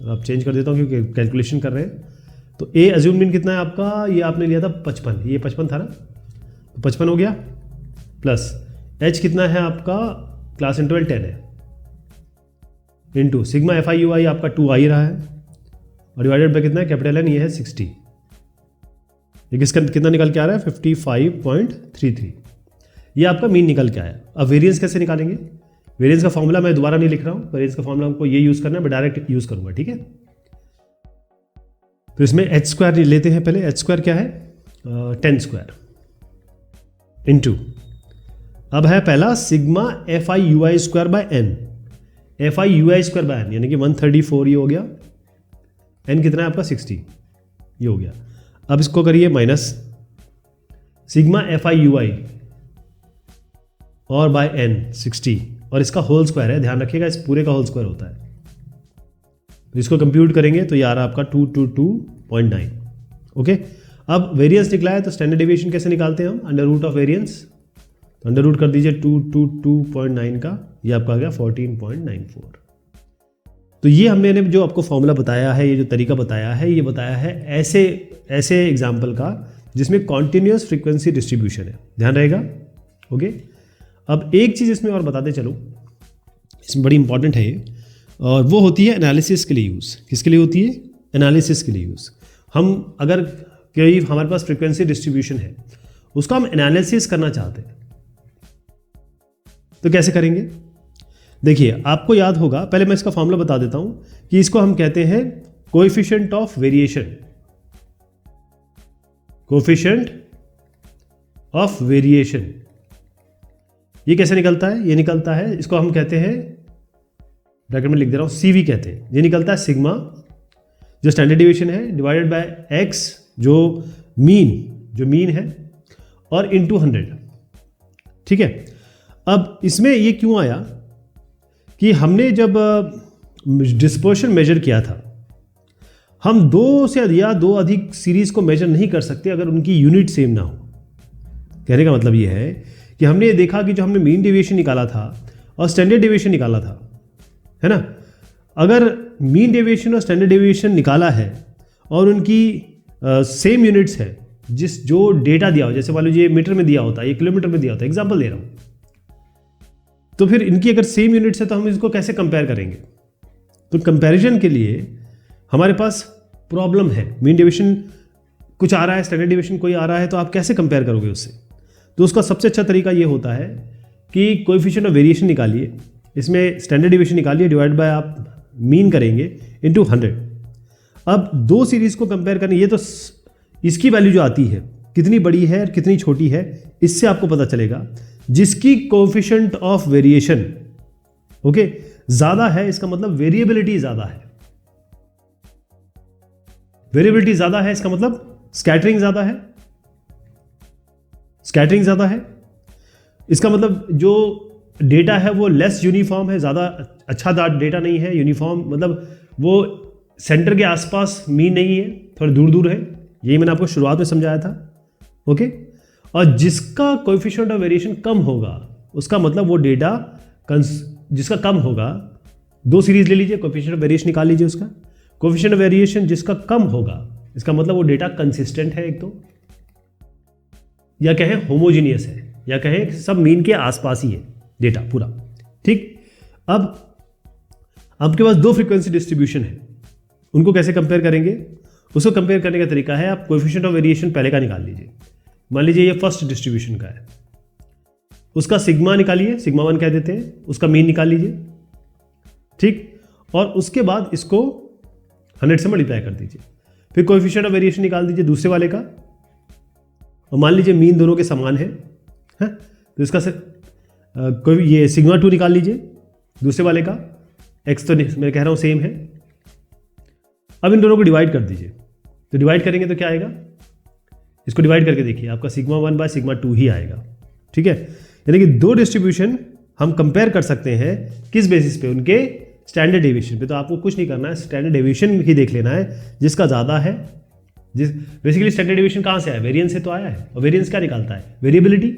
तो आप चेंज कर देता हूँ क्योंकि कैलकुलेशन कर रहे हैं। तो ए अज्यूम मीन कितना है आपका, ये आपने लिया था 55, ये 55 था ना, तो 55 हो गया, प्लस एच कितना है आपका, क्लास इंटरवल 10 है, into sigma F I you I आपका 2 आ ही रहा है, और डिवाइडेड बाय कितना है, कैपिटल एन, ये है 60, ये किसका कितना निकल के आ रहा है, 55.33, ये आपका मीन निकल के आया। अब वेरिएंस कैसे निकालेंगे? वेरिएंस का फॉर्मूला मैं दोबारा नहीं लिख रहा हूँ, वेरिएंस का फॉर्मूला हमको ये यूज़ करना है, मैं डायरेक्ट यूज़ करूँगा, ठीक है। तो इसमें एच स्क्वायर लेते हैं पहले, एच स्क्वायर क्या है, 10 स्क्वायर इंटू, अब है पहला sigma F I you I square by n, f I you I square by n यानी कि 134 ये हो गया, एन कितना है आपका 60 ये हो गया। अब इसको करिए minus sigma F I you I और बाय एन 60, और इसका होल स्क्वायर है, ध्यान रखिएगा इस पूरे का होल स्क्वायर होता है। तो इसको कंप्यूट करेंगे तो ये आ रहा है आपका 222.9, ओके। अब वेरिएंस निकला है तो स्टैंडर्ड डेविएशन कैसे निकालते हैं हम, अंडर रूट ऑफ वेरिएंस, तो अंडर रूट कर दीजिए 222.9 का, ये आपका आ गया 14.94। तो ये हमने जो आपको फॉर्मूला बताया है, ये जो तरीका बताया है, ये बताया है ऐसे एग्जाम्पल का जिसमें कॉन्टिन्यूस फ्रीक्वेंसी डिस्ट्रीब्यूशन है, ध्यान रहेगा, ओके। अब एक चीज़ इसमें और बताते चलो, इसमें बड़ी इंपॉर्टेंट है ये, और वो होती है एनालिसिस के लिए यूज़। किसके लिए होती है? एनालिसिस के लिए यूज़। हम अगर कोई हमारे पास फ्रीक्वेंसी डिस्ट्रीब्यूशन है, उसका हम एनालिसिस करना चाहते हैं, तो कैसे करेंगे? देखिए आपको याद होगा, पहले मैं इसका फॉर्मूला बता देता हूं कि इसको हम कहते हैं coefficient of variation, coefficient of variation. ये कैसे निकलता है? ये निकलता है, इसको हम कहते हैं, ब्रैकेट में लिख दे रहा हूं, CV कहते हैं। ये निकलता है सिग्मा जो स्टैंडर्ड डिविएशन है डिवाइडेड बाय एक्स जो मीन है, और इनटू 100, ठीक है। अब इसमें ये क्यों आया कि हमने जब डिस्पर्शन मेजर किया था, हम दो अधिक सीरीज को मेजर नहीं कर सकते अगर उनकी यूनिट सेम ना हो। कहने का मतलब ये है कि हमने ये देखा कि जो हमने मीन डेविएशन निकाला था और स्टैंडर्ड डेविएशन निकाला था, है ना, अगर मीन डेविएशन और स्टैंडर्ड डेविएशन निकाला है और उनकी सेम यूनिट्स है, जो डेटा दिया हो, जैसे मान लीजिए मीटर में दिया होता है, ये किलोमीटर में दिया होता है, एग्जाम्पल दे रहा हूं, तो फिर इनकी अगर सेम यूनिट्स है तो हम इसको कैसे कंपेयर करेंगे? तो कंपैरिजन के लिए हमारे पास प्रॉब्लम है, मीन डेविएशन कुछ आ रहा है, स्टैंडर्ड डेविएशन कोई आ रहा है, तो आप कैसे कंपेयर करोगे उससे? तो उसका सबसे अच्छा तरीका ये होता है कि कोएफिशिएंट ऑफ वेरिएशन निकालिए, इसमें स्टैंडर्ड डेविएशन निकालिए, डिवाइड बाय आप मीन करेंगे इनटू 100। अब दो सीरीज को कंपेयर करने, ये तो इसकी वैल्यू जो आती है कितनी बड़ी है और कितनी छोटी है, इससे आपको पता चलेगा। जिसकी कोएफिशिएंट ऑफ वेरिएशन ओके ज्यादा है, इसका मतलब वेरिएबिलिटी ज्यादा है। वेरिएबिलिटी ज्यादा है इसका मतलब स्कैटरिंग ज्यादा है, स्कैटरिंग ज्यादा है, इसका मतलब जो डेटा है वो लेस यूनिफॉर्म है, ज्यादा अच्छा डेटा नहीं है, यूनिफॉर्म मतलब वो सेंटर के आसपास मीन नहीं है, थोड़ा दूर दूर है, यही मैंने आपको शुरुआत में समझाया था, ओके। और जिसका कोएफिशिएंट ऑफ वेरिएशन कम होगा, उसका मतलब वो डेटा जिसका कम होगा, दो सीरीज ले लीजिए, कोएफिशिएंट ऑफ वेरिएशन निकाल लीजिए उसका, कोफिशिएंट ऑफ वेरिएशन जिसका कम होगा, इसका मतलब वो डेटा कंसिस्टेंट है एक तो, या कहें होमोजीनियस है, या कहें सब मीन के आसपास ही है डेटा पूरा। ठीक, अब आपके पास दो फ्रीक्वेंसी डिस्ट्रीब्यूशन है, उनको कैसे कंपेयर करेंगे? उसको कंपेयर करने का तरीका है, आप कोएफिशिएंट ऑफ वेरिएशन पहले का निकाल लीजिए। मान लीजिए ये फर्स्ट डिस्ट्रीब्यूशन का है, उसका सिग्मा निकालिए, सिग्मा 1 कह देते हैं, उसका मीन निकाल लीजिए। ठीक, और उसके बाद इसको 100 से मल्टीप्लाई कर दीजिए, फिर कोएफिशिएंट ऑफ वेरिएशन निकाल दीजिए दूसरे वाले का, और मान लीजिए मीन दोनों के समान है, तो इसका कोई ये सिग्मा 2 निकाल लीजिए दूसरे वाले का, एक्स तो मैं कह रहा हूँ सेम है। अब इन दोनों को डिवाइड कर दीजिए, तो डिवाइड करेंगे तो क्या आएगा, इसको डिवाइड करके देखिए, आपका सिग्मा 1 बाय सिग्मा 2 ही आएगा। ठीक है, यानी कि दो डिस्ट्रीब्यूशन हम कंपेयर कर सकते हैं, किस बेसिस पे? उनके स्टैंडर्ड डेविएशन पे। तो आपको कुछ नहीं करना है, स्टैंडर्ड डेविएशन ही देख लेना है, जिसका ज़्यादा है। बेसिकली स्टैंडर्ड डेविएशन कहाँ से आया? वेरिएंस से तो आया है, और वेरिएंस क्या निकालता है? वेरिएबिलिटी।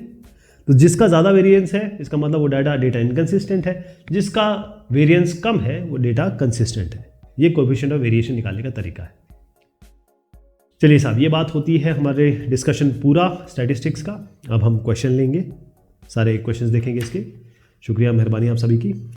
तो जिसका ज़्यादा वेरिएंस है, इसका मतलब वो डेटा इनकंसिस्टेंट है, जिसका वेरिएंस कम है वो डेटा कंसिस्टेंट है। ये कोएफिशिएंट ऑफ वेरिएशन निकालने का तरीका है। चलिए साहब, ये बात होती है हमारे डिस्कशन पूरा स्टैटिस्टिक्स का। अब हम क्वेश्चन लेंगे, सारे क्वेश्चंस देखेंगे इसके। शुक्रिया, मेहरबानी आप सभी की।